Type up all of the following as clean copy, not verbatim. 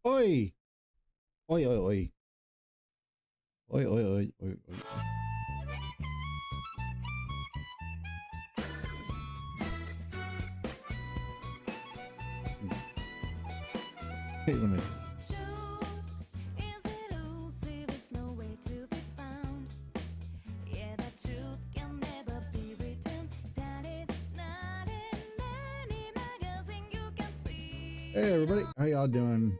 Oi! Oi, oi, oi. Oi, oi, oi, oi, oi. Wait a minute. Hey everybody, how y'all doing?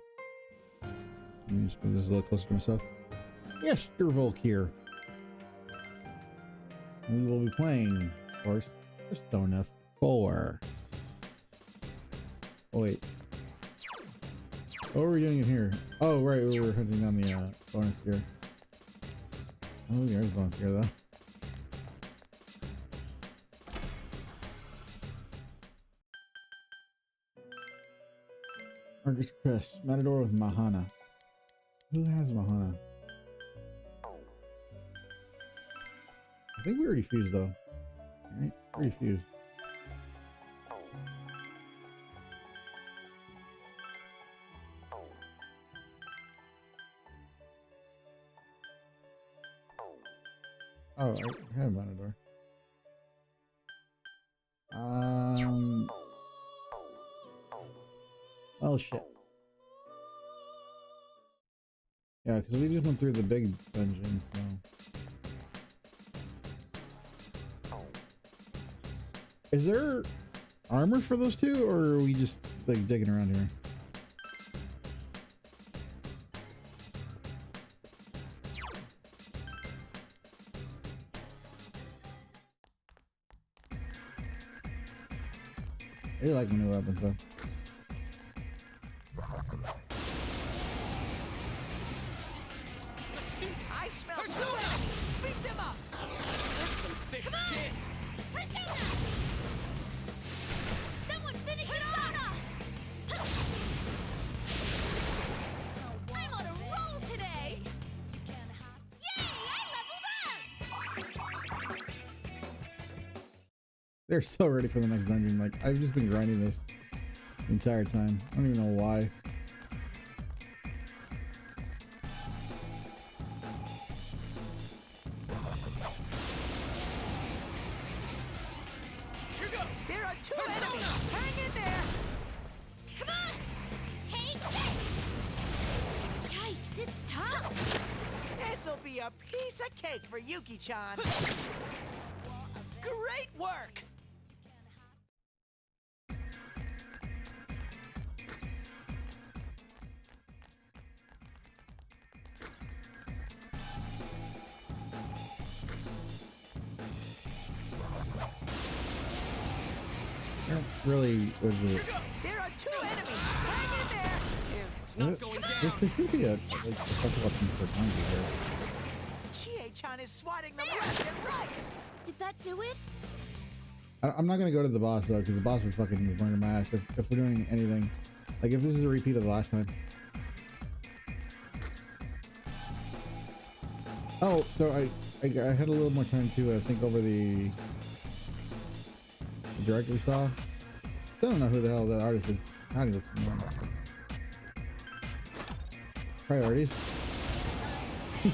Let me just move this a little closer to myself. Yes, Volk here. We will be playing, of course, Persona 4. Oh wait. What were we doing in here? Oh right, we were hunting down the bonus gear. I don't think there is bonus gear though. Marcus Chris, Matador with Machina. Who has Machina? I think we already fused though. Alright, already fused. Oh, I have Matador. Oh shit. Yeah, because we just went through the big dungeon, so. Is there armor for those two, or are we just like digging around here? I really like the new weapons though. They're so ready for the next dungeon. Like, I've just been grinding this the entire time. I don't even know why. Here goes. There are two enemies. Hang in there. Come on. Take this. Yikes, it's tough. This'll be a piece of cake for Yuki-chan. Great work. Really, was it? There are two enemies. Hang in there. Damn, it's not going down. There should be a special option for tons here. Chie-chan is swatting them left and right. Did that do it? I'm not gonna go to the boss though, because the boss would fucking burn my ass if we're doing anything. Like if this is a repeat of the last time. Oh, so I had a little more time to think over the director we saw. Still don't know who the hell that artist is. How do you look familiar? Priorities. Here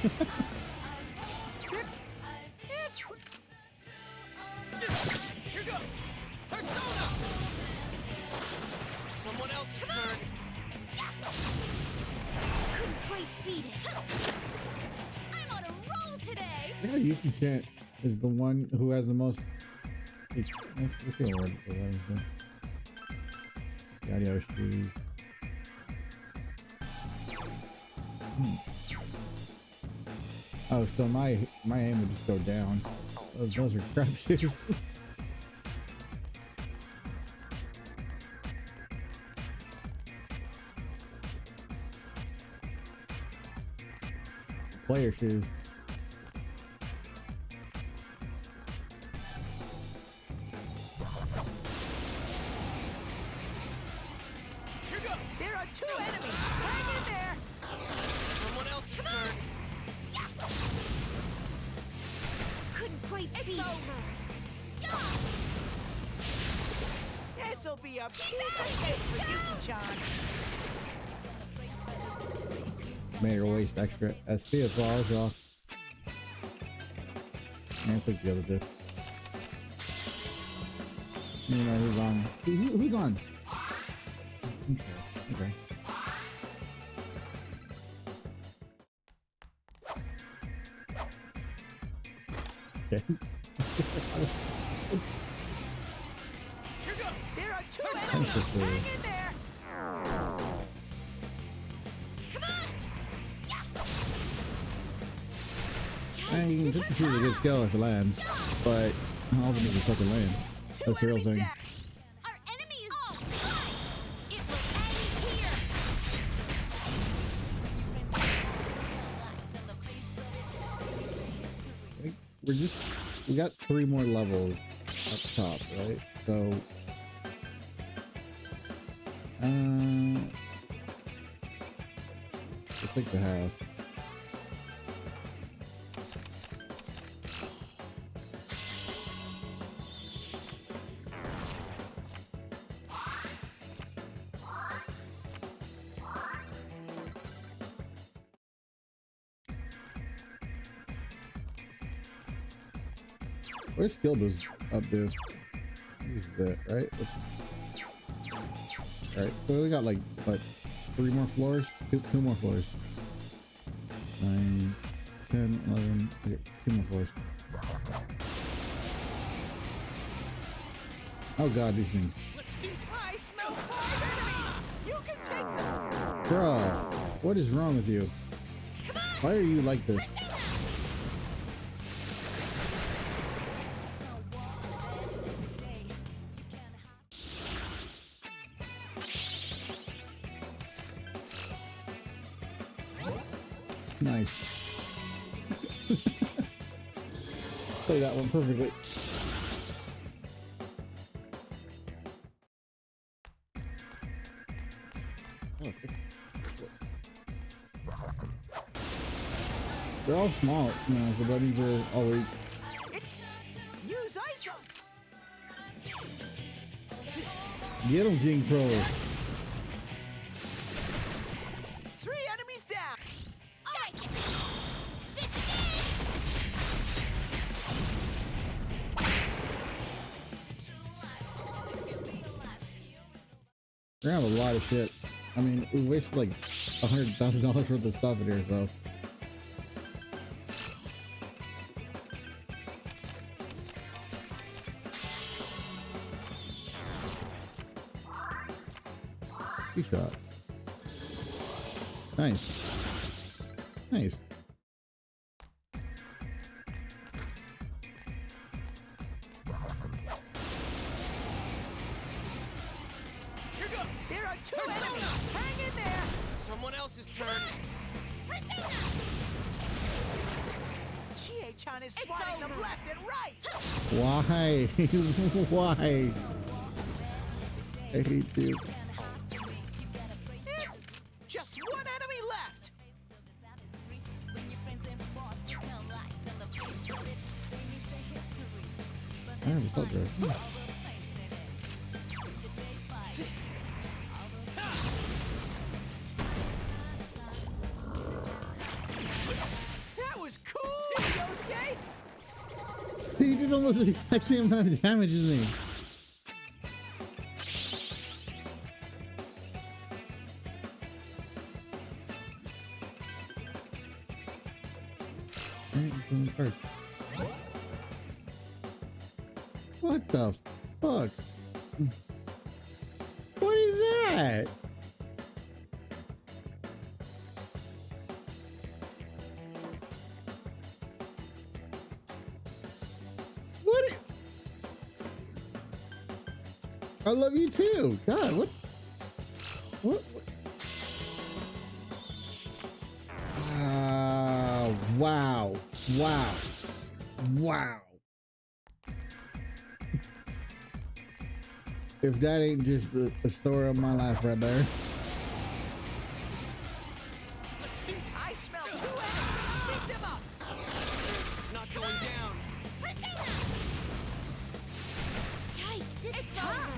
goes! Persona! Someone else's turn. Couldn't quite beat it. I'm on a roll today. Yeah, Yuki Chant is the one who has the most. Let's see a word for that. Audio shoes. Oh, so my aim would just go down. Those are crap shoes. Player shoes. Here goes! There are two enemies! Hang in there! Someone else's turn. Couldn't quite beat it. This'll be a piece of cake for Yuki-chan. Made her waste extra SP as well as well. And click the other two. You know who's on. Who's on? Okay. Okay. Here goes! There are two enemies! Hang in there! Come on! I mean, 52 is a good skill if it lands, but all of them is a fucking land. That's the real thing. Our enemy is all right. It will end here. I think we got 3 more levels up top, right? So, let's take the half. Where's skill boost up, dude? This is it, right? Alright, so we got like, what, 3 more floors? 2 more floors. 9, 10, 11, okay, 2 more floors. Oh god, these things. Let's do this. I smell 5 enemies! You can take them! Bro, what is wrong with you? Why are you like this? Nice. Play that one perfectly. Oh, they're all small, you know, so that means they're all weak. Use ice. Get him, King Pro. 3 enemies down. All right. This We're gonna have a lot of shit. I mean, we wasted like $100,000 worth of stuff in here, so. Good shot. Nice. Nice. Here goes. There are 2 enemies. Hang in there. Someone else's turn. Chie-chan is swatting them left and right. Why? Why? I hate you. It's just 1 enemy left. I have a salt drive. That was cool, Yosuke! He did almost the exact same amount of damage as me. What the fuck? What is that? What? I love you too. God, what? What? Wow. Wow. Wow. If that ain't just the story of my life right there. I smell 2 enemies. Pick them up. It's not going down. Yikes, it's over.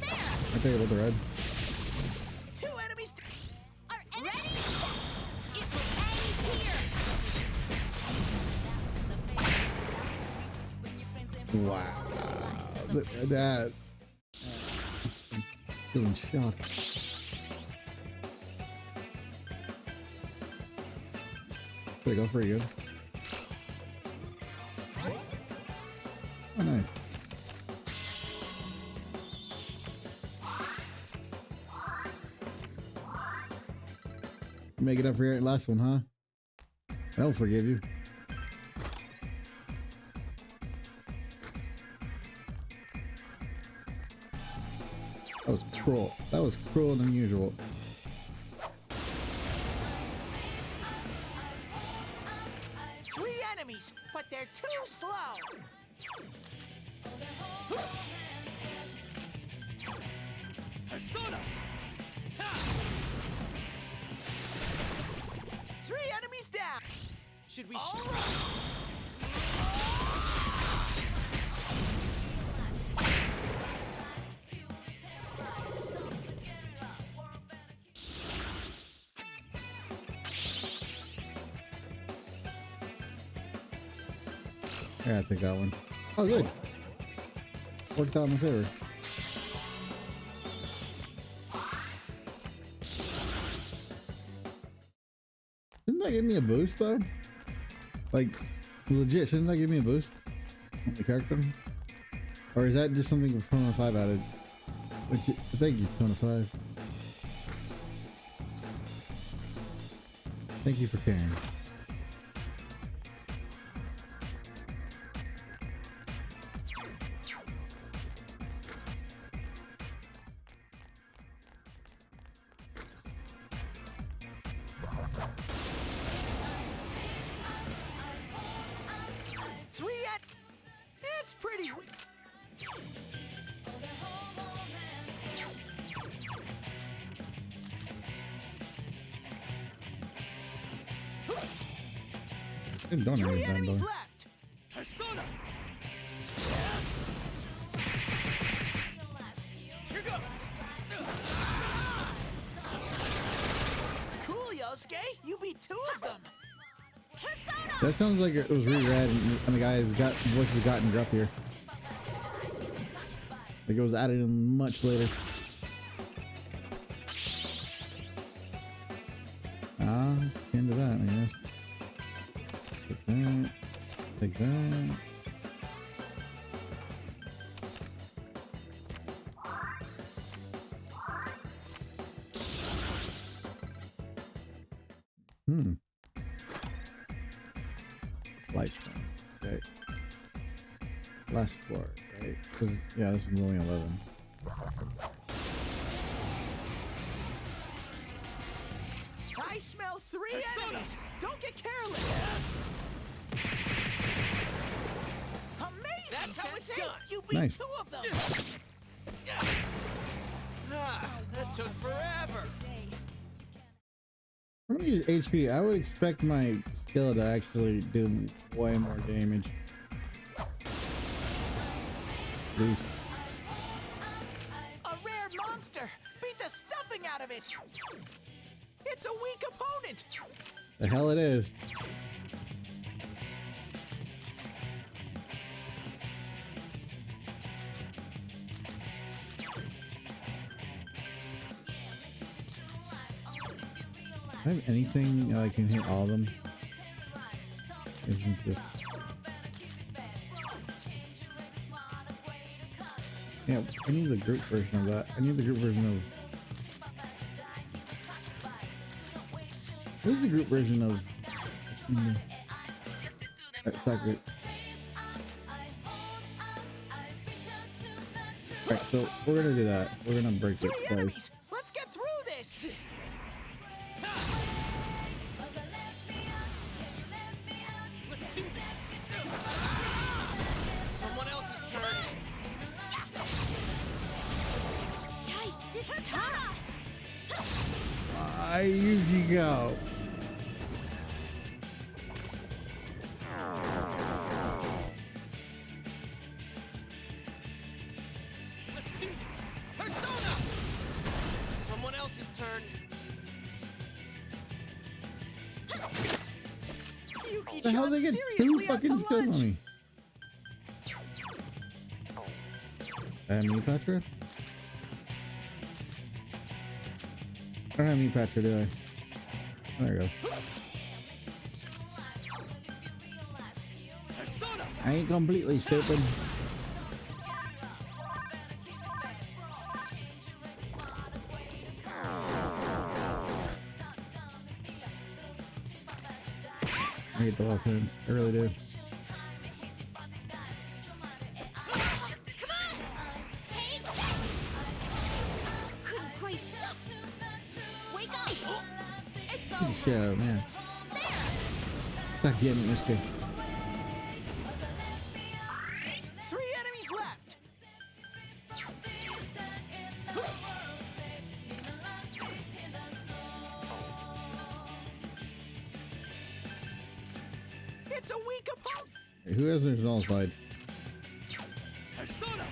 There. I think about the red. 2 enemies. Are ready? It will end here. Wow. That. I'm feeling shocked. There you go, pretty good. Oh, nice. Make it up for your last one, huh? I'll forgive you. That was cruel. That was cruel and unusual. Three enemies, but they're too slow. Persona. 3 enemies down. Should we? Yeah, I take that one. Oh, good. Worked out in my favor. Didn't that give me a boost though? Like, legit, shouldn't that give me a boost on the character? Or is that just something Persona 5 added? Which, thank you, Persona 5. Thank you for caring. It's pretty. Don't 3 enemies left. Persona. Here goes. Cool, Yosuke. You beat 2 of them. Persona. That sounds like it was reread and the guy's got voice has gotten gruffier. Like it was added in much later. Ah, into that, I guess. Take that. Take that. Light one. Okay. Last floor, right? Yeah, this one's only 11. I smell 3 enemies. Don't get careless. Amazing. That's how it's done. You beat Nice. 2 of them. That took forever. I'm gonna use HP. I would expect my skill to actually do way more damage. beast. A rare monster. Beat the stuffing out of it. It's a weak opponent. The hell it is. Do I have anything that I can hit all of them? Isn't just... Yeah, I need the group version of that. I need the group version of... What is the group version of... Soccer? Alright, so we're gonna do that. We're gonna break it twice. Let's get through this. Let's do this. Someone else's turn. Yikes, it's tough! You go. Let's do this. Persona. Someone else's turn. The hell they get two fucking kills on me? Me, Petra? I don't have me, Petra, do I? There we go. I ain't completely stupid. I hate the left hand. I really do. Couldn't quite. Wake up! It's Good over. show, man. God damn it, Mister. 3 enemies left. It's a weak opponent. Who has their nullified? Persona.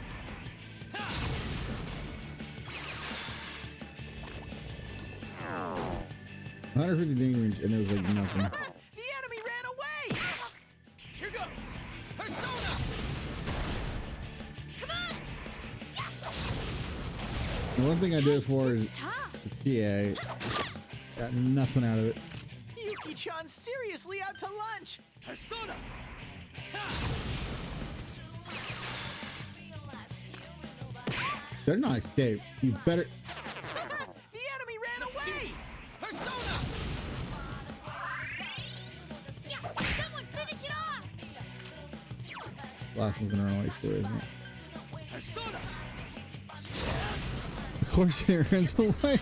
150 damage, and it was like nothing. The enemy ran away. Here goes. Persona. Come on! The one thing I did for is Tough! PA. Got nothing out of it. Yuki-chan's seriously out to lunch. Persona. They're not escape. You better. The enemy ran away. Persona. Yeah, someone finish it off! Last one's gonna run away too, isn't it? Persona. Of course it runs away.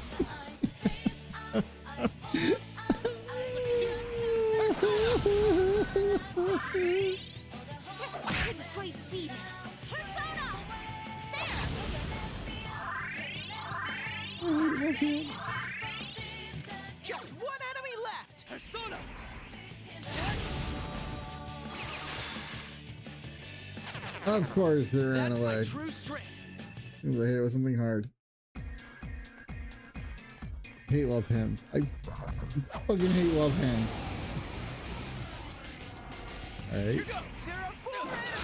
Couldn't quite beat it. Persona! There! Just 1 enemy left. Persona. Of course they ran That's away. my true strength. I hit it with something hard. Hate love hands. I fucking hate love hands. Alright. Here goes. There are 4 enemies.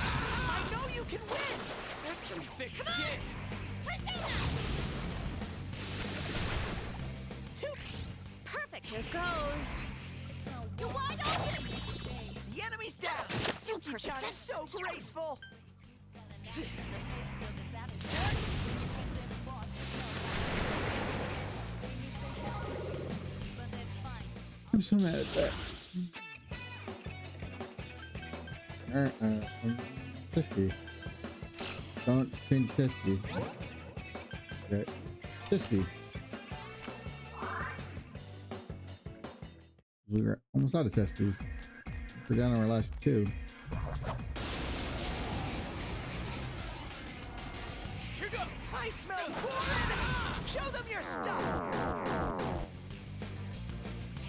I know you can win. That's some thick skin. Perfect, here goes. You're wide open! The enemy's down. Yuki-chan is so graceful. I'm so mad at that. Tisky. Don't change Tisky. Okay. Tisky. We were almost out of Tiskies. We're down to our last 2. Here goes. I smell 4 enemies. Show them your stuff.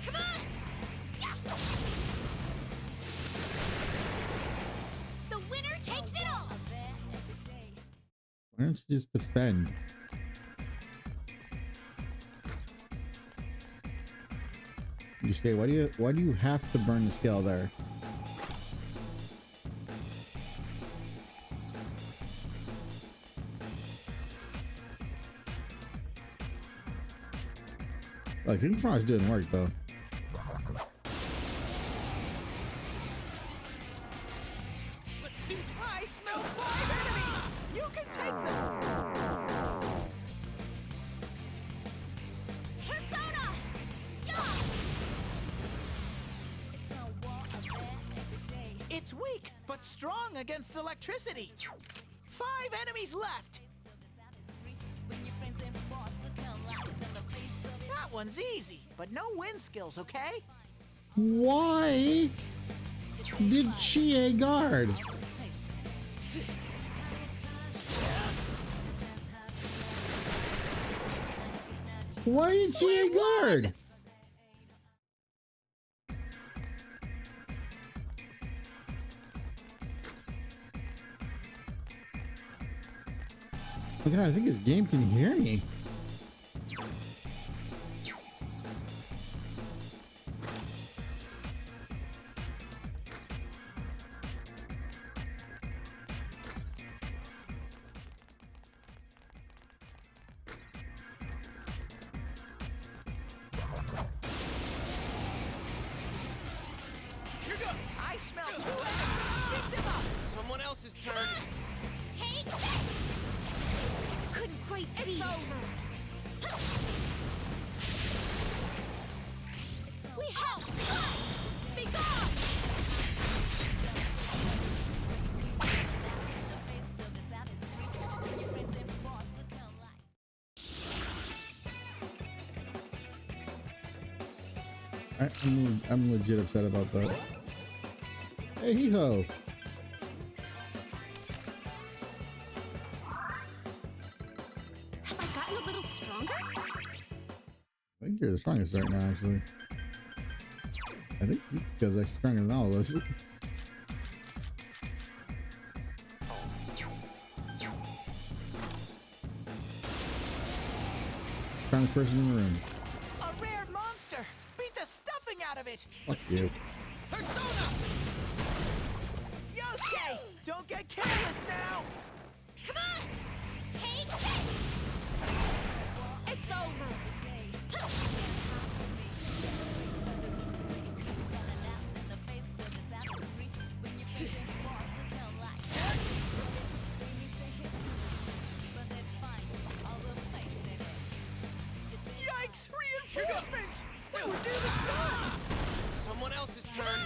Come on! Yeah. The winner takes it all! Why don't you just defend? Okay, why do you have to burn the scale there? Like, Infrac's doing work though. Let's do this. I smell 5 enemies. You can take them. Persona! Yeah! It's no war of bad every day. It's weak, but strong against electricity. 5 enemies left. When your friends and boss look alike on the face of it. That one's easy, but no win skills, okay? Why did she a guard? Why did she a guard? Oh God, I think this game can hear me. Here goes. I smell 2 enemies. Pick them up. Someone else's turn. Take this! Couldn't quite beat. It's over. We have fight! Be gone! I'm legit upset about that. Hey, hee ho. Have I gotten a little stronger? I think you're the strongest right now, actually. I think you guys are stronger than all of us. Strongest person in the room. A rare monster. Beat the stuffing out of it. Fuck you. Persona! Yosuke! Don't get careless now! Come on! Take this! It's over! Yikes! Reinforcements! We were nearly done! Someone else's turn.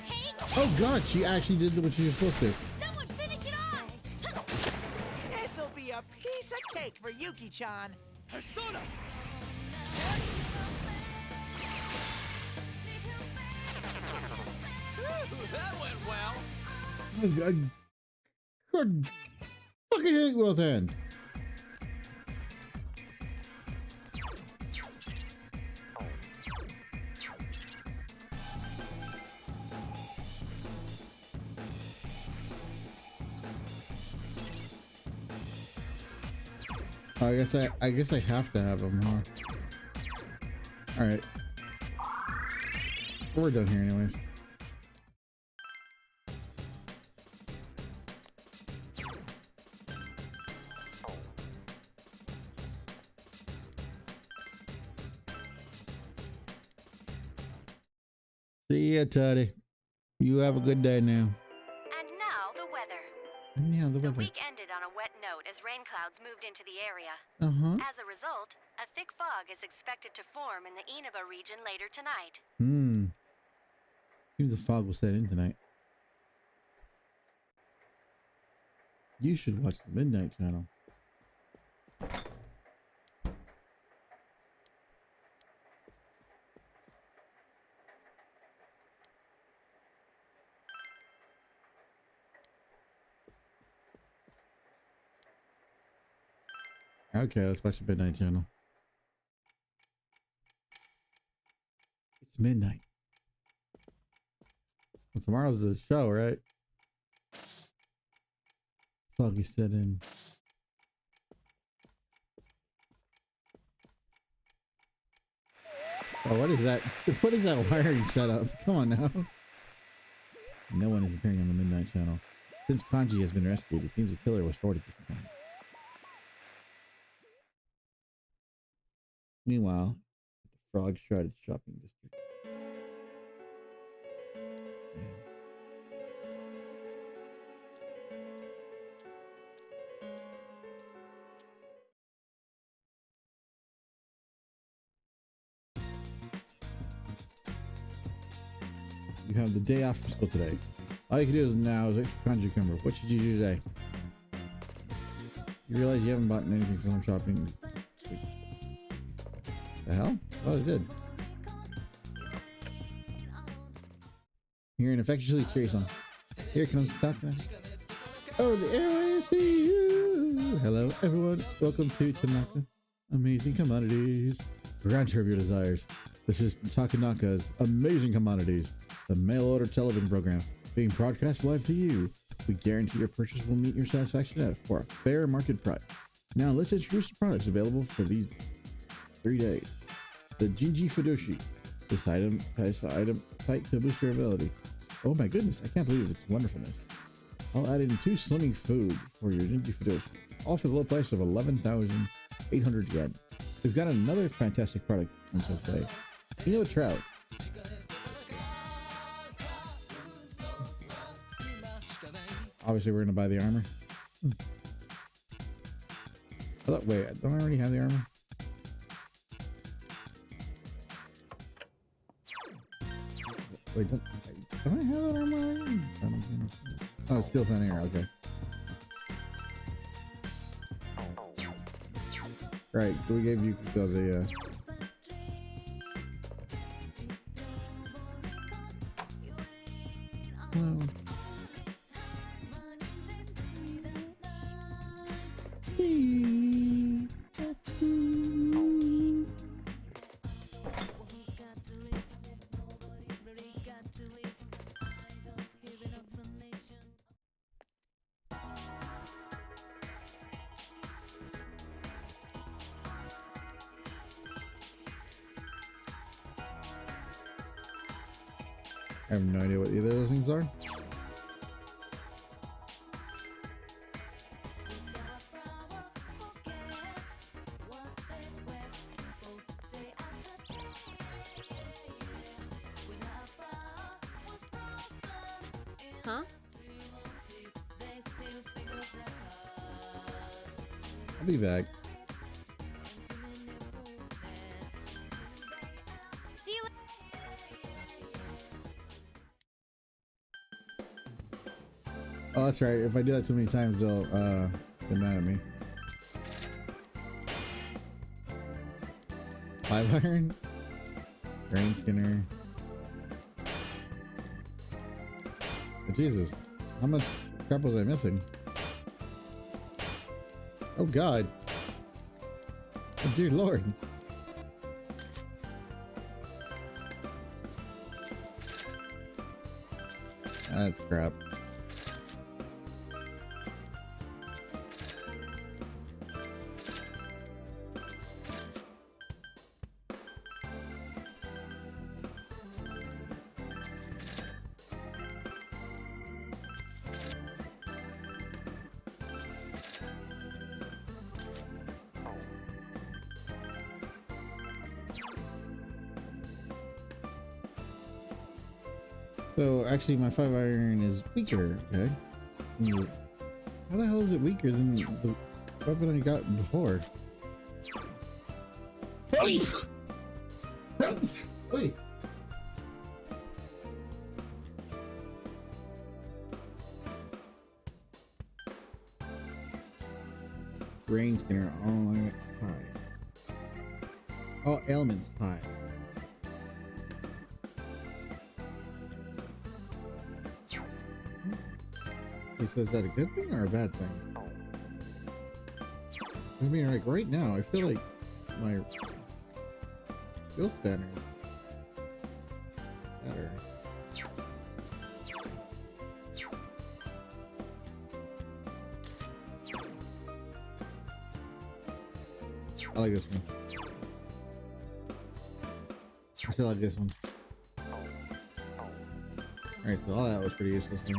Take Oh God, she actually did what she was supposed to. Someone finish it off! This'll be a piece of cake for Yuki-chan. Persona! That went well. Oh God. Good fucking hate both ends. I guess I have to have them, huh? All right. We're done here anyways. See ya, Toddy. You have a good day now. And now the weather. Yeah, the The weather. week ended on a wet note as rain clouds moved into the area. As a result, a thick fog is expected to form in the Inaba region later tonight. Maybe the fog will set in tonight. You should watch the Midnight Channel. Okay, let's watch the Midnight Channel. It's midnight. Well, tomorrow's the show, right? Foggy set in. Oh, what is that? What is that wiring setup? Come on now. No one is appearing on the Midnight Channel. Since Kanji has been rescued, it seems the killer was thwarted this time. Meanwhile, the Frog Shrouded Shopping District. Man. You have the day off from school today. All you can do is now is wait for Kanji to come over. What should you do today? You realize you haven't bought anything from home shopping. The hell? Oh, it did. You're an infectiously curious song. Here comes the top now. Oh, the air I see you. Hello, everyone. Welcome to Tanaka. Amazing Commodities. Grant her of your desires. This is Takanaka's Amazing Commodities, the mail order television program being broadcast live to you. We guarantee your purchase will meet your satisfaction for a fair market price. Now let's introduce the products available for these 3 days. The GG Fudoshi. This item has item tight to boost your ability. Oh my goodness, I can't believe its wonderfulness. I'll add in 2 slimming food for your GG Fudoshi, all for the low price of 11,800 yen. We've got another fantastic product on sale today. You know a trout. Obviously, we're gonna buy the armor. I thought, wait, don't I already have the armor? Wait, don't I have that armor already? Oh, it's still found here. Okay. Right, so we gave you the I have no idea what either of those things are. Huh? I'll be back. Oh, that's right. If I do that too many times, they'll get mad at me. 5 iron, grain skinner. Oh, Jesus, how much crap was I missing? Oh God! Oh dear Lord! That's crap. So actually my 5 iron is weaker, okay? How the hell is it weaker than the weapon I got before? Wait. Grain skinner, all elements high. All elements high. So is that a good thing or a bad thing? I mean, like right now, I feel like my skill spanner is better. I like this one. still like this one. Alright, so all that was pretty useless then.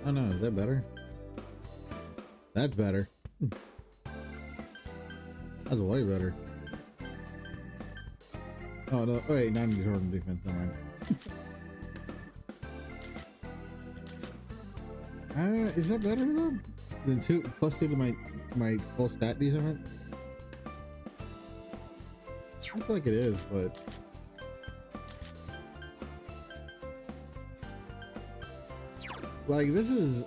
Oh no, is that better? That's better. That's way better. Oh no, wait, not in total defense, never mind. Is that better though? Than +2 to my full stat decrement? I feel like it is, but like this is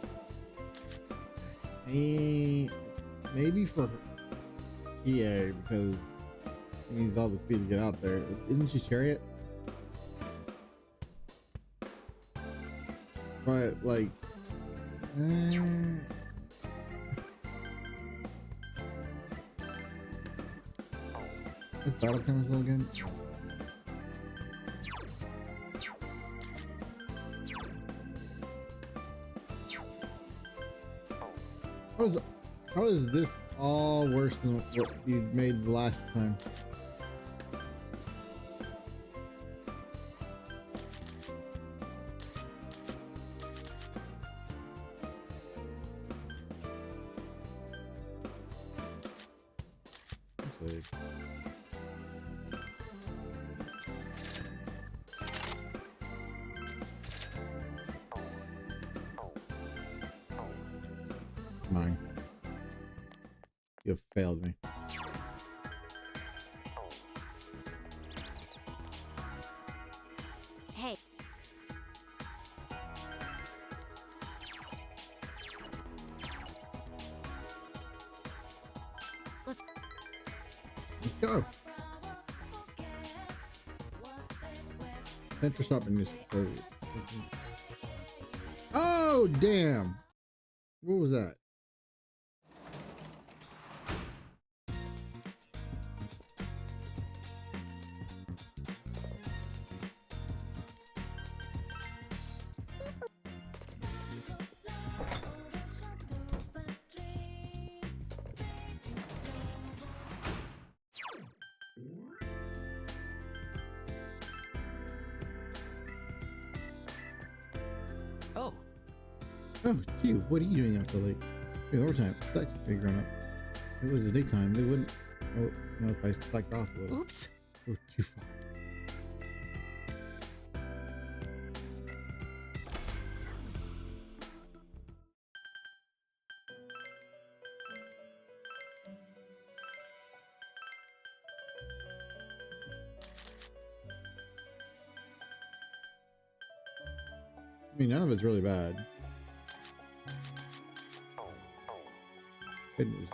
maybe for EA because it needs all the speed to get out there. Isn't she Chariot? But like it's battle chemical again. How is this all worse than what you made the last time? Okay. Mine. You have failed me. Hey. Let's go. Thanks for stopping this. Oh damn! What was that? Oh. Oh, it's you. What are you doing out so late? Hey, overtime. Such a big grown up. If it was the daytime, they wouldn't. Oh, no, if I slacked off a little. Oops. Oh, too far. I mean, none of it's really bad. Good news.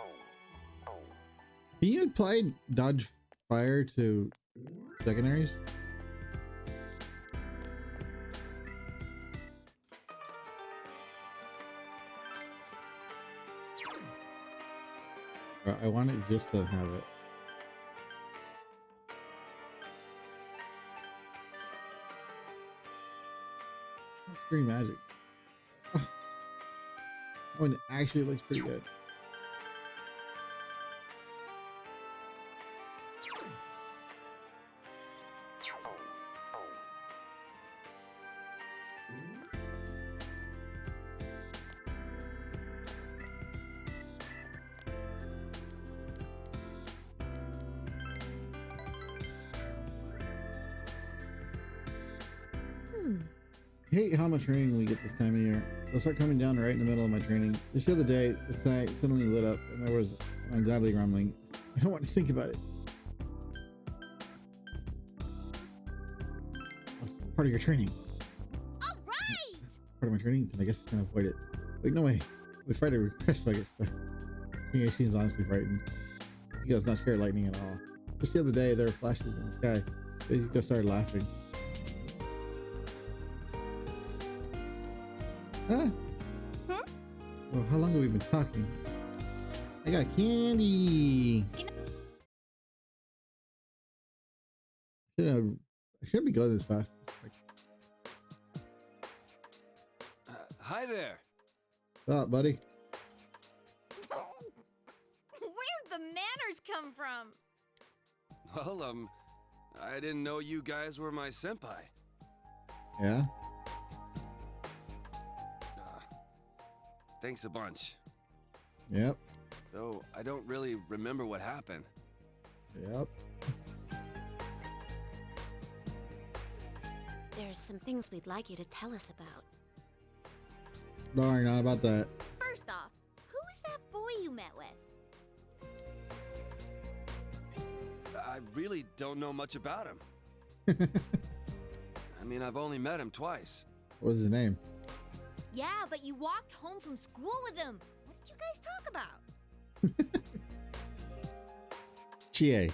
Can you apply dodge fire to secondaries? I want it just to have it. Extreme magic. Oh, and it actually looks pretty good. I hate how much rain we get this time of year. It'll start coming down right in the middle of my training. Just the other day, the site suddenly lit up and there was ungodly grumbling. I don't want to think about it. That's part of your training. All right. Part of my training, then I guess I can avoid it. Wait, no way. We tried to request like it. He seems honestly frightened. He goes not scared of lightning at all. Just the other day, there were flashes in the sky. They just start laughing. Huh? Well, how long have we been talking? I got candy. I shouldn't be going this fast. Hi there. What's up, buddy? Where'd the manners come from? Well, I didn't know you guys were my senpai. Yeah? Thanks a bunch. Yep. Though I don't really remember what happened. Yep. There's some things we'd like you to tell us about. Don't worry, not about that. First off, who is that boy you met with? I really don't know much about him. I mean, I've only met him twice. What was his name? Yeah, but you walked home from school with him. What did you guys talk about? Chie.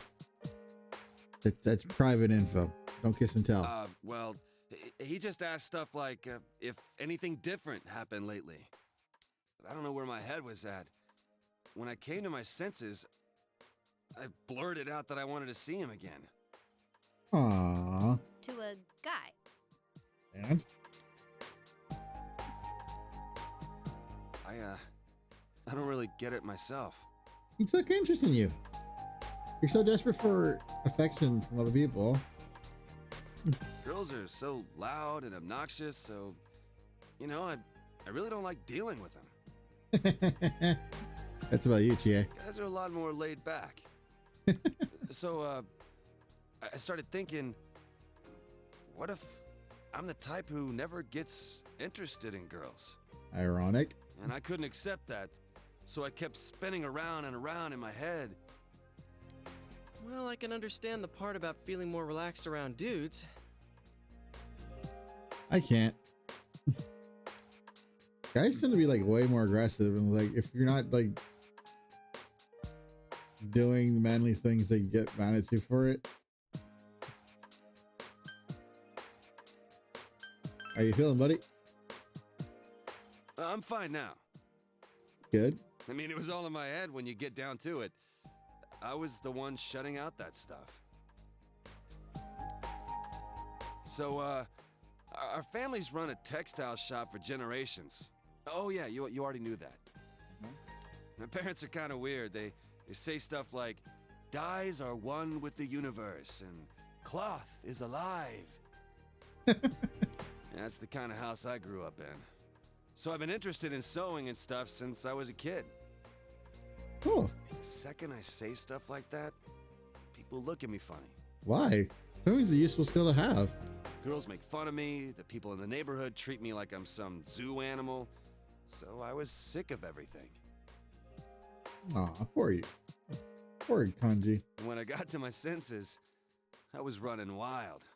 That's private info. Don't kiss and tell. Well, he just asked stuff like if anything different happened lately. But I don't know where my head was at. When I came to my senses, I blurted out that I wanted to see him again. Aww. To a guy. And? I don't really get it myself. He took interest in you. You're so desperate for affection from other people. Girls are so loud and obnoxious, so, you know, I really don't like dealing with them. That's about you, Chie. Guys are a lot more laid back. So, I started thinking, what if I'm the type who never gets interested in girls? Ironic. And I couldn't accept that, so I kept spinning around and around in my head. Well, I can understand the part about feeling more relaxed around dudes. I can't. Guys tend to be like way more aggressive, and like if you're not like doing manly things, they get mad at you for it. How you feeling, buddy? I'm fine now. Good. I mean, it was all in my head when you get down to it. I was the one shutting out that stuff. So, our family's run a textile shop for generations. Oh yeah, you already knew that. My parents are kind of weird. They say stuff like, dyes are one with the universe, and cloth is alive. That's the kind of house I grew up in. So I've been interested in sewing and stuff since I was a kid. Cool. The second I say stuff like that, people look at me funny. Why? Sewing's a useful skill to have. Girls make fun of me, the people in the neighborhood treat me like I'm some zoo animal, so I was sick of everything. Aw, poor you. Poor Kanji. And when I got to my senses, I was running wild.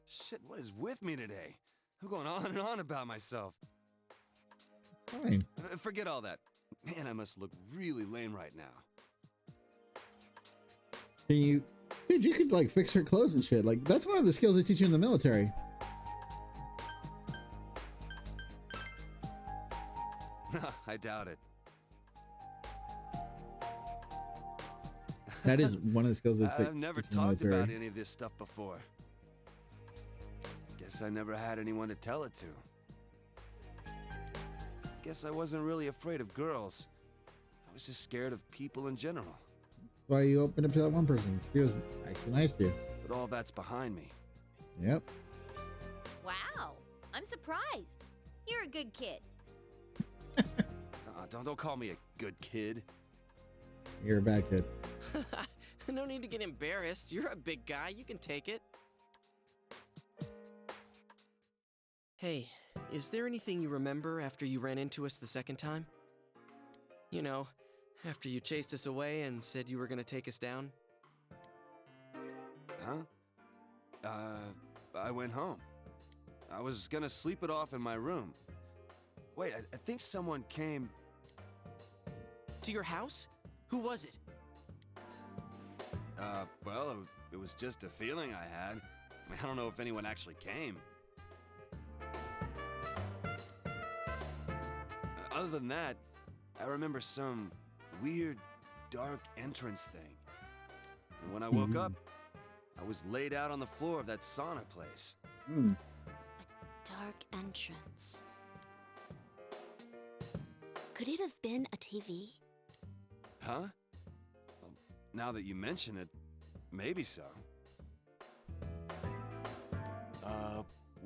Shit, what is with me today? I'm going on and on about myself. Fine. Forget all that. Man, I must look really lame right now. Can you... Dude, you could like fix her clothes and shit. Like, that's one of the skills they teach you in the military. I doubt it. That is one of the skills they teach. I've never teach in the talked military. about any of this stuff before. Guess I never had anyone to tell it to. Guess I wasn't really afraid of girls. I was just scared of people in general. Why you opened up to that one person? She was actually nice to you. But all that's behind me. Yep. Wow, I'm surprised. You're a good kid. Don't call me a good kid. You're a bad kid. No need to get embarrassed. You're a big guy. You can take it. Hey, is there anything you remember after you ran into us the second time? You know, after you chased us away and said you were gonna take us down? Huh? I went home. I was gonna sleep it off in my room. Wait, I think someone came... To your house? Who was it? Well, it was just a feeling I had. I mean, I don't know if anyone actually came. Other than that, I remember some weird, dark entrance thing. And when I woke up, I was laid out on the floor of that sauna place. Hmm. Dark entrance. Could it have been a TV? Huh? Well, now that you mention it, maybe so.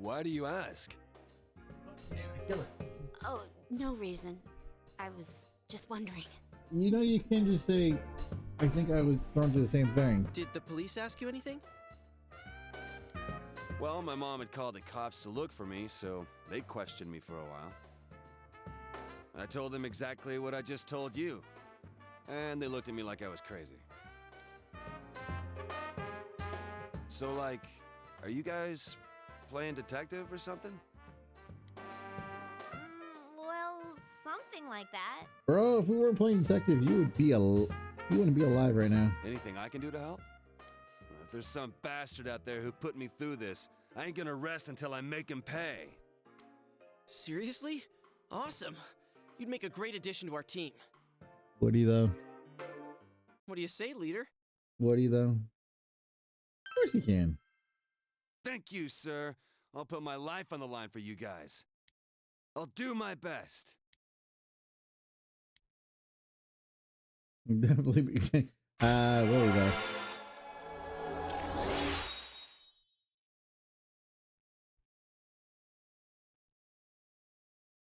Why do you ask? Oh, no reason. I was just wondering. You know, you can't just say, I think I was drawn to the same thing. Did the police ask you anything? Well, my mom had called the cops to look for me, so they questioned me for a while. I told them exactly what I just told you, and they looked at me like I was crazy. So, like, are you guys playing detective or something? Well, something like that. Bro, if we weren't playing detective, you wouldn't be alive right now. Anything I can do to help? Well, if there's some bastard out there who put me through this, I ain't gonna rest until I make him pay. Seriously? Awesome. You'd make a great addition to our team. Woody, though. What do you say, leader? Woody, though. Of course he can. Thank you, sir. I'll put my life on the line for you guys. I'll do my best. Definitely be. Woody, though.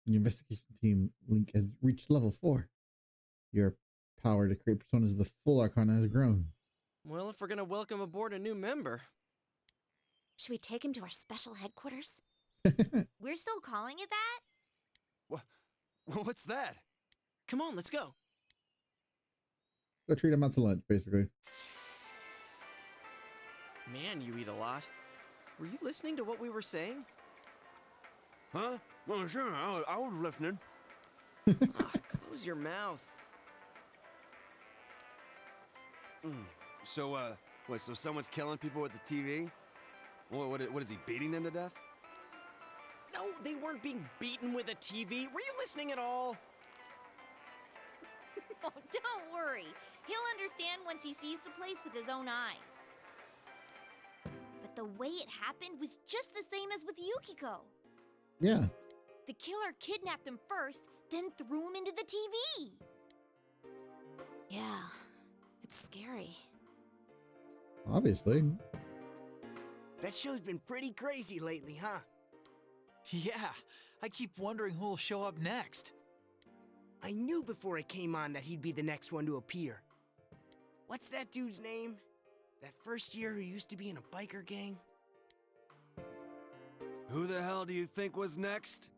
The investigation team link has reached level 4. Your power to create personas of the full Arcana has grown. Well, if we're gonna welcome aboard a new member. Should we take him to our special headquarters? We're still calling it that? What's that? Come on, let's go. Go treat him out to lunch, basically. Man, you eat a lot. Were you listening to what we were saying? Huh? Well, sure, I was listening. Close your mouth. So, so someone's killing people with the TV? What is he, beating them to death? No, they weren't being beaten with a TV. Were you listening at all? Oh, don't worry. He'll understand once he sees the place with his own eyes. But the way it happened was just the same as with Yukiko. Yeah. The killer kidnapped him first, then threw him into the TV. Yeah, it's scary. Obviously. That show's been pretty crazy lately, huh? Yeah, I keep wondering who'll show up next. I knew before it came on that he'd be the next one to appear. What's that dude's name? That first year who used to be in a biker gang? Who the hell do you think was next?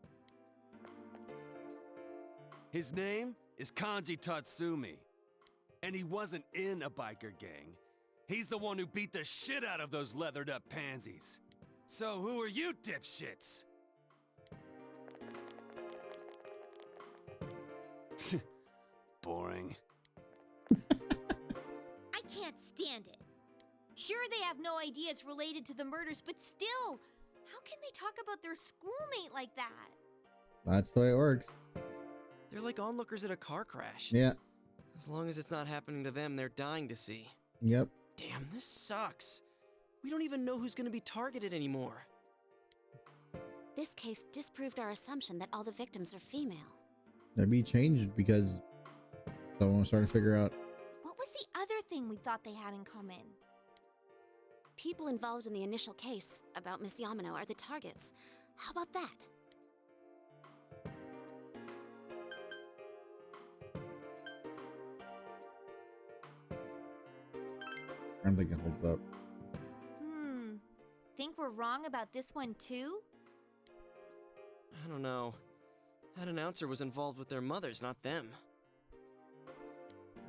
His name is Kanji Tatsumi. And he wasn't in a biker gang. He's the one who beat the shit out of those leathered up pansies. So who are you dipshits? Boring. I can't stand it. Sure, they have no idea it's related to the murders, but still, how can they talk about their schoolmate like that? That's the way it works. They're like onlookers at a car crash. Yeah. As long as it's not happening to them, they're dying to see. Yep. Damn, this sucks. We don't even know who's gonna be targeted anymore. This case disproved our assumption that all the victims are female. That'd be changed because someone was trying to figure out. What was the other thing we thought they had in common? People involved in the initial case about Miss Yamano are the targets. How about that? I don't think it holds up. Think we're wrong about this one too? I don't know. That announcer was involved with their mothers, not them.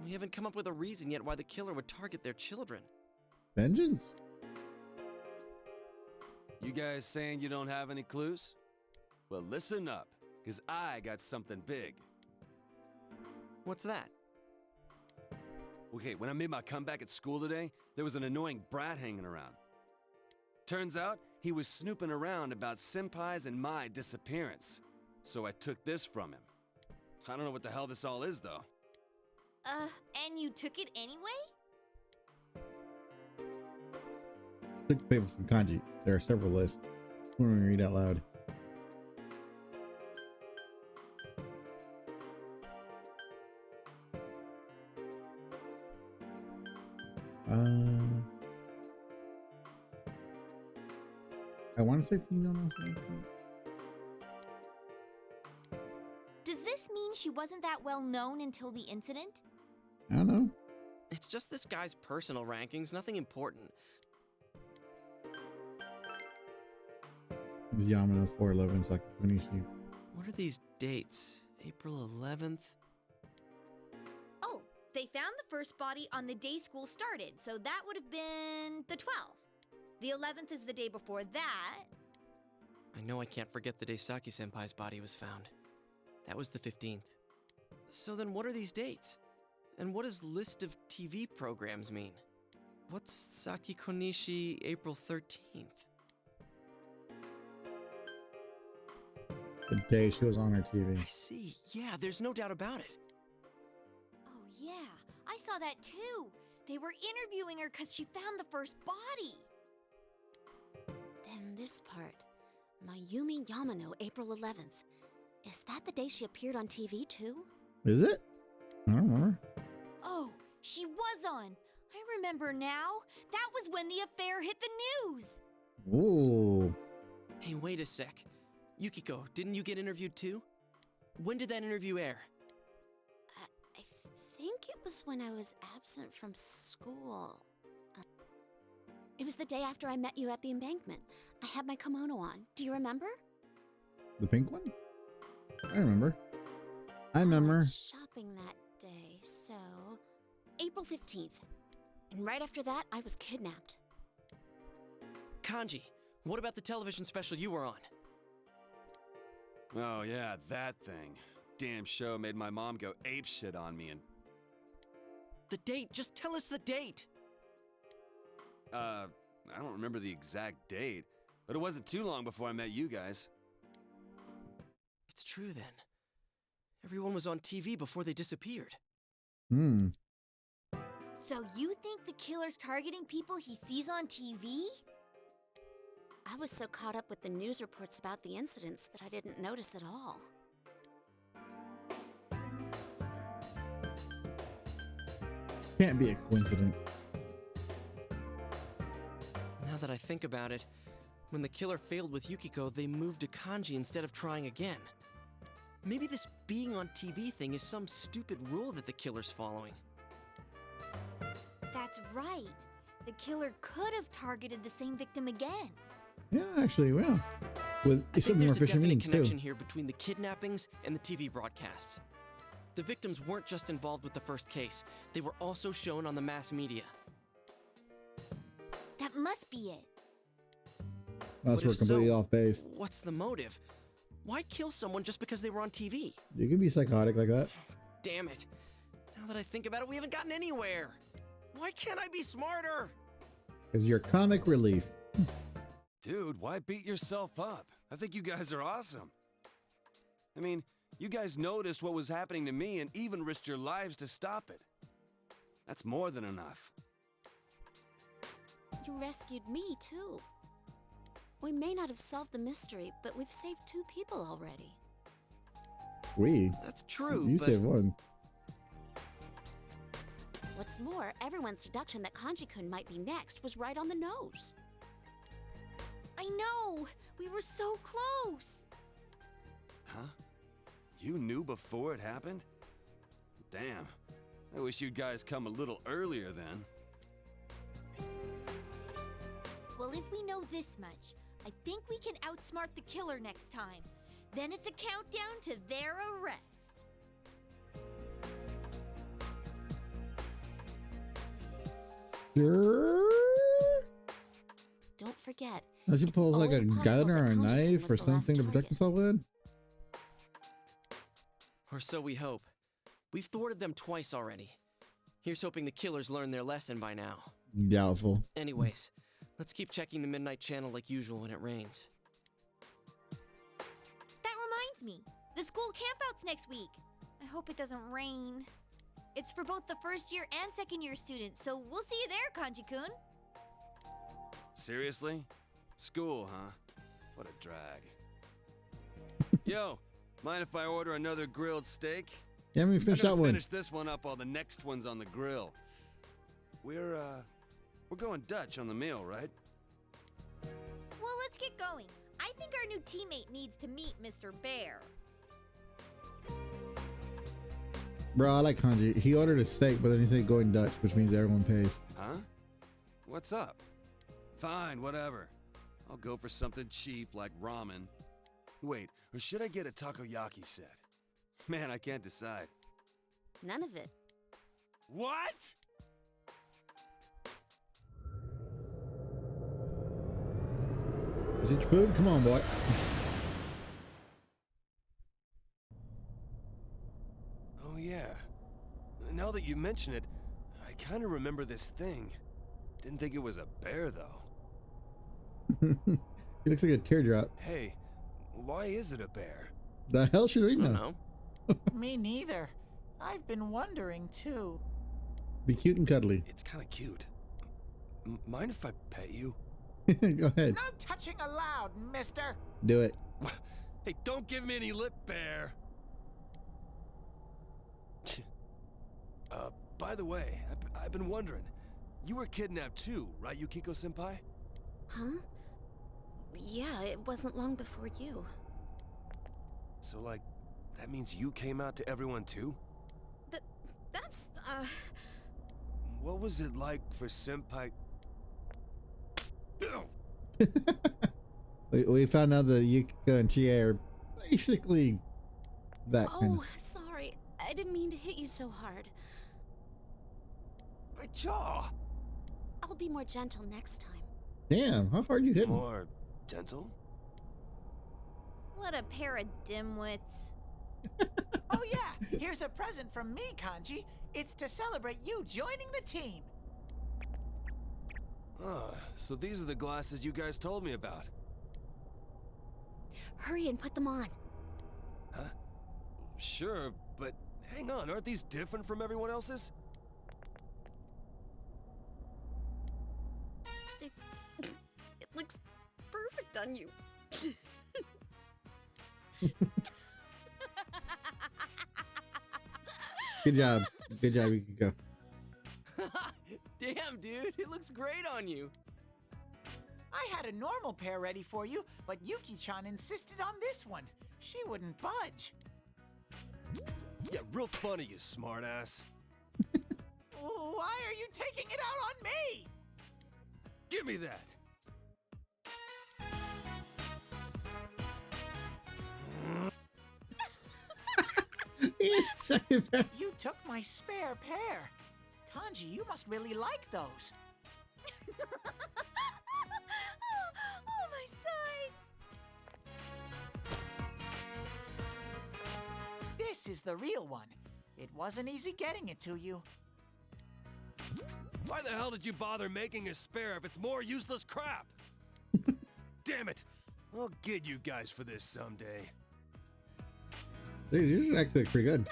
We haven't come up with a reason yet why the killer would target their children. Vengeance? You guys saying you don't have any clues? Well, listen up, because I got something big. What's that? Okay, when I made my comeback at school today, there was an annoying brat hanging around. Turns out, he was snooping around about Senpai's and my disappearance. So I took this from him. I don't know what the hell this all is, though. And you took it anyway? Took the paper from kanji. There are several lists. I'm going to read out loud. I want to say female. Does this mean she wasn't that well known until the incident? I don't know. It's just this guy's personal rankings, nothing important. This is Yamano 411 Sakakunishi. What are these dates? April 11th? Oh, they found the first body on the day school started, so that would have been the 12th. The 11th is the day before that. I know I can't forget the day Saki-senpai's body was found. That was the 15th. So then what are these dates? And what does list of TV programs mean? What's Saki Konishi April 13th? The day she was on her TV. I see. Yeah, there's no doubt about it. Oh yeah, I saw that too. They were interviewing her because she found the first body. Then this part. Mayumi Yamano, April 11th. Is that the day she appeared on TV too? Is it? I don't remember. Oh, she was on. I remember now. That was when the affair hit the news. Ooh. Hey, wait a sec. Yukiko, didn't you get interviewed too? When did that interview air? I think it was when I was absent from school. It was the day after I met you at the embankment. I had my kimono on. Do you remember? The pink one? I remember. I I remember. went shopping that day, so April 15th. And right after that, I was kidnapped. Kanji, what about the television special you were on? Oh yeah, that thing. Damn show made my mom go apeshit on me and... The date, just tell us the date! I don't remember the exact date, but it wasn't too long before I met you guys. It's true then. Everyone was on TV before they disappeared. Hmm. So you think the killer's targeting people he sees on TV? I was so caught up with the news reports about the incidents that I didn't notice at all. Can't be a coincidence. Now that I think about it, when the killer failed with Yukiko, they moved to Kanji instead of trying again. Maybe this being on TV thing is some stupid rule that the killer's following. That's right. The killer could have targeted the same victim again. Yeah, actually, well. With I think some more there's a efficient definite means, connection too. here between the kidnappings and the TV broadcasts. The victims weren't just involved with the first case, they were also shown on the mass media. That must be it. Unless But we're if completely so, off base. What's the motive? Why kill someone just because they were on TV? You can be psychotic like that. Damn it. Now that I think about it, we haven't gotten anywhere. Why can't I be smarter? Because you're comic relief. Dude, why beat yourself up? I think you guys are awesome. I mean, you guys noticed what was happening to me and even risked your lives to stop it. That's more than enough. You rescued me, too. We may not have solved the mystery, but we've saved 2 people already. We? That's true, You but... saved one. What's more, everyone's deduction that Kanji-kun might be next was right on the nose. I know. We were so close. Huh? You knew before it happened? Damn. I wish you guys come a little earlier then. Well, if we know this much, I think we can outsmart the killer next time. Then it's a countdown to their arrest. Don't forget. Does he it's pull like a always possible gun or that a Kanji-kun knife was or the last something to protect target. himself with? Or so we hope. We've thwarted them twice already. Here's hoping the killers learned their lesson by now. Doubtful. Anyways, let's keep checking the midnight channel like usual when it rains. That reminds me, the school campouts next week. I hope it doesn't rain. It's for both the first year and second year students, so we'll see you there, Kanji-kun. Seriously? School, huh? What a drag. Yo, mind if I order another grilled steak? Yeah, let me finish that one. Finish this one up while the next one's on the grill. We're going Dutch on the meal, right? Well, let's get going. I think our new teammate needs to meet Mr. Bear. Bro, I like Kanji. He ordered a steak, but then he said going Dutch, which means everyone pays. Huh? What's up? Fine, whatever. I'll go for something cheap like ramen. Wait, or should I get a takoyaki set? Man, I can't decide. None of it. What? Is it your food? Come on, boy. Oh yeah. Now that you mention it, I kind of remember this thing. Didn't think it was a bear though. He looks like a teardrop. Hey, why is it a bear? The hell should we I don't know? know. Me neither. I've been wondering too. Be cute and cuddly. It's kind of cute. Mind if I pet you? Go ahead. No touching allowed, mister. Do it. Hey, don't give me any lip, bear. By the way, I've been wondering. You were kidnapped too, right, Yukiko-senpai? Huh? Yeah, it wasn't long before you. So, like, that means you came out to everyone too? That's, What was it like for Senpai? we found out that Yukiko and Chie are basically that kind Oh, of... sorry. I didn't mean to hit you so hard. My jaw! I'll be more gentle next time. Damn, how hard you hit him? More gentle? What a pair of dimwits. Oh yeah, here's a present from me, Kanji. It's to celebrate you joining the team. Ah, so these are the glasses you guys told me about. Hurry and put them on. Huh? Sure, but hang on, aren't these different from everyone else's? It looks perfect on you. Good job. Good job, Yukiko. Damn, dude, it looks great on you. I had a normal pair ready for you, but Yuki-chan insisted on this one. She wouldn't budge. Yeah, real funny, you smartass. Why are you taking it out on me? Give me that! Second pair. You took my spare pair. Kanji, you must really like those. Oh, my sides! This is the real one. It wasn't easy getting it to you. Why the hell did you bother making a spare if it's more useless crap? Damn it! I'll get you guys for this someday. Dude, yours is actually pretty good.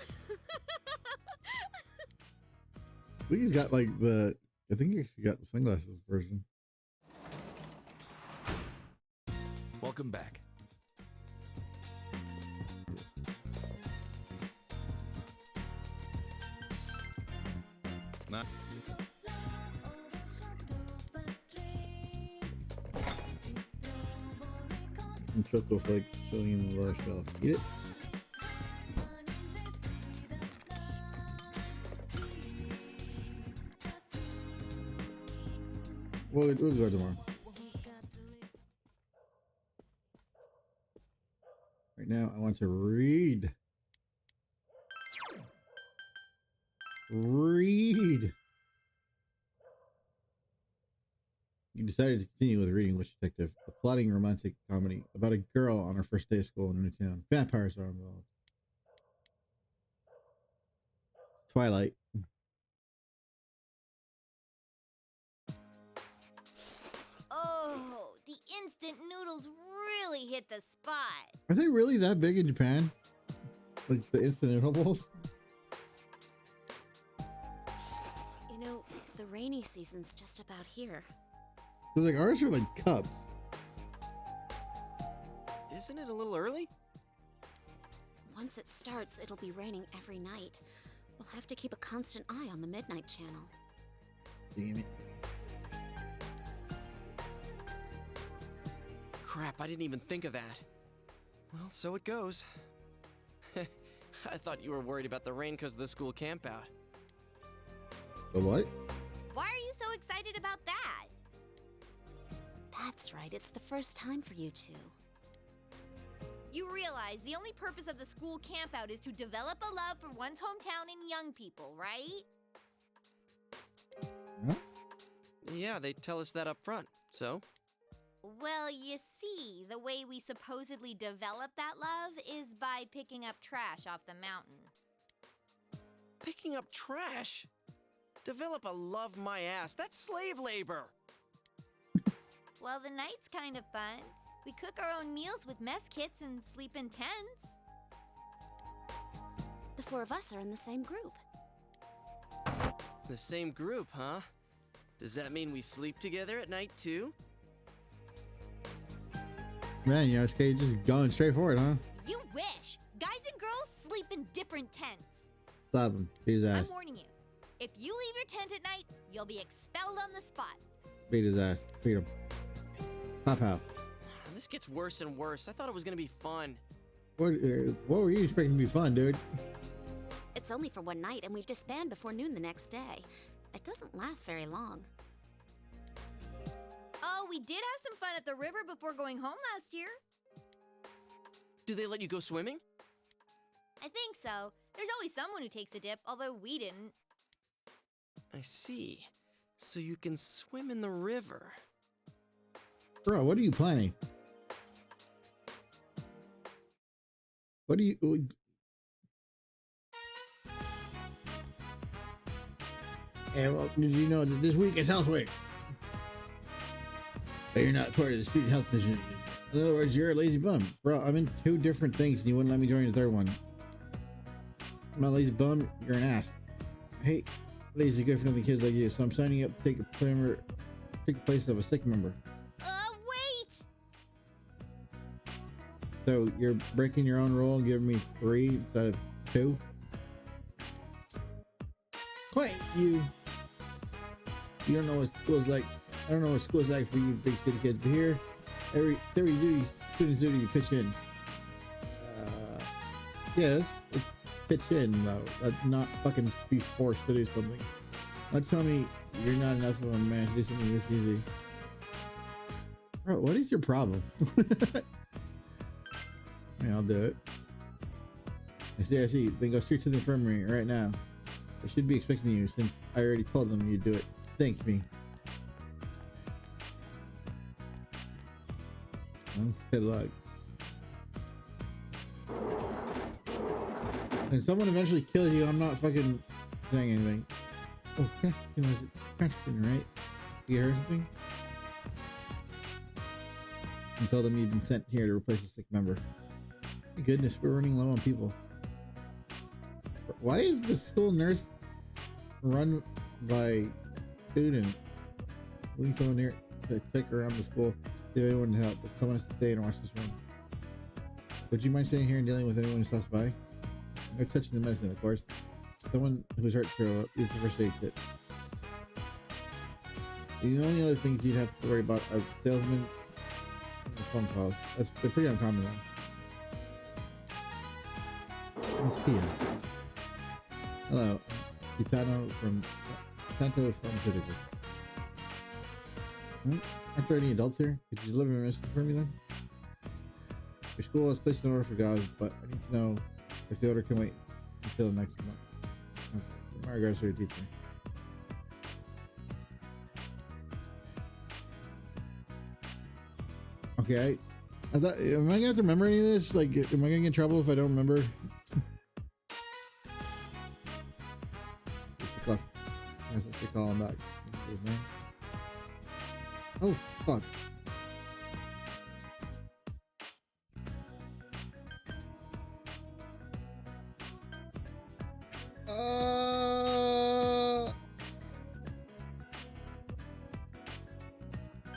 I think he's got like the... I think he's got the sunglasses version. Welcome back. And Choco Flakes filling in the lower shelf. Eat it. We'll go tomorrow. Right now, I want to read. Read. You decided to continue with reading Witch Detective, a plotting romantic comedy about a girl on her first day of school in a new town. Vampires are involved. Twilight. noodles really hit the spot. Are they really that big in Japan? Like the instant noodle bowls? You know, the rainy season's just about here. Cause like ours are like cups. Isn't it a little early? Once it starts, it'll be raining every night. We'll have to keep a constant eye on the midnight channel. Damn it. Crap, I didn't even think of that. Well, so it goes. I thought you were worried about the rain because of the school campout. The what? Why are you so excited about that? That's right, it's the first time for you two. You realize the only purpose of the school campout is to develop a love for one's hometown and young people, right? Huh? Yeah, they tell us that up front, so? Well, you see, the way we supposedly develop that love is by picking up trash off the mountain. Picking up trash? Develop a love my ass. That's slave labor. Well, the night's kind of fun. We cook our own meals with mess kits and sleep in tents. The four of us are in the same group. The same group, huh? Does that mean we sleep together at night too? Man, you know, SK just going straight for it, huh? You wish! Guys and girls sleep in different tents. Stop him. Beat his ass. I'm warning you. If you leave your tent at night, you'll be expelled on the spot. Beat his ass. Beat him. Pop out. This gets worse and worse. I thought it was gonna be fun. What were you expecting to be fun, dude? It's only for one night, and we disband before noon the next day. It doesn't last very long. Oh, we did have some fun at the river before going home last year. Do they let you go swimming? I think so. There's always someone who takes a dip, although we didn't. I see. So you can swim in the river. Bro, what are you planning? What do you... And well, did you know that this week is Health Week? But you're not part of the student health initiative. In other words, you're a lazy bum. Bro, I'm in 2 different things and you wouldn't let me join the third one. I'm not a lazy bum, you're an ass. I hate lazy good for nothing kids like you, so I'm signing up to take the place of a sick member. Wait! So you're breaking your own rule and giving me 3 instead of 2? Quite you. You don't know what school's like. I don't know what school's like for you big city kids, but here, every student's duty you pitch in. Yes, it's pitch in though. That's not fucking be forced to do something. Don't tell me you're not enough of a man to do something this easy. Bro, what is your problem? Yeah, I'll do it. I see. Then go straight to the infirmary right now. I should be expecting you since I already told them you'd do it. Thank me. Good luck. And someone eventually kills you, I'm not fucking saying anything. Oh, Castor, was it Castor, right? You heard something? And told them you'd been sent here to replace a sick member. My goodness, we're running low on people. Why is the school nurse run by student? We need someone here to check around the school. See if anyone to help. If someone has to stay and watch this room. Would you mind staying here and dealing with anyone who stops by? No touching the medicine, of course. Someone who's hurt to use the first aid kit. The only other things you'd have to worry about are salesmen and phone calls. They're pretty uncommon though. It's Kia. Hello, Kitano from Tanto Pharmaceuticals. Aren't there any adults here? Could you deliver a message for me then? Your school has placed an order for gauze, but I need to know if the order can wait until next month. Okay. My regards to your teacher. Okay, I thought, am I gonna have to remember any of this? Like, am I gonna get in trouble if I don't remember? I call him back. Oh fuck.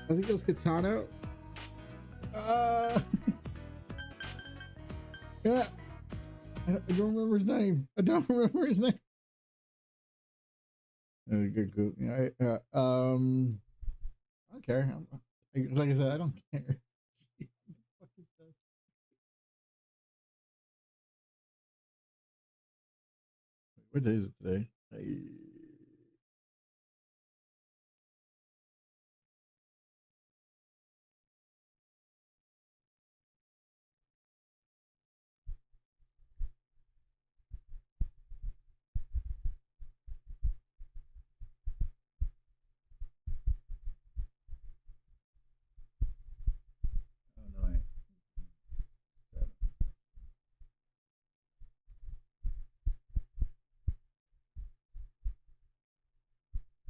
I think it was Katana. Yeah. I don't remember his name. I don't remember his name. Good group. Yeah, I don't care. Like I said, I don't care. What day is it today? Oh no,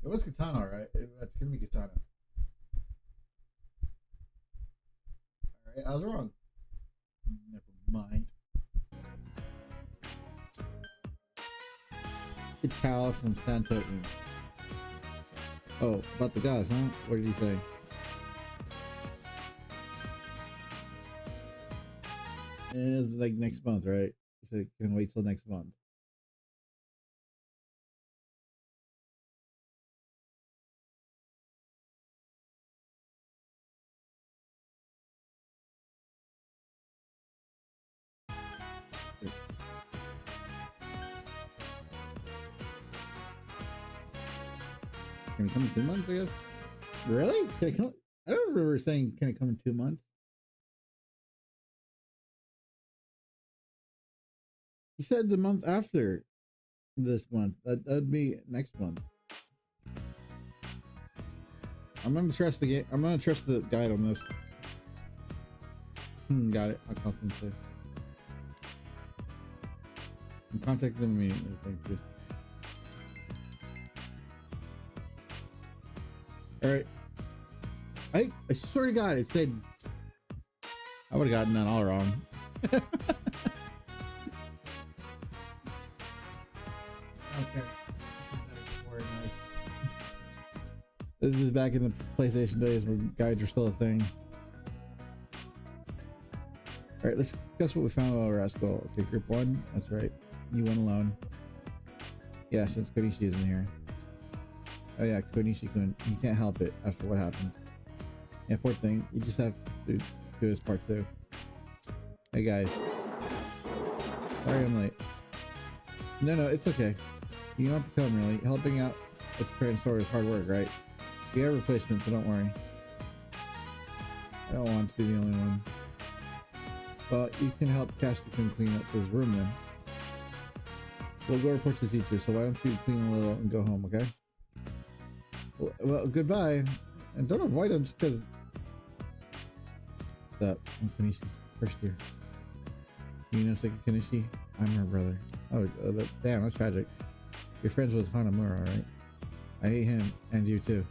it was Katana, right? That's gonna be Katana. All right, I was wrong. Never mind. Good cow from Santa. Oh, about the guys, huh? What did he say? It is like next month, right? So you can wait till next month. Can it come in 2 months, I guess? Really? Can it come? I don't remember saying, can it come in 2 months? You said the month after this month. That'd be next month. I'm gonna trust the game. I'm gonna trust the guide on this. Got it. I'll call him too. I'm contacting him immediately. Thank you. All right. I swear to God, it said I would have gotten that all wrong. Okay. This is back in the PlayStation days where guides are still a thing. All right, let's guess what we found while we're at school. Okay, group 1. That's right. You went alone. Yeah, since Konishi isn't here. Oh yeah, Konishi-kun. You can't help it after what happened. Yeah, poor thing. You just have to do this part too. Hey guys. Sorry I'm late. No, it's okay. You don't have to come really. Helping out with the parent store is hard work, right? We have replacements, so don't worry. I don't want to be the only one. Well, you can help Castor clean up his room then. We'll go report to the teacher, so why don't you clean a little and go home, okay? Well, goodbye. And don't avoid him just because... What's up? I'm Konishi. First year. You know Seki Konishi? I'm her brother. Oh, damn, that's tragic. You're friends with Hanamura, right? I hate him, and you too.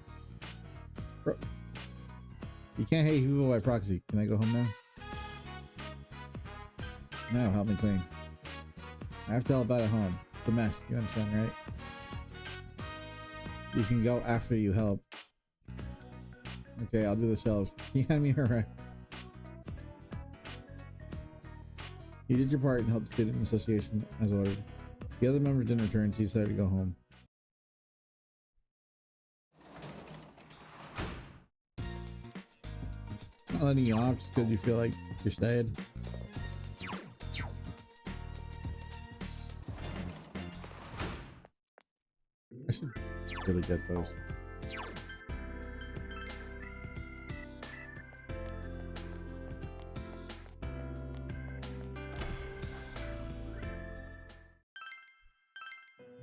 Bro, you can't hate people by proxy. Can I go home now? No, help me clean. I have to help out at home. It's a mess. You understand, right? You can go after you help. Okay, I'll do the shelves. Can you hand me her rack? You did your part and helped the student association as ordered. The other members didn't return, so you decided to go home. Not letting you off just because you feel like you're staying. I should really get those.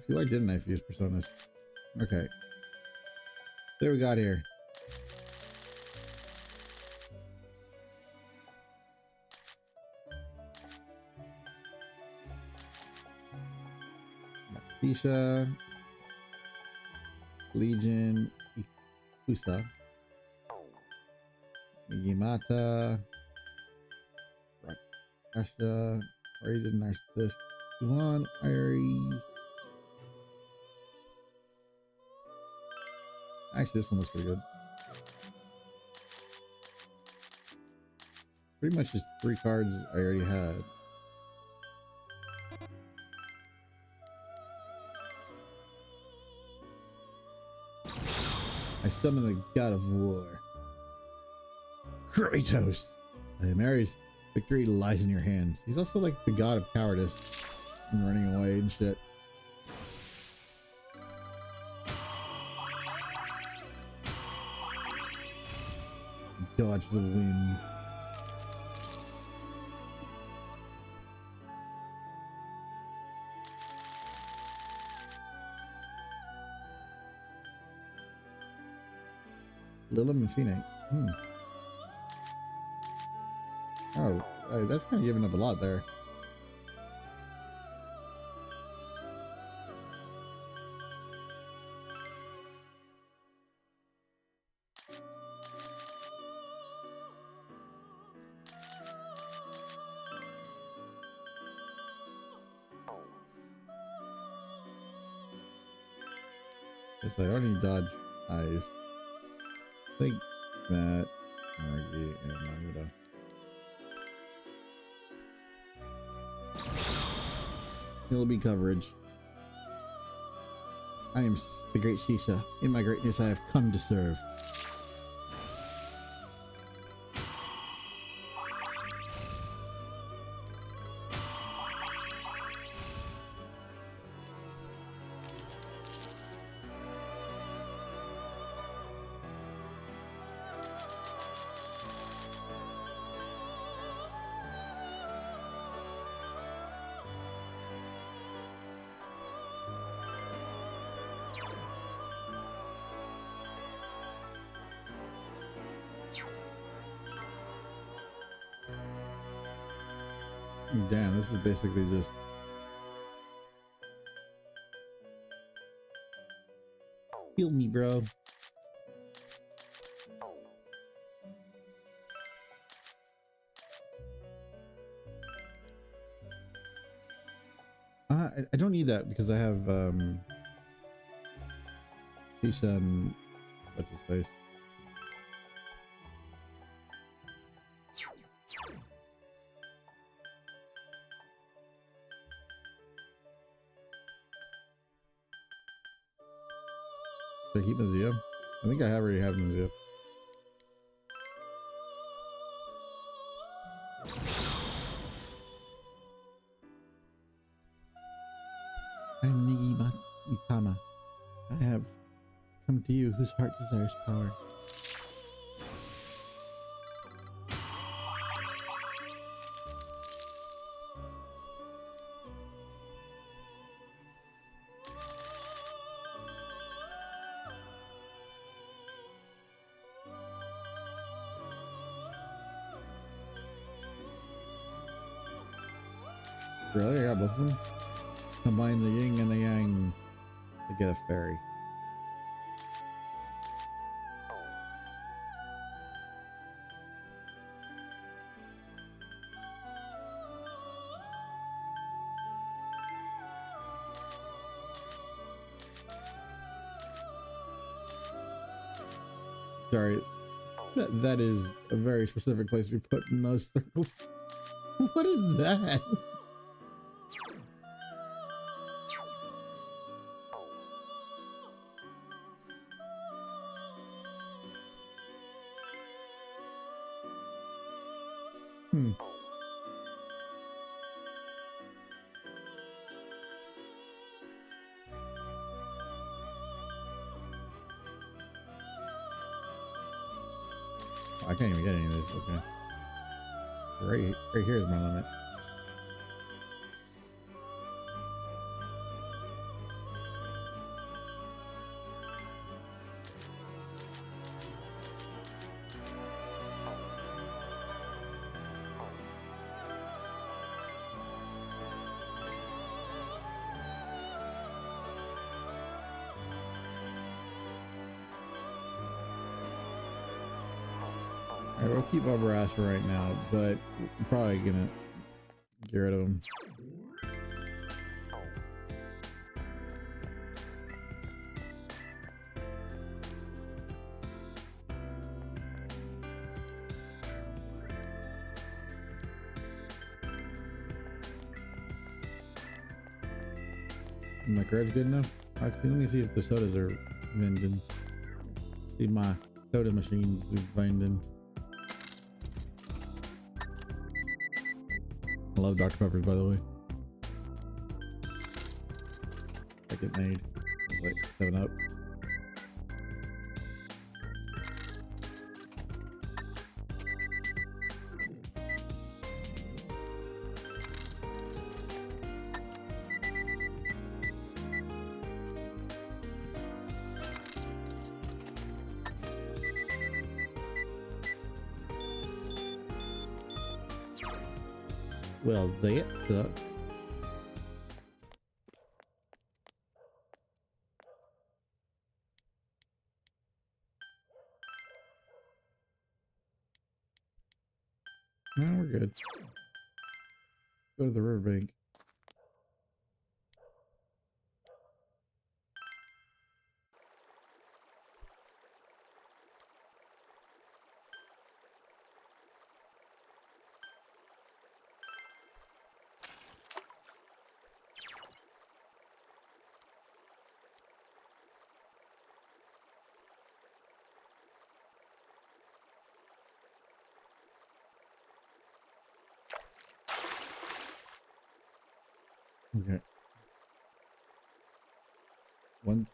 Why didn't I fuse personas? Okay. There we got here. Tisha, Legion, Ikusa, Migimata, Rakasha, Aries and Narcissist, Yuan, Aries. Actually, this one looks pretty good. pretty much just 3 cards I already had. I summon the god of war. Kratos! Mary's victory lies in your hands. He's also like the god of cowardice and running away and shit. Dodge the wind. Lilim and Phoenix. Oh, that's kind of giving up a lot there. Guess I don't need dodge eyes. Think that Margie and Maguda. It'll be coverage. I am the great Shisha. In my greatness, I have come to serve. Damn, this is basically just heal me, bro. I don't need that because I have Shisha and what's his face. Should I keep Mazio? I think I already have Mazio. I'm nieghbor. I have come to you whose heart desires power. Really? I got both of them? Combine the yin and the yang to get a fairy. Sorry, that is a very specific place to be put in those circles. What is that? I can't even get any of this. Okay. Right here is my limit. Alright, we'll keep Barbara for right now, but I'm probably gonna get rid of him. My card's good enough? Actually, let me see if the sodas are vending. See my soda machines vending. I love Dr. Peppers, by the way. I get made. Like 7 Up. Well, that sucks. No, we're good. Go to the riverbank. Okay. Once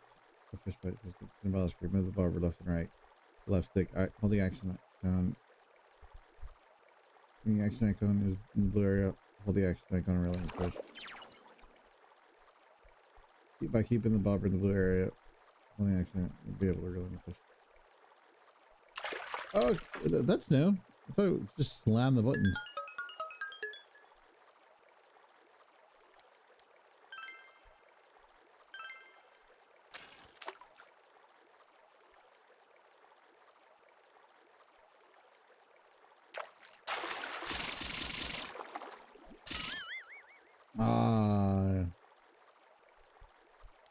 the fish bite is in the screen, move the barber left and right. Left stick. Holding action icon. The action icon is in the blue area. Hold the action icon and reel in fish. By keeping the bobber in the blue area, holding action, you'll be able to reel in the fish. Oh, that's new. I thought it would just slam the buttons.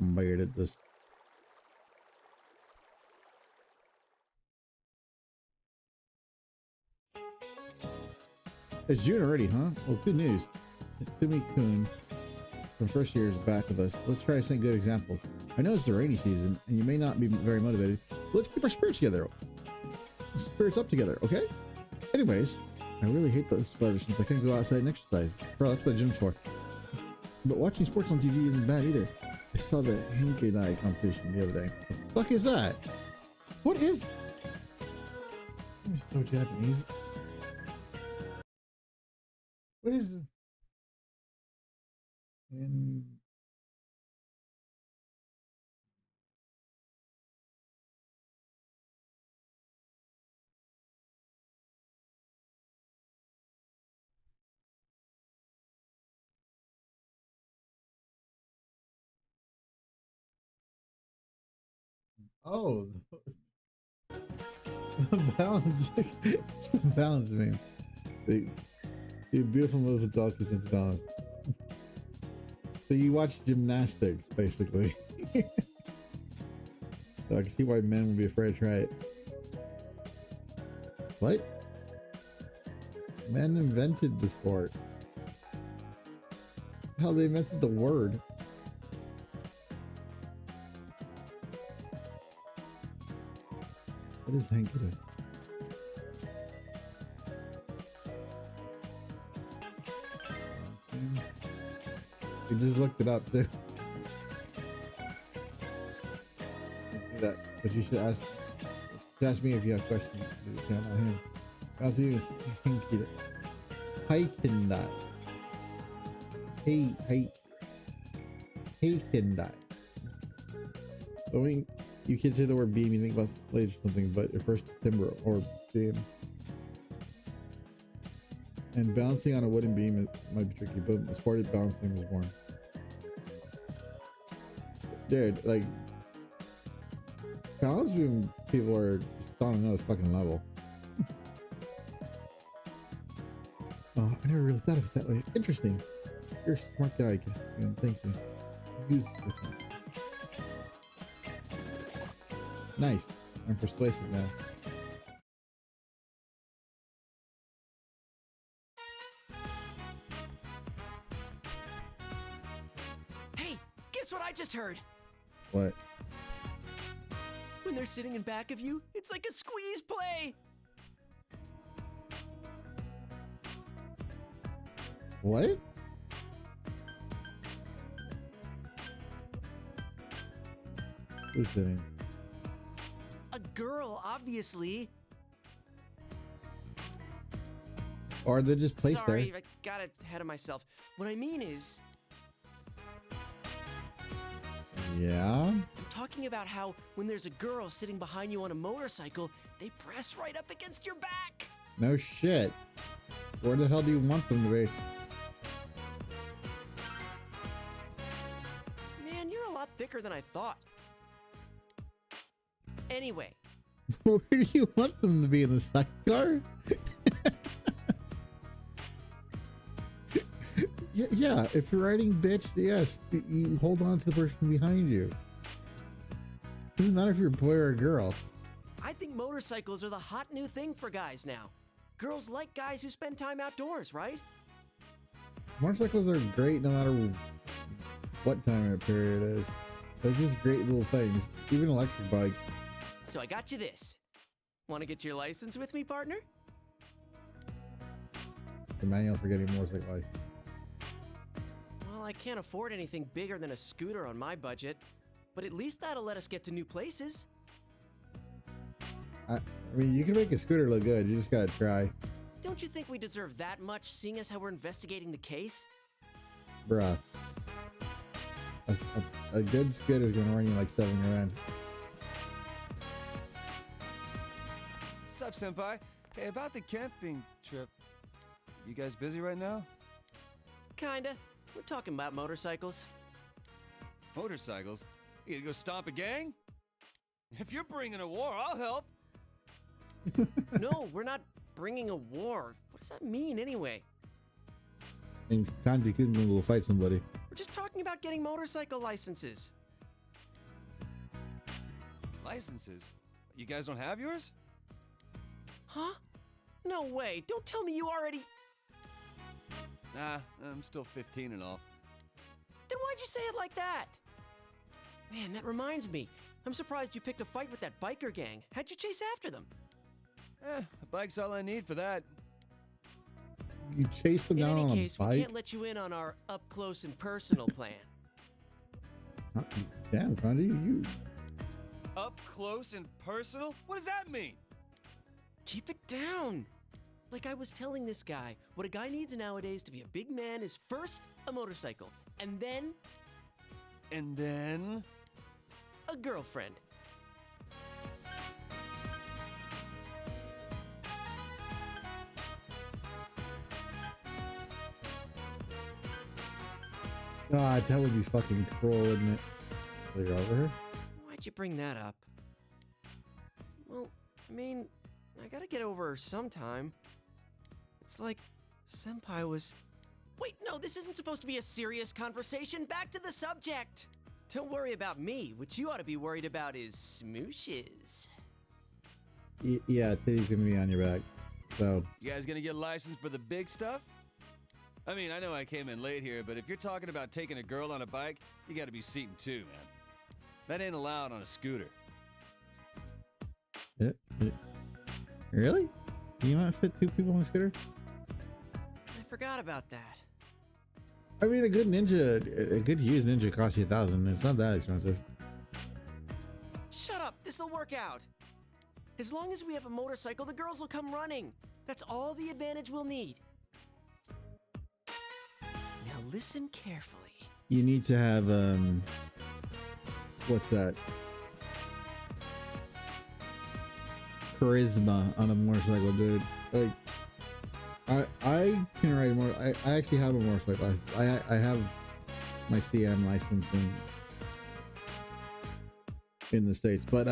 I'm weird at this. It's June already, huh? Well, good news. Sumi-kun from first year is back with us. Let's try some good examples. I know it's the rainy season, and you may not be very motivated. Let's keep our spirits together. Spirits up together, okay? Anyways, I really hate this weather since I couldn't go outside and exercise. Bro, that's what gym's for. But watching sports on TV isn't bad either. I saw the Henki competition the other day. What the fuck is that? What is... I'm so Japanese. What is... In... Oh, the balance. It's the balance, man. The beautiful move with Dalky since balance. So you watch gymnastics, basically. So I can see why men would be afraid to try it. What? Men invented the sport. Hell, they invented the word. What is Hanky? You just looked it up too. That, but you should ask me if you have questions. You can't about him. Also, use Hanky. Hiking that. Hey, can die. I mean, you kids hear the word beam, you think about slaves or something, but your first timber or beam. And bouncing on a wooden beam might be tricky, but the sport of bouncing was born. Dude, like, balance beam people are just on another fucking level. Oh, I never really thought of it that way. Interesting. You're a smart guy, Castor. Thank you. Nice. I'm persuasive now. Hey, guess what I just heard? What? When they're sitting in back of you, it's like a squeeze play. What? Who's sitting? A girl, obviously. Or they're just placed Sorry, there. I got ahead of myself. What I mean is, Yeah. I'm talking about how when there's a girl sitting behind you on a motorcycle, they press right up against your back. No shit. Where the hell do you want them to be? Man, you're a lot thicker than I thought. Anyway, Where do you want them to be, in the sidecar? Yeah, if you're riding, bitch, yes, you hold on to the person behind you. Doesn't matter if you're a boy or a girl. I think motorcycles are the hot new thing for guys now. Girls like guys who spend time outdoors, right? Motorcycles are great no matter what time of period it is. They're just great little things. Even electric bikes. So I got you this. Want to get your license with me, partner? The manual for getting a motorcycle license. Well, I can't afford anything bigger than a scooter on my budget, but at least that'll let us get to new places. I mean, you can make a scooter look good. You just gotta try. Don't you think we deserve that much, seeing as how we're investigating the case? Bruh. A good scooter is gonna run you like $7 grand. Sup, senpai? Hey, about the camping trip. You guys busy right now? Kinda. We're talking about motorcycles. Motorcycles? You gonna go stomp a gang? If you're bringing a war, I'll help. No, we're not bringing a war. What does that mean anyway? And Kanji couldn't go fight somebody. We're just talking about getting motorcycle licenses. Licenses? You guys don't have yours? Huh? No way. Don't tell me you already... Nah, I'm still 15 and all. Then why'd you say it like that? Man, that reminds me. I'm surprised you picked a fight with that biker gang. How'd you chase after them? A bike's all I need for that. You chased them In down any on case, a bike? we can't let you in on our up-close and personal plan. Damn, Kanji, you... Up close and personal? What does that mean? Keep it down. Like I was telling this guy, what a guy needs nowadays to be a big man is first a motorcycle, and then a girlfriend. God, that would be fucking cruel, wouldn't it? So you're over here? Why'd you bring that up? Well, I mean, I gotta get over her sometime. It's like Senpai was... Wait, no, this isn't supposed to be a serious conversation. Back to the subject. Don't worry about me. What you ought to be worried about is smooshes. Yeah, Titty's gonna be on your back. So... You guys gonna get licensed for the big stuff? I mean, I know I came in late here, but if you're talking about taking a girl on a bike, you gotta be seating two, man. That ain't allowed on a scooter. Really? Can you not fit two people on a scooter? I forgot about that. I mean, a good used ninja costs you $1,000. It's not that expensive. Shut up, this'll work out. As long as we have a motorcycle, the girls will come running. That's all the advantage we'll need. Now listen carefully. You need to have, what's that? Charisma on a motorcycle, dude. Like, I can ride more. I actually have a motorcycle. I have my CM license in the States, but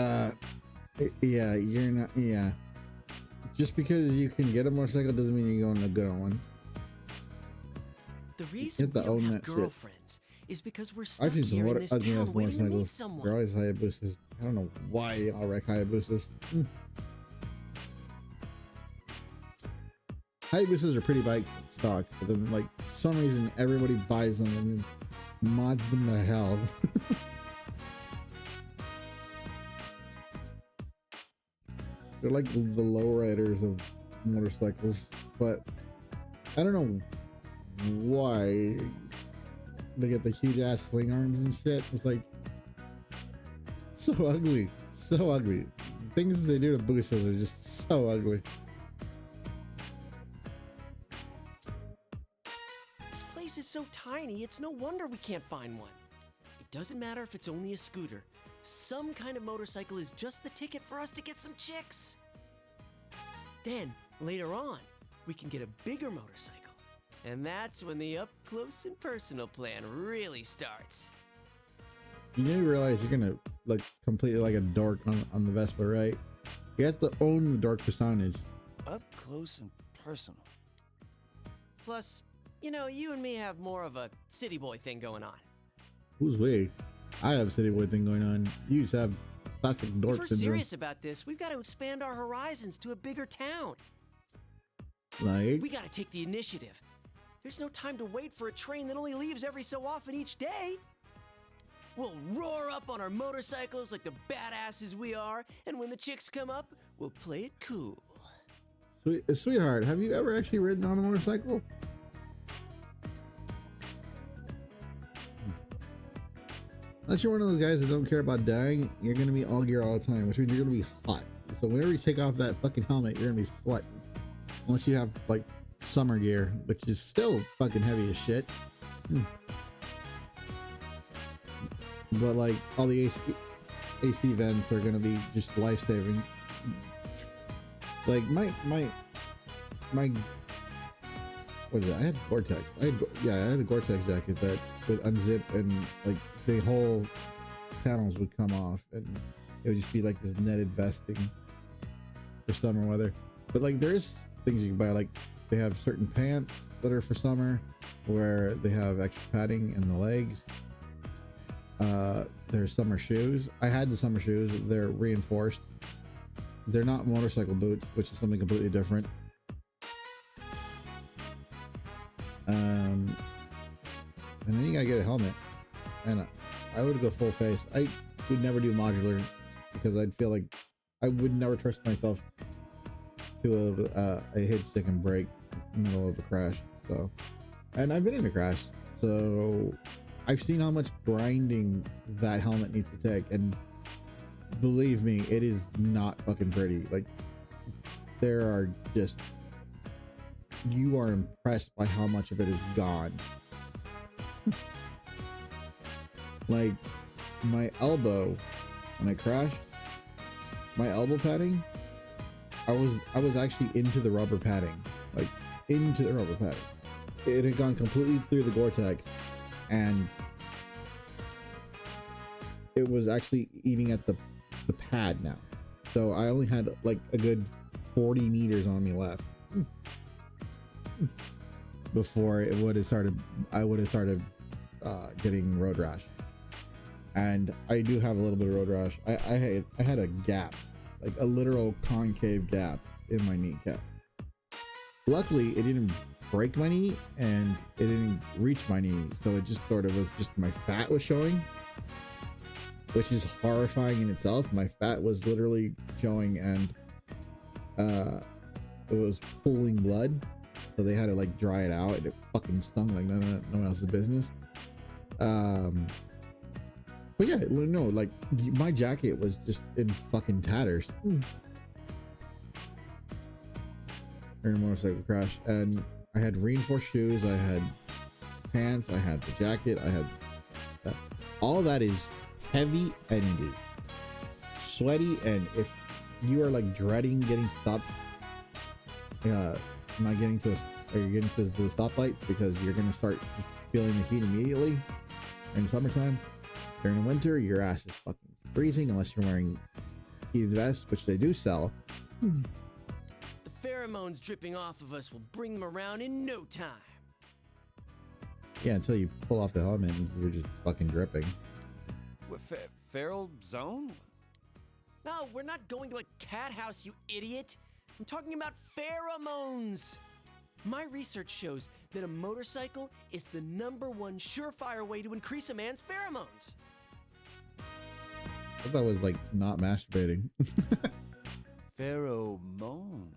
yeah, you're not. Yeah, just because you can get a motorcycle doesn't mean you're going to good on one. The reason we don't have girlfriends is because we're stuck I've seen some here in this town waiting to meet motorcycles. someone. They're always Hayabusas. I don't know why I'll wreck Hayabusas. Hayabusas are pretty bikes stock, but then like for some reason everybody buys them and mods them to hell. They're like the lowriders of motorcycles, but I don't know why they get the huge ass swing arms and shit. It's like so ugly, so ugly. Things they do to boosters are just so ugly. This place is so tiny, it's no wonder we can't find one. It doesn't matter if it's only a scooter. Some kind of motorcycle is just the ticket for us to get some chicks. Then, later on, we can get a bigger motorcycle. And that's when the up close and personal plan really starts. You do realize you're gonna like completely like a dork on the Vespa, right? You have to own the dork personage. Up close and personal. Plus, you know, you and me have more of a city boy thing going on. Who's we? I have city boy thing going on. You just have classic dork If we're syndrome. serious about this, we've got to expand our horizons to a bigger town. Like, We got to take the initiative. There's no time to wait for a train that only leaves every so often each day. We'll roar up on our motorcycles like the badasses we are, and when the chicks come up, we'll play it cool. sweetheart, have you ever actually ridden on a motorcycle? Unless you're one of those guys that don't care about dying, you're gonna be all gear all the time, which means you're gonna be hot. So whenever you take off that fucking helmet, you're gonna be sweating. Unless you have like summer gear, which is still fucking heavy as shit. But like all the AC vents are gonna be just life-saving. Like my what is it? I had Gore-Tex. I had a Gore-Tex jacket that would unzip and like the whole panels would come off and it would just be like this netted vesting for summer weather. But like there's things you can buy, like they have certain pants that are for summer where they have extra padding in the legs. There's summer shoes. I had the summer shoes. They're reinforced. They're not motorcycle boots, which is something completely different. And then you gotta get a helmet, and I would go full face. I would never do modular because I'd feel like I would never trust myself to a hit, stick, and brake in the middle of a crash. So, and I've been in a crash, so I've seen how much grinding that helmet needs to take, and believe me, it is not fucking pretty. Like, there are just, you are impressed by how much of it is gone. Like, my elbow, when I crashed, my elbow padding, I was actually into the rubber padding, like into the rubber padding. It had gone completely through the Gore-Tex, and it was actually eating at the pad now. So I only had like a good 40 meters on me left before it would have started. I would have started getting road rash, and I do have a little bit of road rash. I had a gap, like a literal concave gap in my kneecap. Luckily, it didn't break my knee and it didn't reach my knee, so it just sort of was just my fat was showing, which is horrifying in itself. My fat was literally showing, and it was pooling blood, so they had to like dry it out, and it fucking stung like no one else's business. But yeah, no, like my jacket was just in fucking tatters during a motorcycle crash, and I had reinforced shoes, I had pants, I had the jacket, I had that. All that is heavy and it is sweaty, and if you are like dreading getting stopped, not getting to the stoplights because you're gonna start just feeling the heat immediately in the summertime. During the winter, your ass is fucking freezing unless you're wearing heated vests, which they do sell. The pheromones dripping off of us will bring them around in no time. Yeah, until you pull off the helmet and you're just fucking dripping. What, feral zone? No, we're not going to a cat house, you idiot. I'm talking about pheromones. My research shows that a motorcycle is the #1 surefire way to increase a man's pheromones. I thought that was like not masturbating. Pheromones.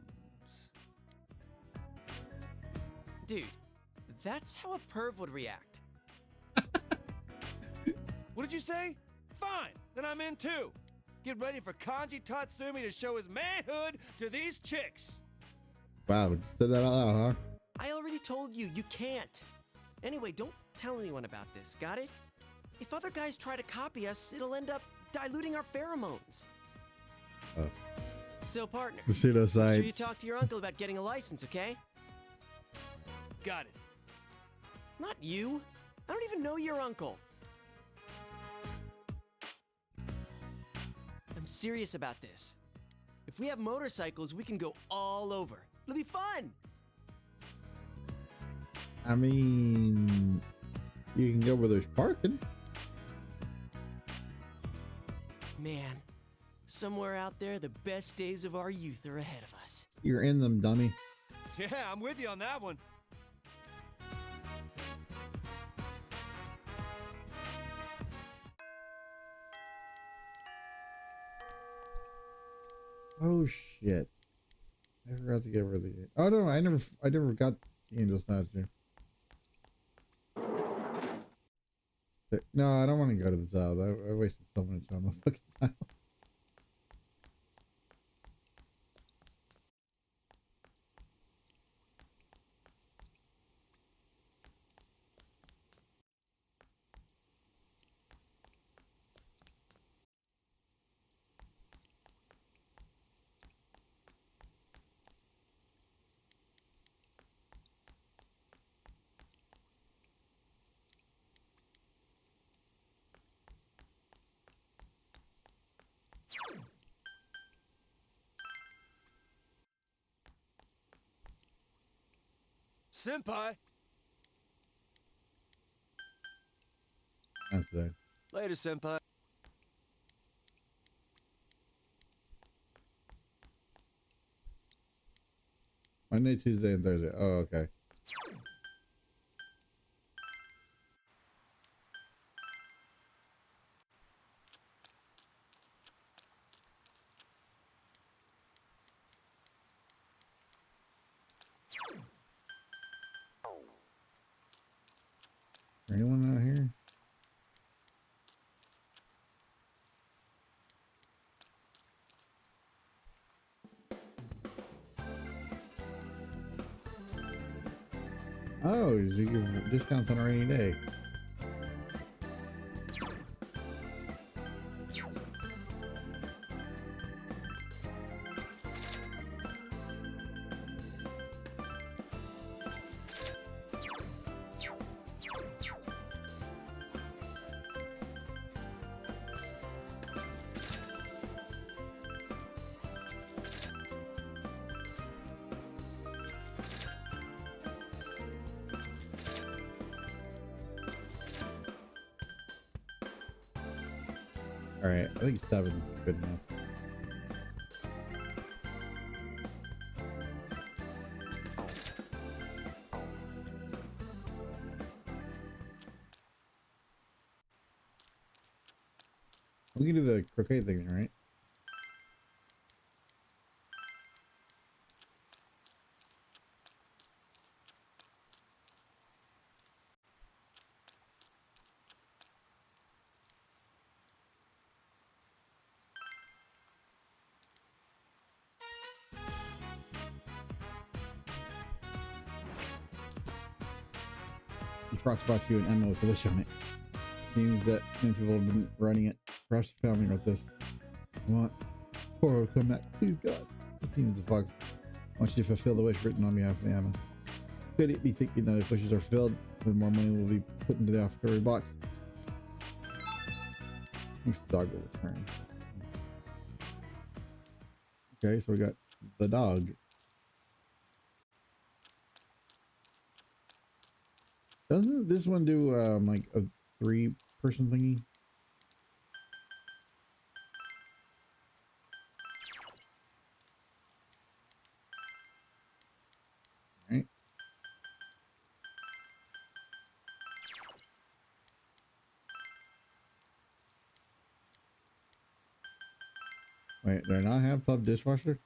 Dude, that's how a perv would react. What did you say? Fine, then I'm in too. Get ready for Kanji Tatsumi to show his manhood to these chicks. Wow, said that out loud, huh? I already told you, you can't. Anyway, don't tell anyone about this, got it? If other guys try to copy us, it'll end up diluting our pheromones. Oh. So, partner, The pseudoscience. make sure you talk to your uncle about getting a license, okay? Got it. Not you. I don't even know your uncle. I'm serious about this. If we have motorcycles, we can go all over. It'll be fun. I mean, you can go where there's parking. Man, somewhere out there, the best days of our youth are ahead of us. You're in them, dummy. Yeah, I'm with you on that one. Oh shit! I forgot to get rid of the. Oh no, I never got the Angel Snatcher. No, I don't want to go to the south. I wasted so much time on the fucking tile. Senpai. That's that. Later, senpai. Monday, Tuesday, and Thursday. Oh, okay. Anyone out here? Oh, you give discounts on a rainy day. All right, I think 7 is good enough. We can do the croquet thing, right? Prox brought you an MO with the wish on it. Seems that many people have been writing it. Perhaps your family wrote this. I want Poro to come back. Please, God. The Seems the Fox wants you to fulfill the wish written on behalf of the Amma. Could it be thinking that if wishes are filled, then more money will be put into the offertory box? This dog will return. Okay, so we got the dog. Doesn't this one do like a 3-person thingy? Right. Wait, do I not have pub dishwasher?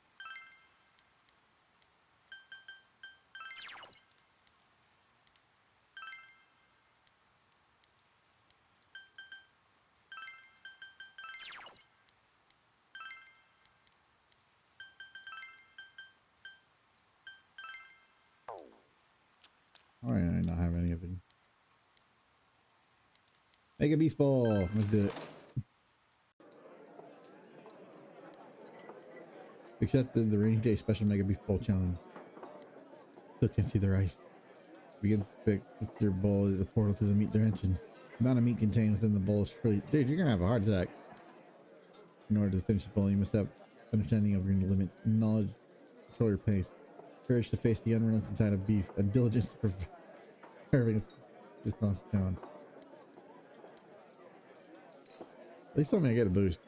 Why do I not have anything? Make a beef ball. Let's do it. Accepted the rainy day special mega beef bowl challenge. Still can't see the rice. Begins to pick your bowl is a portal to the meat dimension. The amount of meat contained within the bowl is pretty. Dude, you're gonna have a heart attack. In order to finish the bowl, you must have understanding of your limits, knowledge, control your pace, courage to face the unrelenting side of beef, and diligence to preserving this constant challenge. At least tell me I get a boost.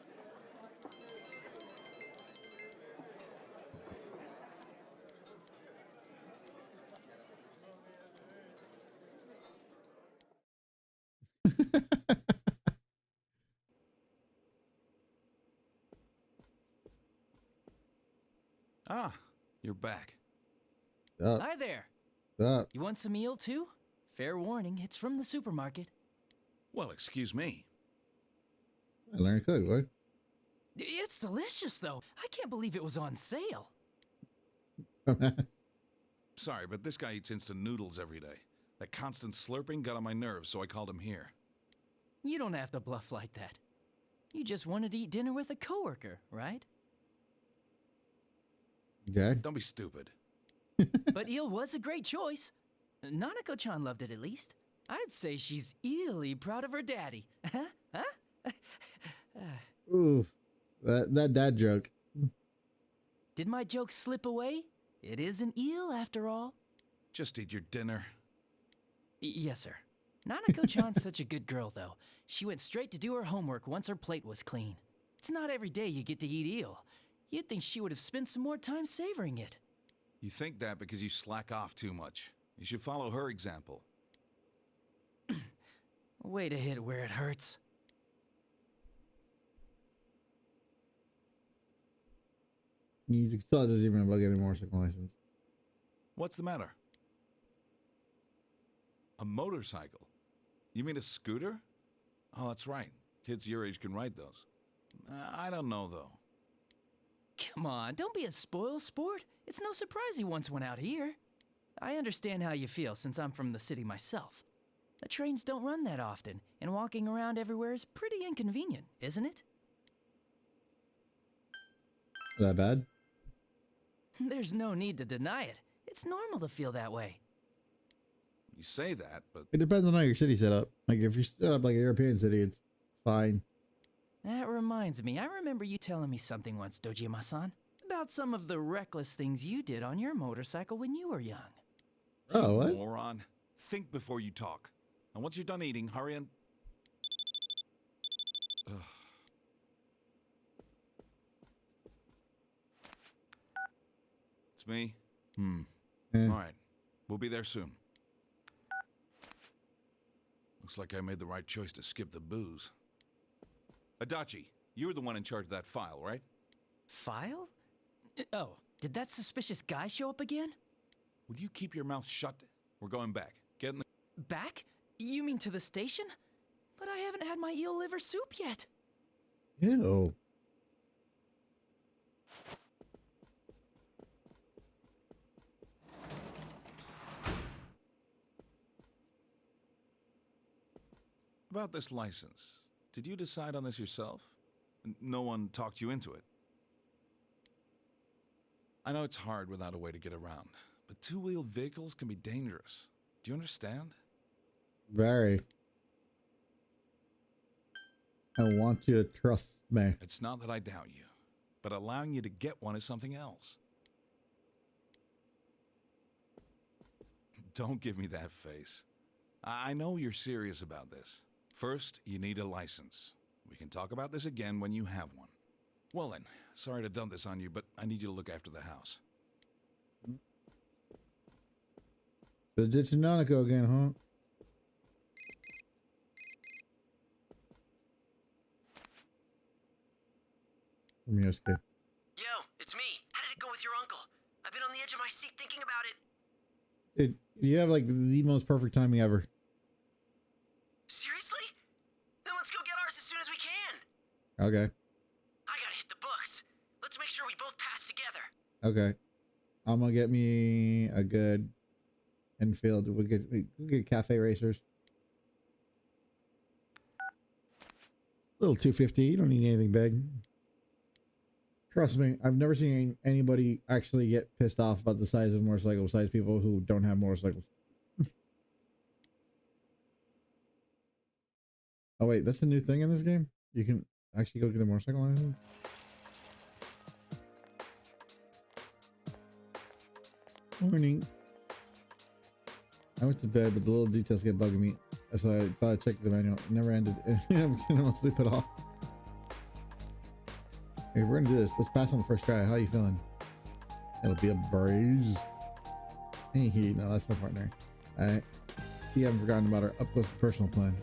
Ah, you're back. Hi there. Up. You want some meal too? Fair warning, it's from the supermarket. Well, excuse me. I learned to cook, boy. It's delicious though. I can't believe it was on sale. Sorry, but this guy eats instant noodles every day. That constant slurping got on my nerves, so I called him here. You don't have to bluff like that. You just wanted to eat dinner with a coworker, right? Okay. Don't be stupid. But eel was a great choice. Nanako-chan loved it at least. I'd say she's eerily proud of her daddy. Huh? Oof. That dad joke. Did my joke slip away? It is an eel after all. Just eat your dinner. Yes, sir. Nanako-chan's such a good girl, though. She went straight to do her homework once her plate was clean. It's not every day you get to eat eel. You'd think she would have spent some more time savoring it. You think that because you slack off too much. You should follow her example. Way to hit where it hurts. Music still doesn't even about getting a motorcycle license. What's the matter? A motorcycle? You mean a scooter? Oh, that's right. Kids your age can ride those. I don't know, though. Come on, don't be a spoil sport. It's no surprise he once went out here. I understand how you feel since I'm from the city myself. The trains don't run that often, and walking around everywhere is pretty inconvenient, isn't it? Is that bad? There's no need to deny it. It's normal to feel that way. You say that, but... It depends on how your city's set up. Like, if you're set up like a European city, it's fine. That reminds me, I remember you telling me something once, Dojima-san, about some of the reckless things you did on your motorcycle when you were young. Oh, what? Moron. Think before you talk. And once you're done eating, hurry and... Ugh. It's me? Eh. All right. We'll be there soon. Looks like I made the right choice to skip the booze. Adachi, you were the one in charge of that file, right? File? Oh, did that suspicious guy show up again? Would you keep your mouth shut? We're going back. Get in the... Back? You mean to the station? But I haven't had my eel liver soup yet. Ew. About this license. Did you decide on this yourself? No one talked you into it? I know it's hard without a way to get around, but two-wheeled vehicles can be dangerous. Do you understand? Very. I want you to trust me. It's not that I doubt you, but allowing you to get one is something else. Don't give me that face. I know you're serious about this. First, you need a license. We can talk about this again when you have one. Well then, sorry to dump this on you, but I need you to look after the house. The ditch Nanako again, huh? Let me ask you. Yo, it's me. How did it go with your uncle? I've been on the edge of my seat thinking about it. Dude, you have like the most perfect timing ever. Seriously? Then let's go get ours as soon as we can. Okay. I gotta hit the books. Let's make sure we both pass together. Okay. I'm gonna get me a good Enfield. We'll get cafe racers. Little 250. You don't need anything big. Trust me, I've never seen anybody actually get pissed off about the size of a motorcycle besides people who don't have motorcycles. Oh wait, that's the new thing in this game? You can actually go get a motorcycle on anything? Morning. I went to bed, but the little details get bugging me. So I thought I'd check the manual. It never ended. I'm gonna sleep it off. Hey, we're gonna do this. Let's pass on the first try. How are you feeling? It'll be a breeze. Hey, no, that's my partner. Alright. You haven't forgotten about our up close and personal plan.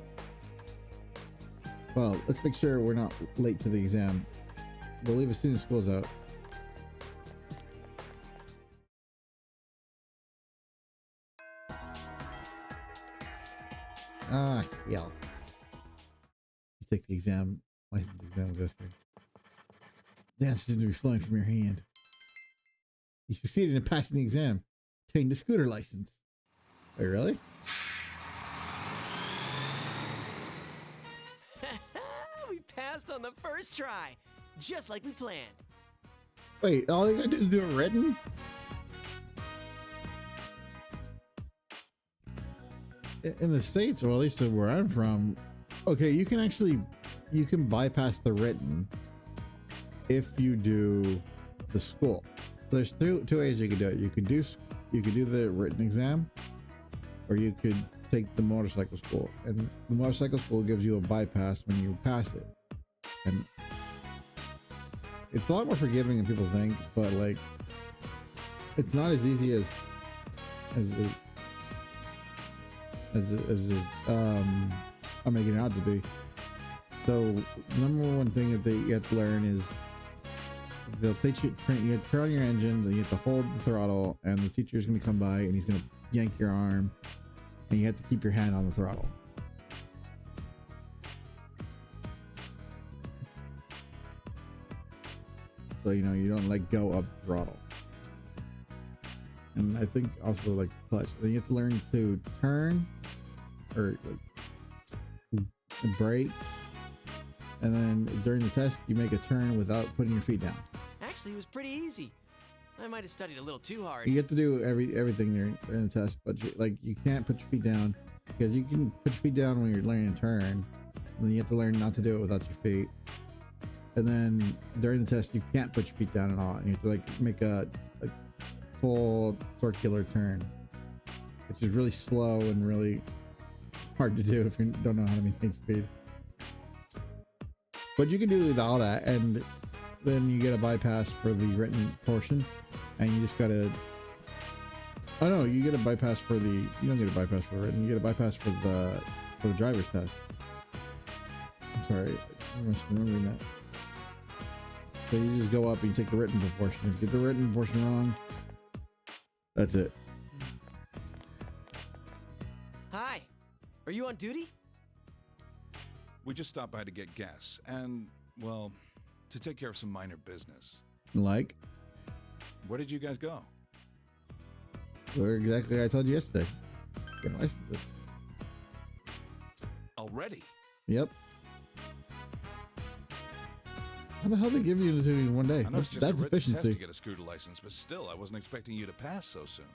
Well, let's make sure we're not late to the exam. We'll leave as soon as school's out. Ah, yeah. You take the exam, license exam with this thing. The answers seem to be flowing from your hand. You succeeded in passing the exam. Obtained a scooter license. Wait, really? We passed on the first try, just like we planned. Wait, all you gotta do is do it written? In the States, or at least where I'm from, okay, you can bypass the written if you do the school. There's two ways you could do it. You could do the written exam, or you could take the motorcycle school. And the motorcycle school gives you a bypass when you pass it. And it's a lot more forgiving than people think, but like, it's not as easy as I'm making it out to be. So the number one thing that you have to learn is they'll teach you, you have to turn on your engine, then you have to hold the throttle, and the teacher's going to come by and he's going to yank your arm, and you have to keep your hand on the throttle. So, you know, you don't let go of the throttle. And I think also like clutch. Then you have to learn to turn or like brake. And then during the test, you make a turn without putting your feet down. Actually, it was pretty easy. I might have studied a little too hard. You have to do everything during the test, but you can't put your feet down, because you can put your feet down when you're learning to turn, and then you have to learn not to do it without your feet. And then during the test, you can't put your feet down at all, and you have to like make a full circular turn, which is really slow and really hard to do if you don't know how to maintain speed. But you can do all that, and then you get a bypass for the written portion, and you just gotta. Oh no, you get a bypass for the. You don't get a bypass for written. You get a bypass for the driver's test. I'm sorry, I must be remembering that. So you just go up and you take the written portion. If you get the written portion wrong, that's it. Hi, are you on duty? We just stopped by to get gas and, well, to take care of some minor business. Like? Where did you guys go? Where exactly I told you yesterday. Get licenses. Already? Yep. How the hell did they give you to in one day? I know it's just That's a written efficiency. test to get a scooter license, but still, I wasn't expecting you to pass so soon.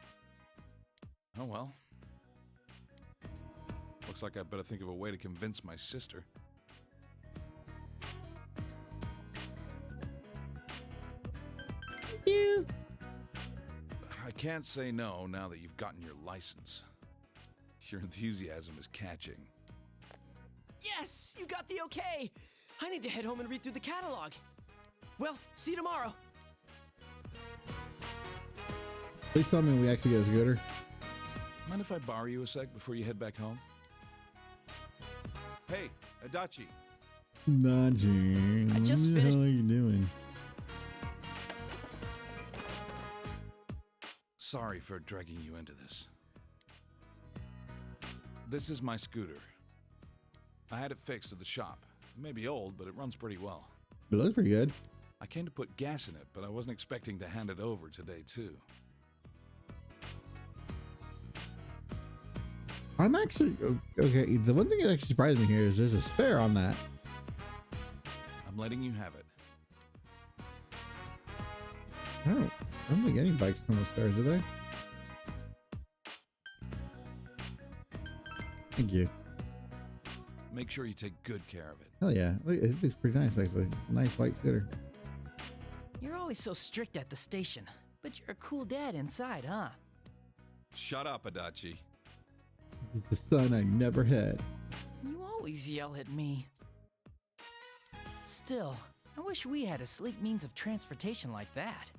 Oh well. Looks like I better think of a way to convince my sister. You. I can't say no now that you've gotten your license. Your enthusiasm is catching. Yes, you got the okay. I need to head home and read through the catalog. Well, see you tomorrow. Please tell me we actually get a scooter. Mind if I borrow you a sec before you head back home? Hey, Adachi. Nudging. I just what the finished- hell are you doing? Sorry for dragging you into this. This is my scooter. I had it fixed at the shop. It may be old, but it runs pretty well. It looks pretty good. I came to put gas in it, but I wasn't expecting to hand it over today, too. I'm actually okay. The one thing that actually surprised me here is there's a spare on that. I'm letting you have it. I don't think any bikes come with spares, do they? Thank you. Make sure you take good care of it. Hell yeah. Look, it looks pretty nice, actually. Nice white scooter. You're always so strict at the station, but you're a cool dad inside, huh? Shut up, Adachi. The son I never had. You always yell at me. Still, I wish we had a sleek means of transportation like that.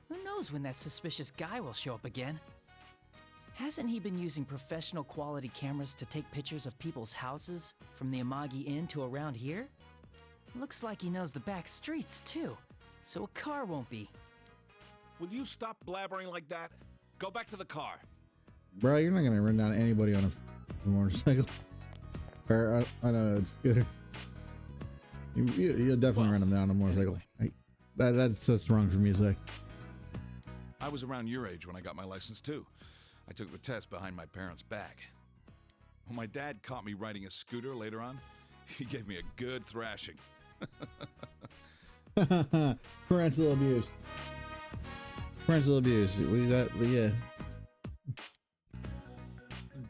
Who knows when that suspicious guy will show up again? Hasn't he been using professional quality cameras to take pictures of people's houses from the Amagi Inn to around here? Looks like he knows the back streets too, so a car won't be. Will you stop blabbering like that? Go back to the car. Bro, you're not gonna run down anybody on a motorcycle or on a scooter. You'll definitely run them down on a motorcycle. Anyway. That's so strong for me to say. I was around your age when I got my license too. I took the test behind my parents' back. When my dad caught me riding a scooter later on, he gave me a good thrashing. Parental abuse. Parental abuse. Yeah.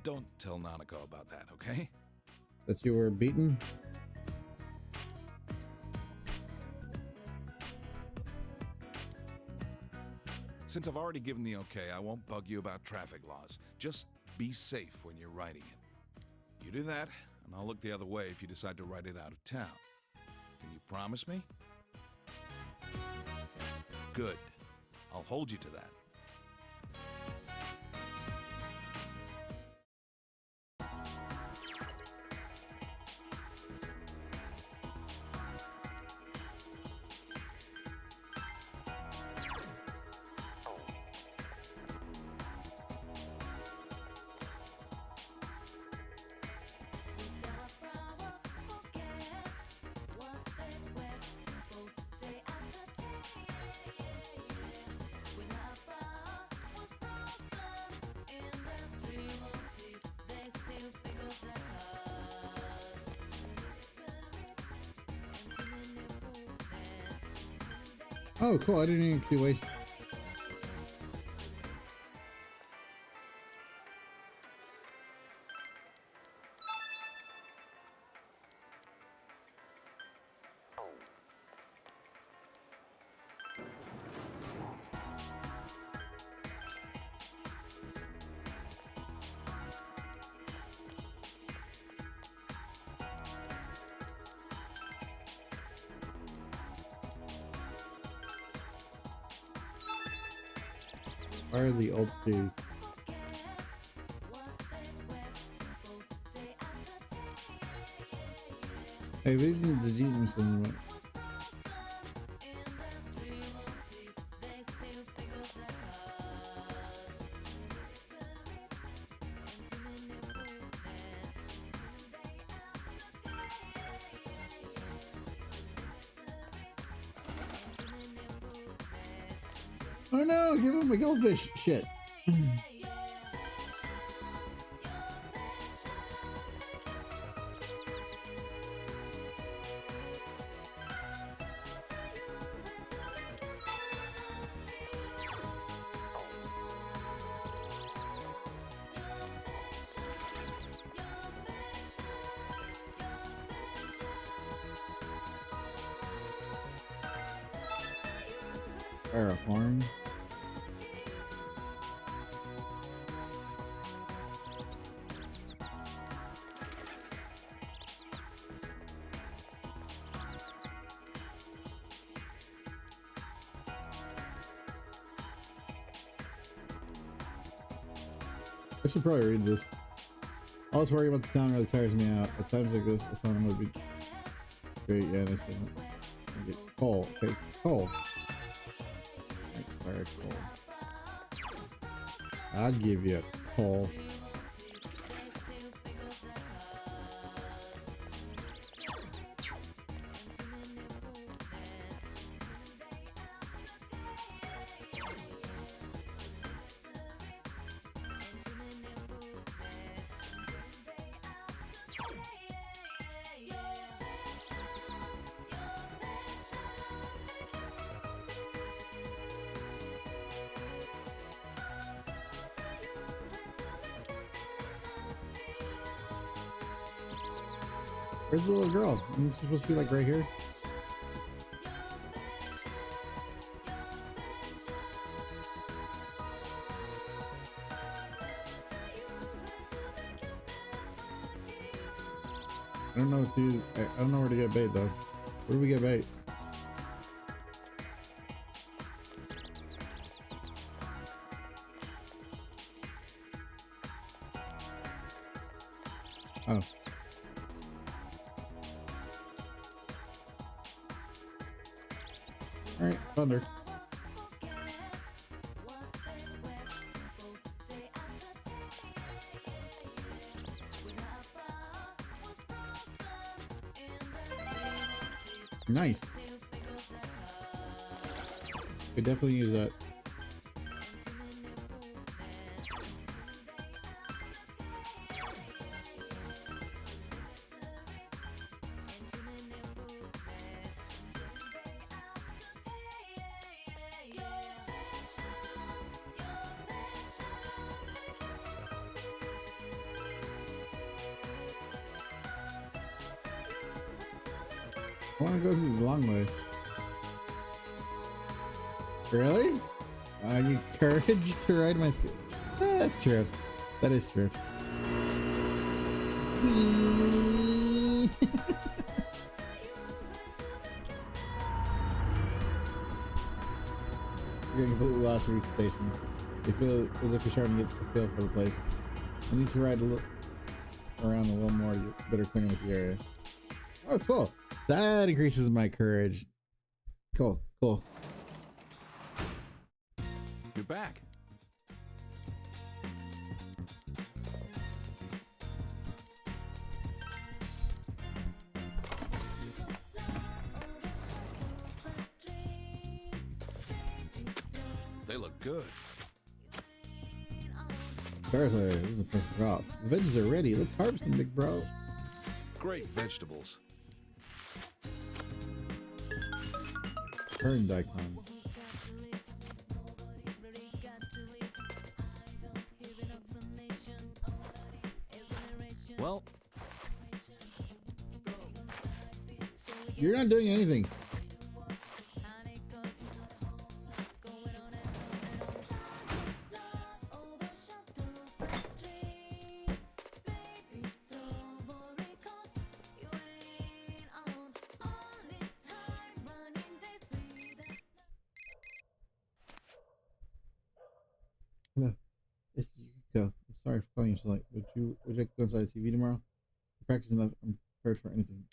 Don't tell Nanako about that, okay? That you were beaten? Since I've already given the okay, I won't bug you about traffic laws. Just be safe when you're riding it. You do that, and I'll look the other way if you decide to ride it out of town. Can you promise me? Good. I'll hold you to that. Oh, cool. I didn't even see waste. Where are the old dudes? Hey, we need the genius anyway. Oh no, give him a goldfish. Shit. Terraform. I should probably read this. I was worried about the sound really tires me out. At times like this, the sound would be great. Yeah, this one. Coal. Okay, coal. Fire coal. I'll give you a coal. Where's the little girl? Isn't she supposed to be like right here? I don't know what to. I don't know where to get bait though. Where do we get bait? Oh. All right, thunder. Nice. Could definitely use that. I want to go through the long way. Really? I need courage to ride my scooter. That's true. That is true. You're getting completely lost at each station. You feel as if you're starting to get the feel for the place. I need to ride around a little more to get better acquainted with the area. Oh, cool. That increases my courage. Cool, cool. You're back. They look good. Seriously, this is the first crop. The veggies are ready. Let's harvest them, big bro. Great vegetables. Turn daikon. Well, you're not doing anything. No, it's Yukiko. I'm sorry for calling you so late. Would you like to go inside the TV tomorrow? Practice enough. I'm prepared for anything.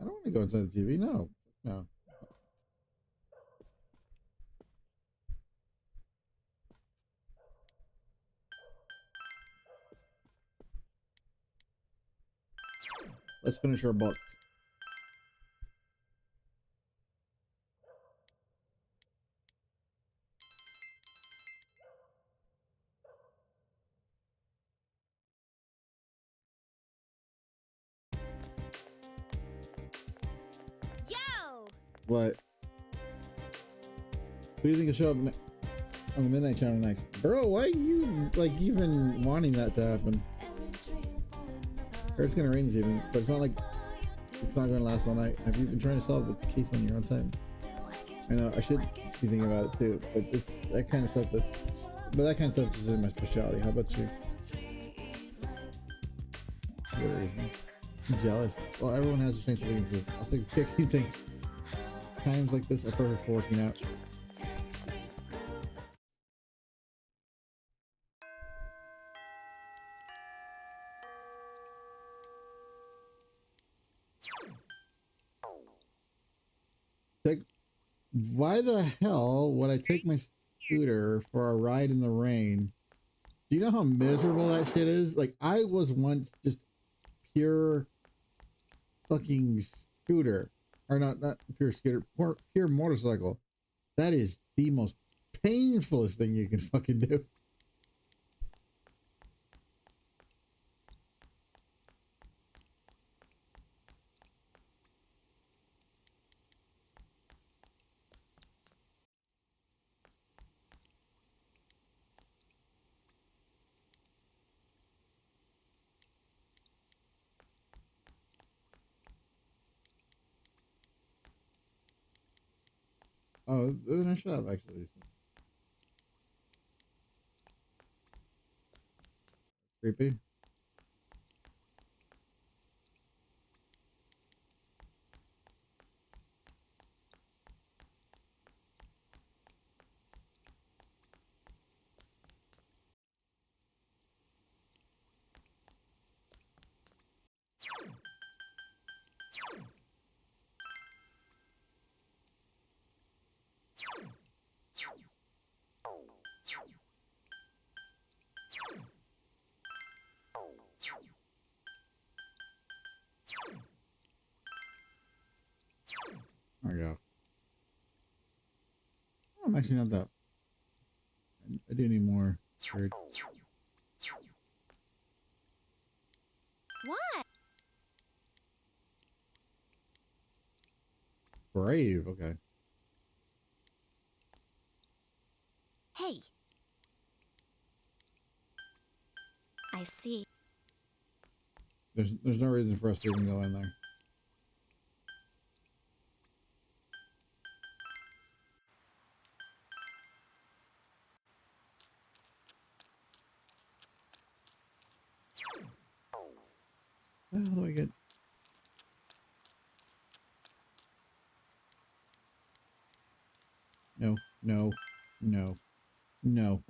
I don't want to go inside the TV. No, no. Let's finish our book. Yo! What? Who do you think will show up on the Midnight Channel next? Bro, why are you like even wanting that to happen? Or it's gonna rain this evening, but it's not like it's not gonna last all night. Have you been trying to solve the case on your own time? I know I should be thinking about it too, but it's that kind of stuff that kind of stuff is in my specialty. How about you? I'm jealous. Well, everyone has a strengths and weaknesses. I'll think picking things. Times like this are perfect for working out. Why the hell would I take my scooter for a ride in the rain? Do you know how miserable that shit is? Like, I was once just pure fucking scooter. Or not pure scooter, pure motorcycle. That is the most painfulest thing you can fucking do. Oh, then I should have actually. Creepy. There we go. Oh, I'm actually not that. I do need more. Bird. What? Brave. Okay. Hey. I see. There's no reason for us to even go in there. How do I get? No, no, no, no.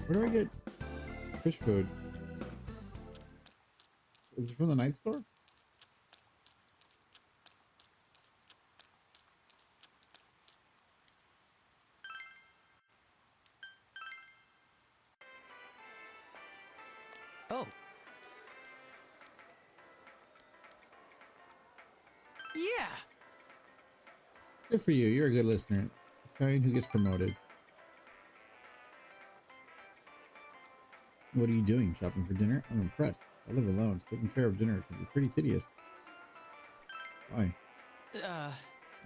Where do I get fish food? Is it from the night store? Oh. Yeah. Good for you. You're a good listener. The kind who gets promoted. What are you doing? Shopping for dinner? I'm impressed. I live alone. So taking care of dinner can be pretty tedious. Why? I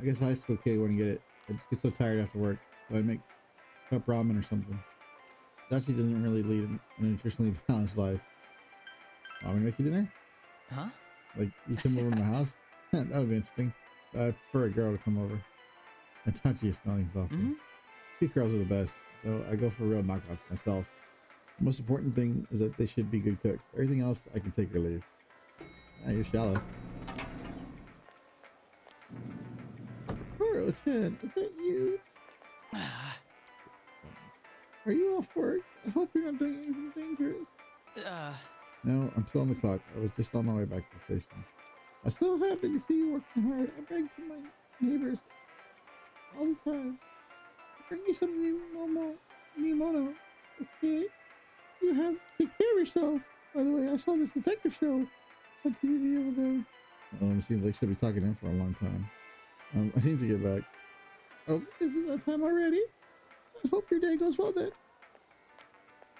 guess a high school kid wouldn't get it. I just get so tired after work. So I make cup ramen or something. Dachi doesn't really lead a nutritionally balanced life. Want me to make you dinner? Huh? Like, you come over to my house? That would be interesting. But I prefer a girl to come over. And Dachi is smelling softly. Cute girls are the best, though I go for real knockouts myself. The most important thing is that they should be good cooks. Everything else, I can take or leave. Ah, you're shallow. Kuro-chan, is that you? Are you off work? I hope you're not doing anything dangerous. No, I'm still on the clock. I was just on my way back to the station. I'm so happy to see you working hard. I beg to my neighbors all the time. Bring you some Nimono. Okay? You have to take care of yourself. By the way, I saw this detective show on TV the other day. It seems like she'll be talking to him for a long time. I need to get back. Oh, isn't that time already? I hope your day goes well then.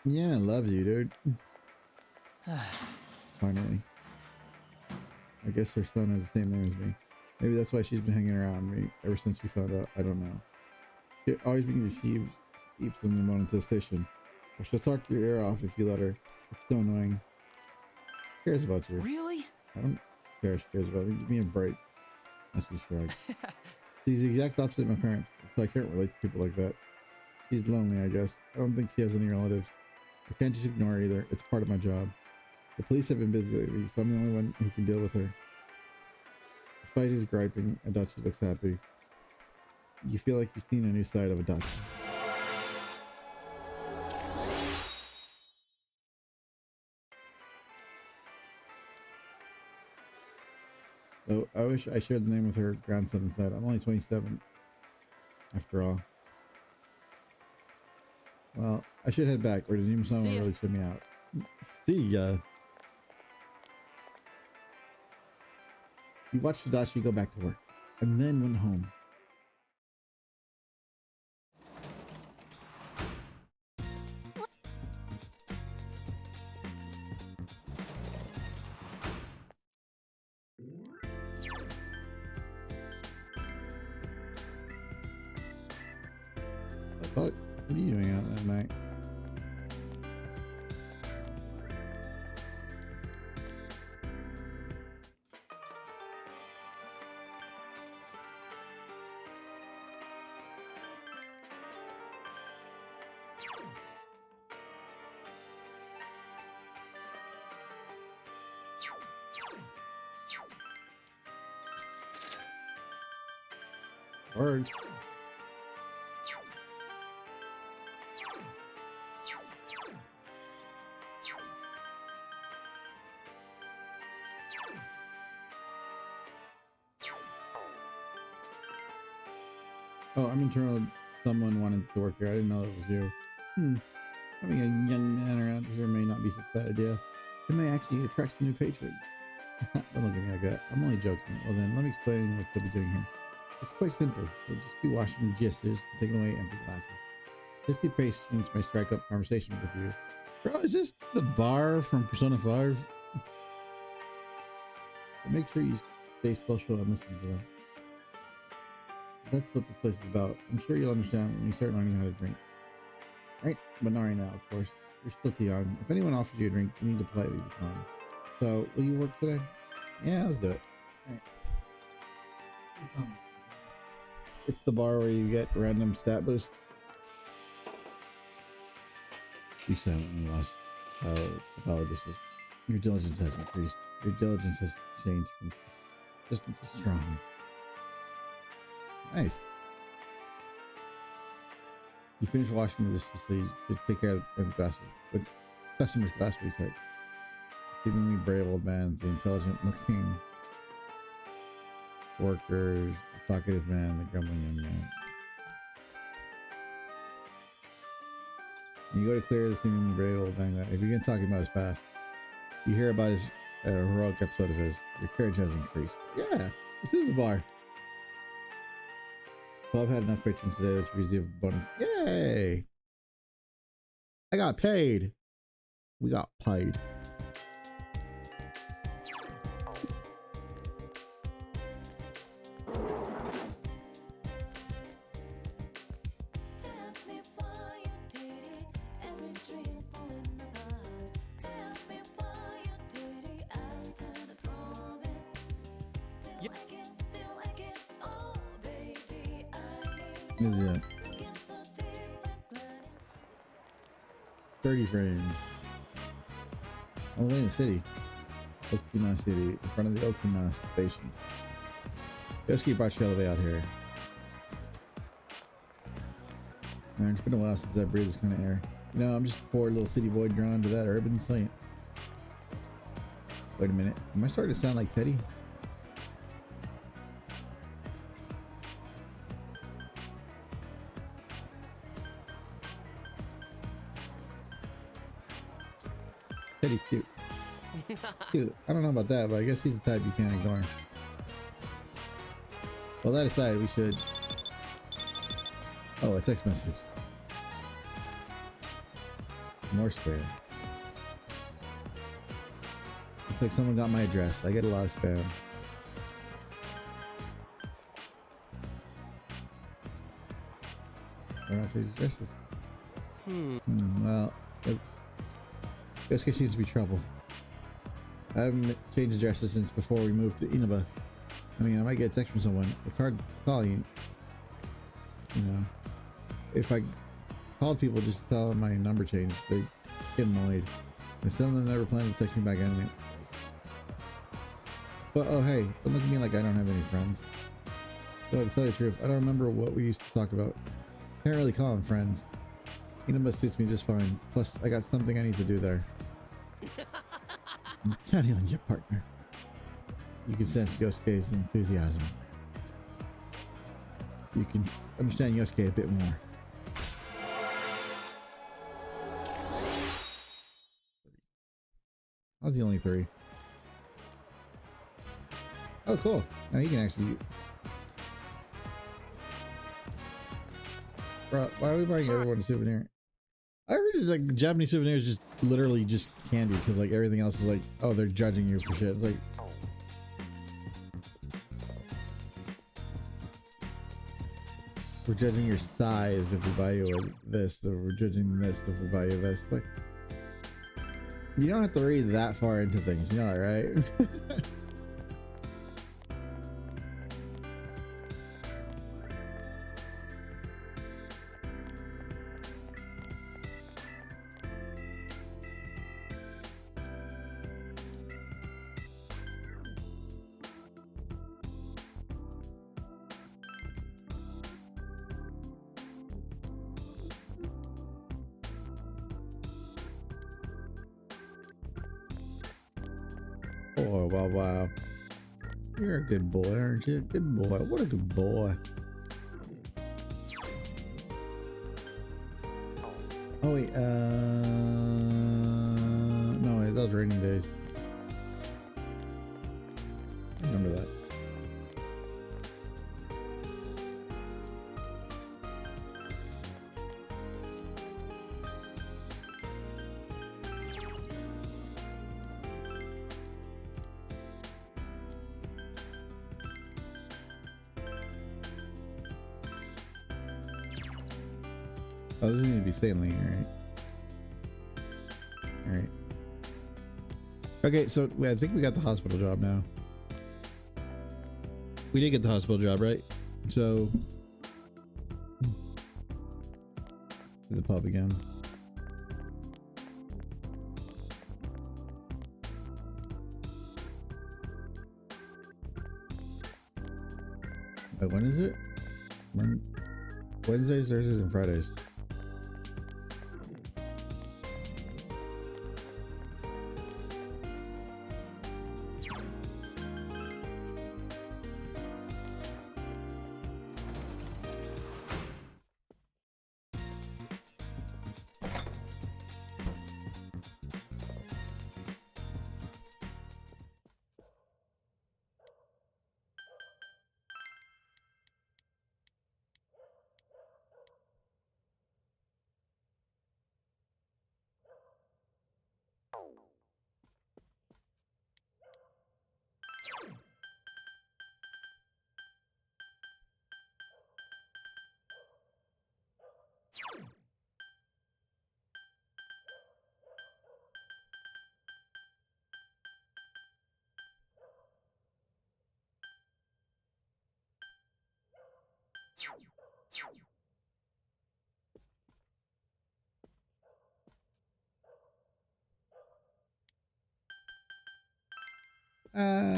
Yeah, I love you, dude. Finally. I guess her son has the same name as me. Maybe that's why she's been hanging around me ever since she found out. I don't know. She always brings these heaps of them into the station. Or she'll talk your ear off if you let her. It's so annoying. Who cares about you? Really? I don't care if she cares about me. Give me a break. That's just right. She's the exact opposite of my parents, so I can't relate to people like that. She's lonely, I guess. I don't think she has any relatives. I can't just ignore her either. It's part of my job. The police have been busy lately, so I'm the only one who can deal with her. Despite his griping, Adachi looks happy. You feel like you've seen a new side of Adachi. So I wish I shared the name with her grandson instead. I'm only 27, after all. Well, I should head back, or did even someone really show me out? See ya. We watched Adachi go back to work, and then went home. What are you doing out that night? Word. Oh, I'm internal. Someone wanted to work here. I didn't know it was you. Having a young man around here may not be such a bad idea. It may actually attract some new patrons. Don't look at me like that. I'm only joking. Well then, let me explain what you'll be doing here. It's quite simple. You'll just be washing gisters and taking away empty glasses. 50 patrons may strike up conversation with you. Bro, is this the bar from Persona 5? But make sure you stay social and listen to them. That's what this place is about. I'm sure you'll understand when you start learning how to drink. Right? But not right now, of course. You're still too young. If anyone offers you a drink, you need to politely decline. So, will you work today? Yeah, let's do it. Right. It's the bar where you get random stat boost. You silently lost apologies. Your diligence has increased. Your diligence has changed from distant to strong. Nice. You finish washing the dishes, so you should take care of the glasses. With customers' glass retype. Seemingly brave old man, the intelligent-looking workers, the talkative man, the grumbling young man. When you go to clear the seemingly brave old man, if you begin talking about his past, you hear about his heroic episode of his. Your courage has increased. Yeah, this is the bar. Well, I've had enough patrons today that you receive a bonus. Yay! I got paid. We got paid. Is it 30 frames all the way in the city, Okina City, in front of the Okina station. Yosuke brought you all the way out here. Man, it's been a while since I breathed this kind of air. You know, I'm just a poor little city boy drawn to that urban slant. Wait a minute, am I starting to sound like Teddy? Teddy's cute. Cute. I don't know about that, but I guess he's the type you can't ignore. Well, that aside, we should... Oh, a text message. More spam. Looks like someone got my address. I get a lot of spam. Where else is addresses? Well... Yosuke seems to be troubled. I haven't changed addresses since before we moved to Inaba. I mean, I might get a text from someone. It's hard to call you. You know, if I called people just to tell them my number changed, they get annoyed. And some of them never plan to text me back anyway. But oh hey, don't look at me like I don't have any friends. So to tell you the truth, I don't remember what we used to talk about. Can't really call them friends. Inaba suits me just fine. Plus, I got something I need to do there. I'm counting on you, partner. You can sense Yosuke's enthusiasm. You can understand Yosuke a bit more. I was the only 3. Oh, cool. Now you can actually... Bro, why are we buying everyone a souvenir? I heard it's like Japanese souvenirs just literally just candy because like everything else is like, oh, they're judging you for shit. It's like, we're judging your size if we buy you this, or we're judging this if we buy you this. Like, you don't have to read that far into things, you know that, right? boy. Wow, wow. You're a good boy, aren't you? Good boy. What a good boy. Oh wait, no, wait, those rainy days. I remember that. Oh, this need to be sailing, right? All right. Okay, so I think we got the hospital job now. We did get the hospital job, right? So to the pub again. Wait, when is it? Wednesdays, Thursdays, and Fridays.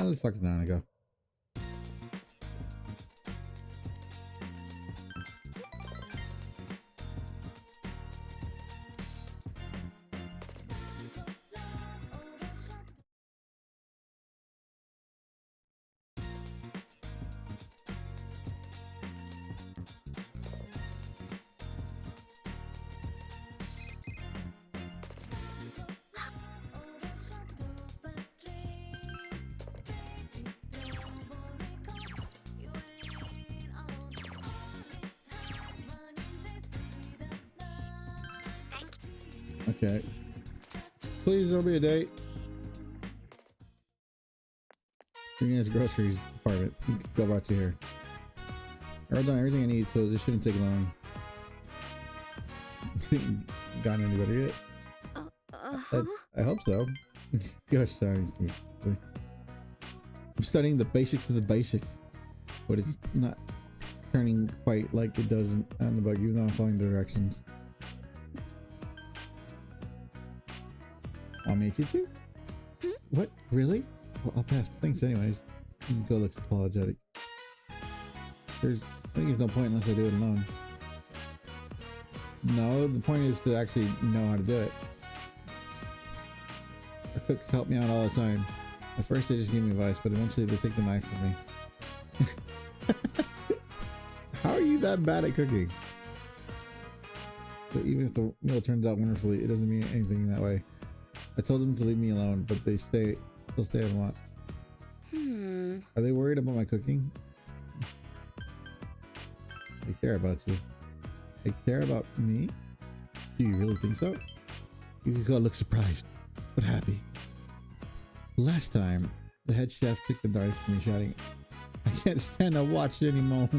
Let's talk to Nana go. Okay. Please don't be a date. Bring groceries department. Go back to here. I've done everything I need, so this shouldn't take long. Gotten anybody yet? I hope so. Gosh, sorry. I'm studying the basics of the basics, but it's not turning quite like it does on the bug, even though I'm following the directions. Want me to too? What? Really? Well, I'll pass. Thanks anyways. You can go look apologetic. I think there's no point unless I do it alone. No, the point is to actually know how to do it. Our cooks help me out all the time. At first they just give me advice, but eventually they take the knife from me. How are you that bad at cooking? So even if the meal turns out wonderfully, it doesn't mean anything that way. I told them to leave me alone, but they'll stay a lot. Are they worried about my cooking? They care about you. They care about me? Do you really think so? You could go look surprised, but happy. Last time, the head chef took the knife from me, shouting, "I can't stand to watch it anymore."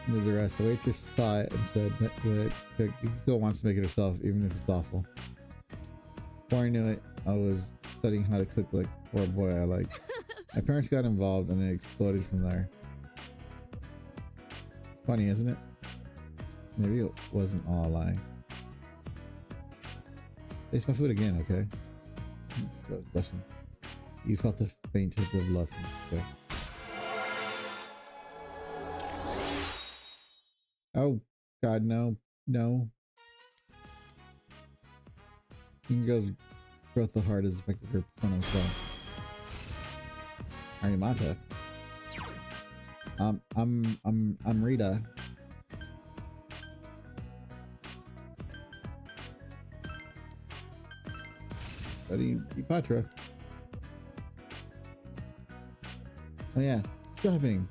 And the rest, the waitress saw it and said that the cook still wants to make it herself, even if it's awful. Before I knew it, I was studying how to cook like poor boy I like. My parents got involved and it exploded from there. Funny, isn't it? Maybe it wasn't all a lie. Taste my food again, okay? Bless you. You felt a faint hint of love. Okay. Oh God, no, no. You can go Growth of the heart has affected her persona as well. Arimata. I'm Rita. Buddy, Patra. Oh yeah, shopping.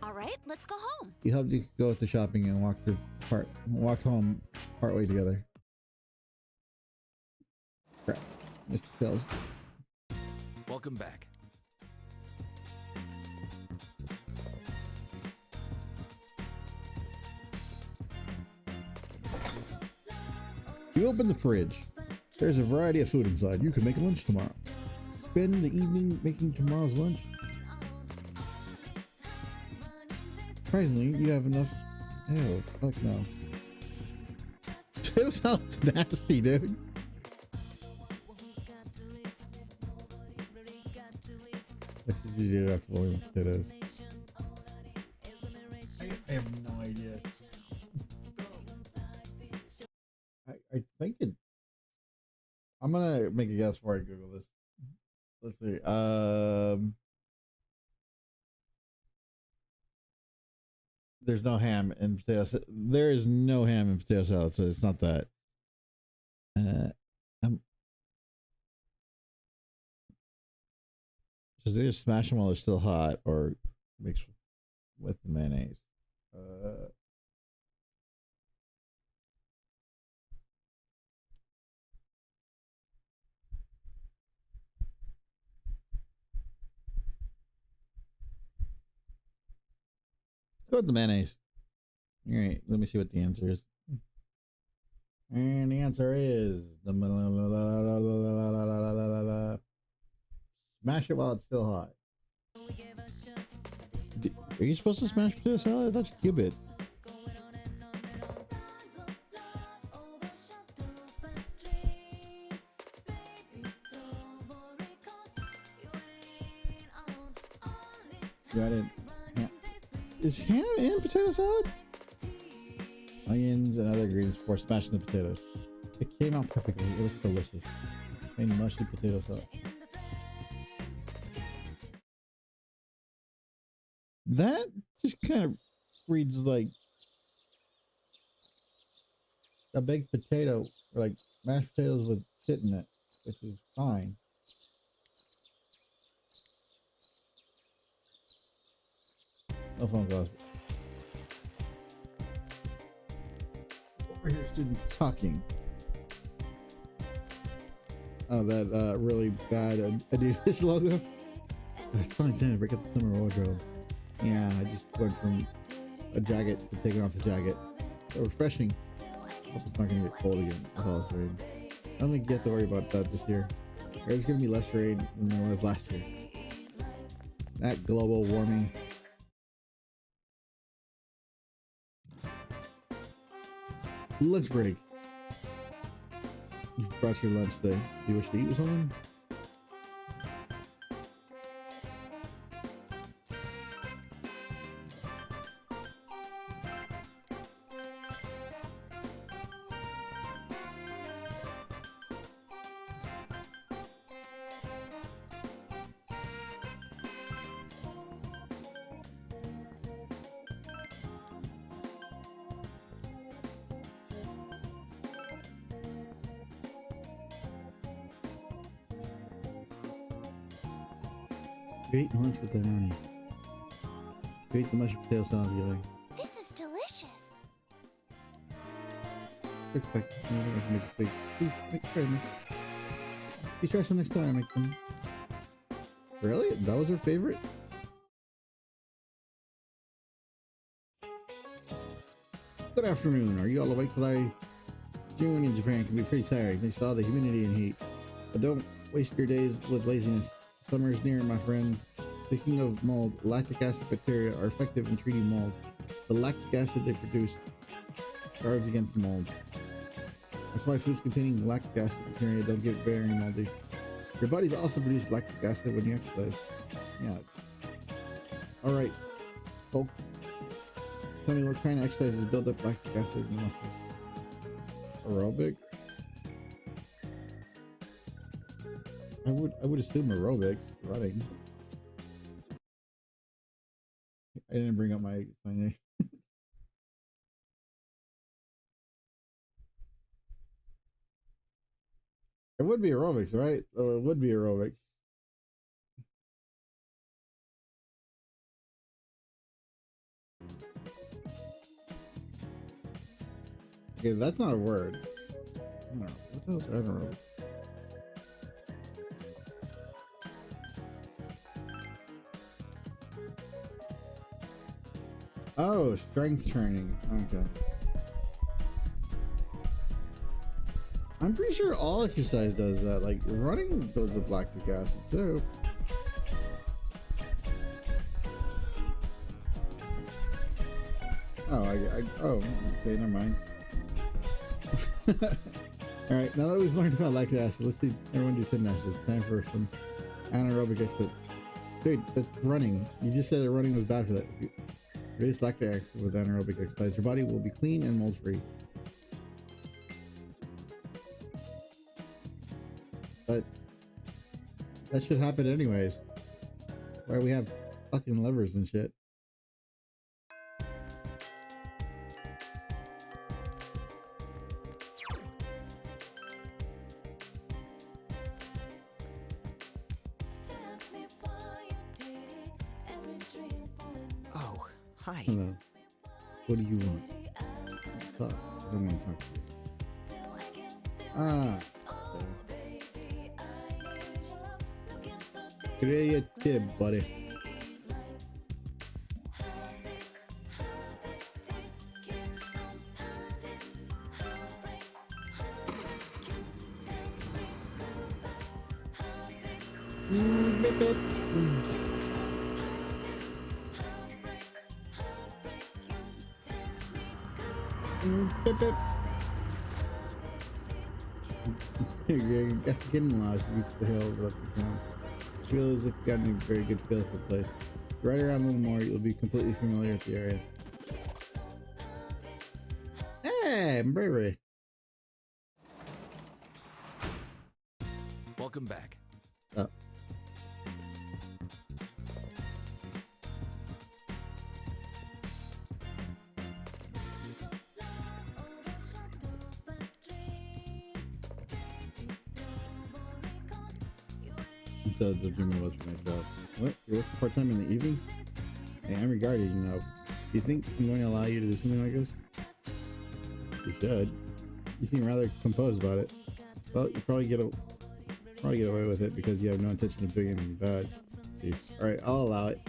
All right, let's go home. He helped you go with the shopping and walked home partway together. Crap, missed the sales. Welcome back. You open the fridge. There's a variety of food inside. You can make lunch tomorrow. Spend the evening making tomorrow's lunch. Surprisingly, you have enough. Ew, fuck no. Potato salad's nasty, dude. What did you do after boiling potatoes? I have no idea. I think it. I'm gonna make a guess before I Google this. Let's see. There's no ham in potato salad. There is no ham in potato salad, so it's not that. So they just smash them while they're still hot, or mix with the mayonnaise. Go with the mayonnaise. All right, let me see what the answer is. And the answer is smash it while it's still hot. Are you supposed to smash potato salad? That's cube it. Got it. Yeah. Is ham in potato salad? Onions and other ingredients before smashing the potatoes. It came out perfectly. It looks delicious. And mushy potato salad. That just kind of reads like a baked potato, or like mashed potatoes with shit in it, which is fine. No phone calls. Over here, students talking. Oh, that really bad Adidas logo. It's finally time to break up the summer wardrobe. Yeah, I just went from a jacket to taking off the jacket. So refreshing. Hope it's not gonna get cold again with all this rain. I don't think you have to worry about that this year. There's gonna be less rain than there was last year. That global warming. Lunch break. You brought your lunch today. Do you wish to eat with something? You ate lunch with that, aren't you? You ate the mashed potato salad together. This is delicious. Quick. I think I can make it big. Please, try them. You try some next time I make them. Really? That was her favorite? Good afternoon. Are you all awake today? June in Japan can be pretty tiring thanks to all the humidity and heat. But don't waste your days with laziness. Summer is near, my friends. Speaking of mold, lactic acid bacteria are effective in treating mold. The lactic acid they produce guards against mold. That's why foods containing lactic acid bacteria don't get very moldy. Your bodies also produce lactic acid when you exercise. Yeah. Alright, Volk. Tell me what kind of exercises build up lactic acid in the muscles. Aerobic? I would assume aerobics running. I didn't bring up my name. It would be aerobics, right? Oh, it would be aerobics. Okay, that's not a word. I don't know. What else? I don't know. Oh, strength training. Okay. I'm pretty sure all exercise does that. Like running goes with lactic acid too. Oh, oh, okay, never mind. All right, now that we've learned about lactic acid, let's see everyone do 10 dashes. Time for some anaerobic exercise. Dude, that's running. You just said that running was bad for that. Reduce lactic acid with anaerobic exercise. Your body will be clean and mold free. But that should happen anyways. Why we have fucking levers and shit. Oh, hi. Hello. What do you want? Talk. I don't want to talk to you. Ah. Creative, buddy. Beep, beep. Beep, beep. You're getting lost. Reach the hill left the town. Feel as if you've gotten a very good feel for the place. Ride around a little more, you'll be completely familiar with the area. Hey, bravery. Welcome back. Oh. The dream was for my job. What? You work part-time in the evenings? Hey, I'm regarded, you know. Do you think I'm going to allow you to do something like this? You should. You seem rather composed about it. Well, you probably get away with it because you have no intention of doing anything bad. Peace. Alright, I'll allow it.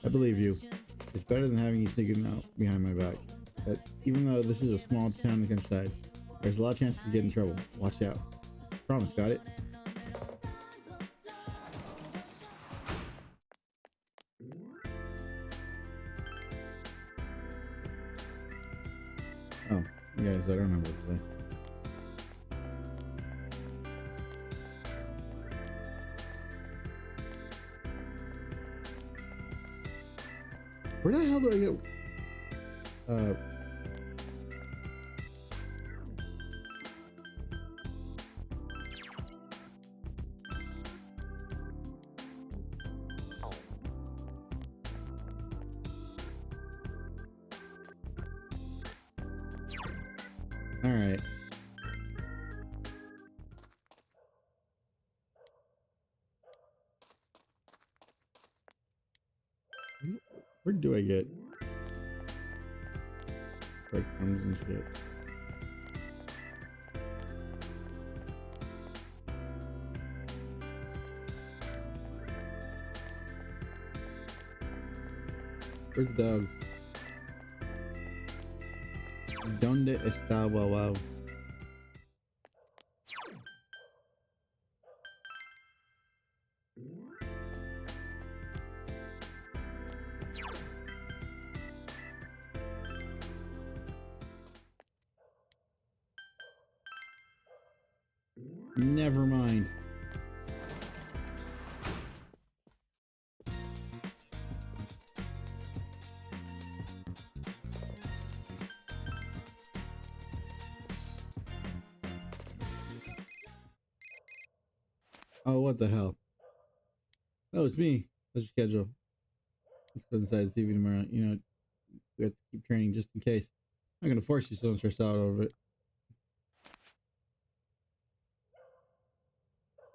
I believe you. It's better than having you sneaking out behind my back. But even though this is a small town in the countryside, there's a lot of chances to get in trouble. Watch out. Promise, got it? Oh, guys, I don't remember what to say. Where the hell do I go? All right. Where do I get breadcrumbs and shit? Where's the dog? ¿Dónde está Wow? Never mind. Oh, what the hell? Oh, it's me. What's your schedule? Let's go inside the TV tomorrow. You know, we have to keep training just in case. I'm not gonna force you so stressed out over it.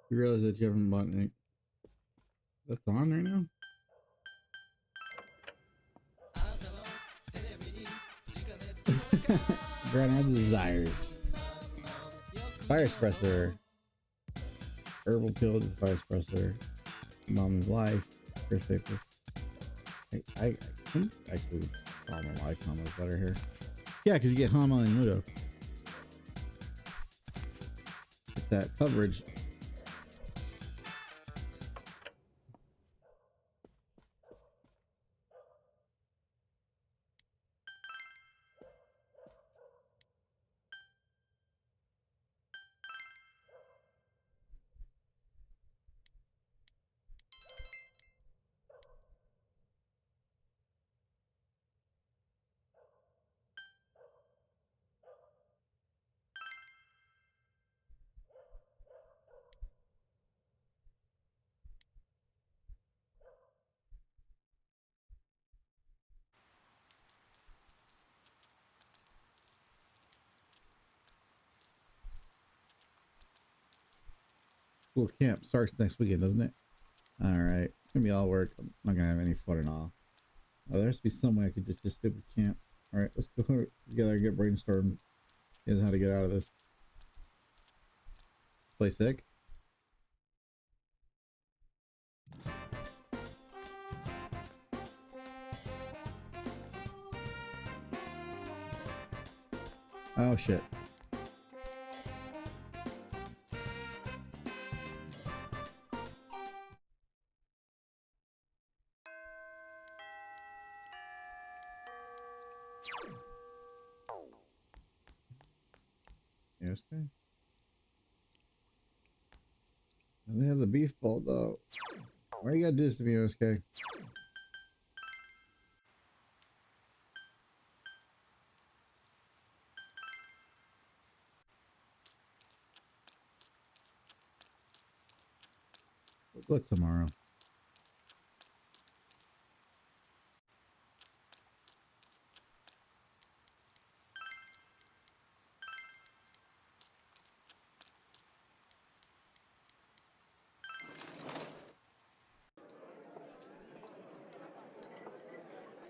You realize that you haven't bought any. That's on right now? Grant our desires. Fire suppressor. Herbal pill is fire suppressor. Mom's life. First paper. I think actually Mom's life combo is better here. Yeah, because you get Hama and Mudo. Get that coverage. School camp starts next weekend, doesn't it? All right, it's gonna be all work. I'm not gonna have any fun at all. Oh, there has to be some way I could ditch this stupid camp. All right, let's go together and get brainstormed. Here's how to get out of this. Play sick. Oh shit. Okay. And they have the beef bowl though. Why you gotta do this to me, OSK? Look tomorrow.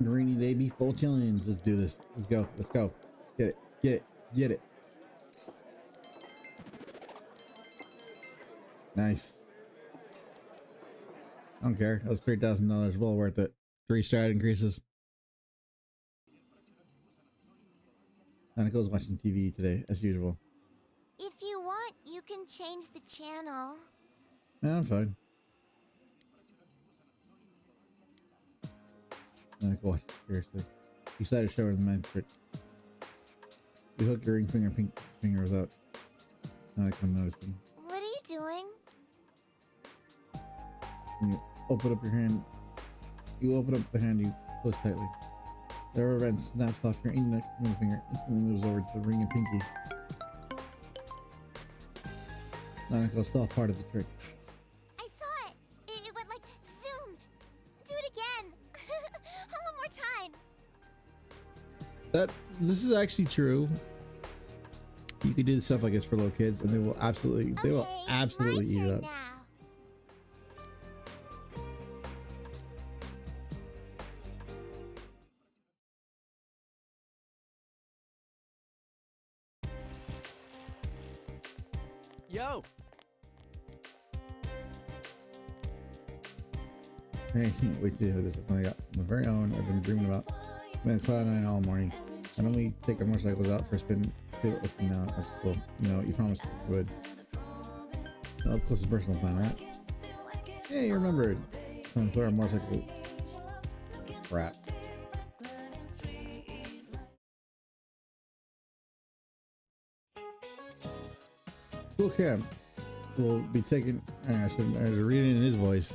Rainy day beef bowl challenge. Let's do this. Let's go. Let's go. Get it. Get it. Get it. Nice. I don't care. That was $3,000. Well worth it. 3 strat increases. Aniko's watching TV today, as usual. If you want, you can change the channel. No, I'm fine. Aniko watch seriously. You started showing the man trick. You hook your ring finger, pink finger without Aniko noticing. What are you doing? When you open up your hand, you open up the hand you close tightly. The rubber band snaps off your index finger, instantly moves over to the ring and pinky. Aniko's still part of the trick. I saw it. It went like zoom. Do it again. One more time. This is actually true. You could do stuff like this for little kids, and they will absolutely eat it up. Now. Yo! Hey, can't wait to hear this. I got my very own. I've been dreaming about. Man, Cloud 9 all morning. Why don't we take our motorcycles out for a spin? See what we're now. That's cool. You know, you promised you would. Up close and personal plan, right? Hey, you remembered. Time to put our motorcycle. Crap. School camp will be taking. I should read it in his voice.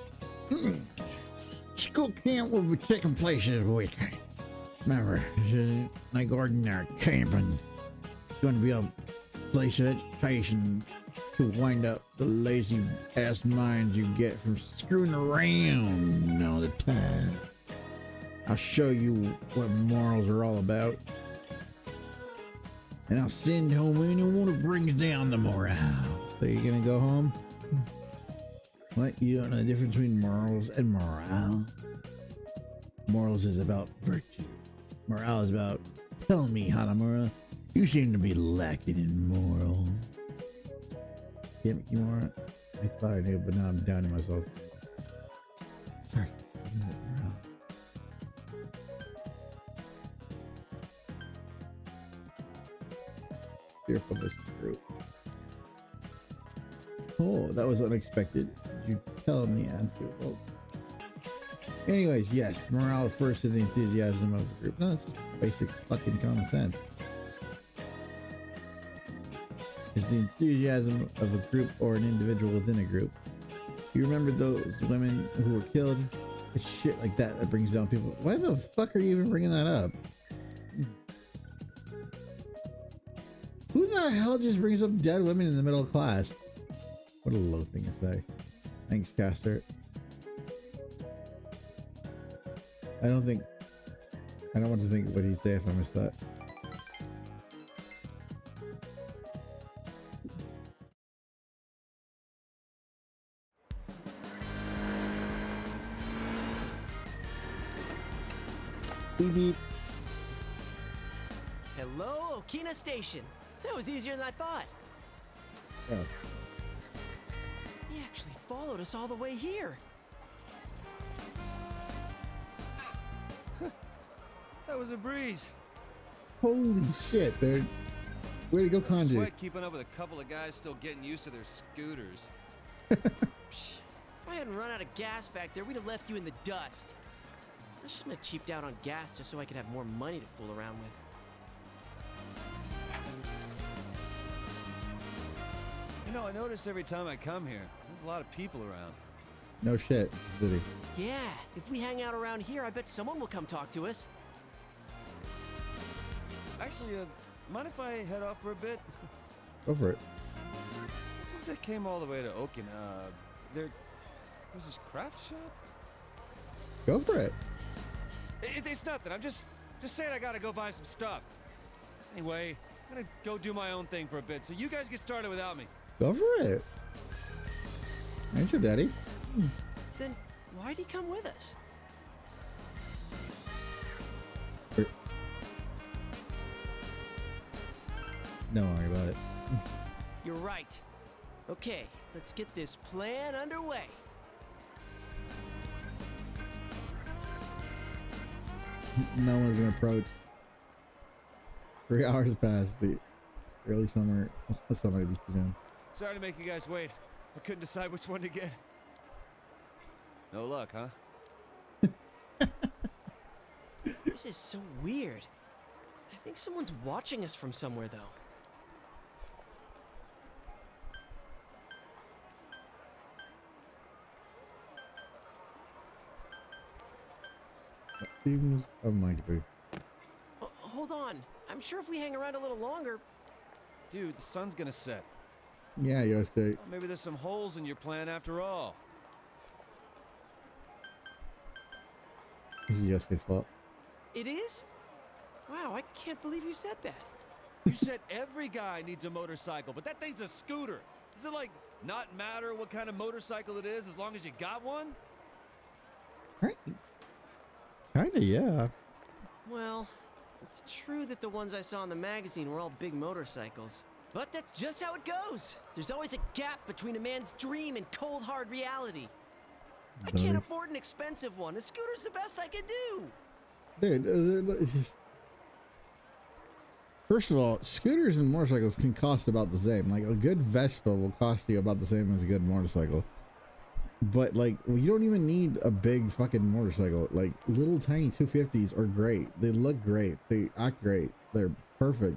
School camp will be taking place this week. Remember, this is like ordinary camping. It's going to be a place of education, to wind up the lazy ass minds you get from screwing around all the time. I'll show you what morals are all about. And I'll send home anyone who brings down the morale. So you're gonna go home? What? You don't know the difference between morals and morale? Morals is about virtue. Morale is about, tell me, Hanamura, you seem to be lacking in moral. Can't make you more? I thought I knew, but now I'm doubting myself. Sorry. Morale. Fearfulness group. Oh, that was unexpected. Did you tell him the answer? Well, anyways, yes, morale refers to the enthusiasm of the group. No, that's just basic fucking common sense. It's the enthusiasm of a group or an individual within a group. You remember those women who were killed? It's shit like that that brings down people. Why the fuck are you even bringing that up? Who the hell just brings up dead women in the middle of class? What a low thing to say. Thanks, Castor. I don't want to think what he'd say if I missed that. Beep beep. Hello, Okina Station. That was easier than I thought. Oh. He actually followed us all the way here. That was a breeze. Holy shit, dude. Way to go, Conjure. Sweat keeping up with a couple of guys still getting used to their scooters. If I hadn't run out of gas back there, we'd have left you in the dust. I shouldn't have cheaped out on gas just so I could have more money to fool around with. You know, I notice every time I come here, there's a lot of people around. No shit, city. Yeah, if we hang out around here, I bet someone will come talk to us. Actually, mind if I head off for a bit? Go for it. Since I came all the way to Okina, there's this craft shop? Go for it. It's nothing. I'm just saying I gotta go buy some stuff. Anyway, I'm gonna go do my own thing for a bit, so you guys get started without me. Go for it. Ain't your daddy? Then why'd he come with us? Don't worry about it. You're right. Okay, let's get this plan underway. No one's gonna approach. 3 hours past the early summer. That's not maybe soon. Sorry to make you guys wait. I couldn't decide which one to get. No luck, huh? This is so weird. I think someone's watching us from somewhere, though. That seems unlikely. Hold on. I'm sure if we hang around a little longer... Dude, the sun's gonna set. Yeah, Yosuke. Well, maybe there's some holes in your plan after all. This is Yosuke's fault. It is? Wow, I can't believe you said that. You said every guy needs a motorcycle, but that thing's a scooter. Does it, like, not matter what kind of motorcycle it is as long as you got one? Right. Kinda, yeah. Well, it's true that the ones I saw in the magazine were all big motorcycles. But that's just how it goes. There's always a gap between a man's dream and cold, hard reality. I can't afford an expensive one. A scooter's the best I could do. Dude, first of all, scooters and motorcycles can cost about the same. Like, a good Vespa will cost you about the same as a good motorcycle. But, like, you don't even need a big fucking motorcycle. Like, little tiny 250s are great. They look great. They act great. They're perfect.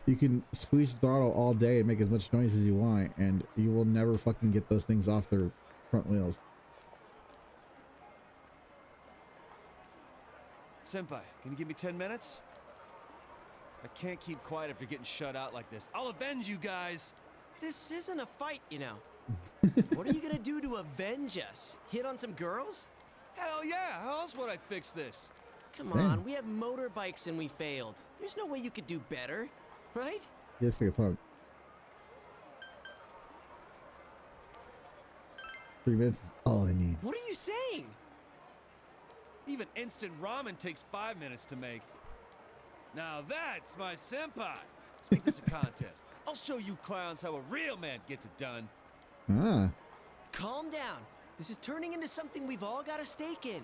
You can squeeze the throttle all day and make as much noise as you want, and you will never fucking get those things off their front wheels. Senpai, can you give me 10 minutes? I can't keep quiet after getting shut out like this. I'll avenge you guys! This isn't a fight, you know. What are you gonna do to avenge us? Hit on some girls? Hell yeah! How else would I fix this? Come on, we have motorbikes and we failed. There's no way you could do better, right? Yes, take a punk. 3 minutes is all I need. What are you saying? Even instant ramen takes 5 minutes to make. Now that's my senpai. Let's make this a contest. I'll show you clowns how a real man gets it done. Ah. Calm down. This is turning into something we've all got a stake in.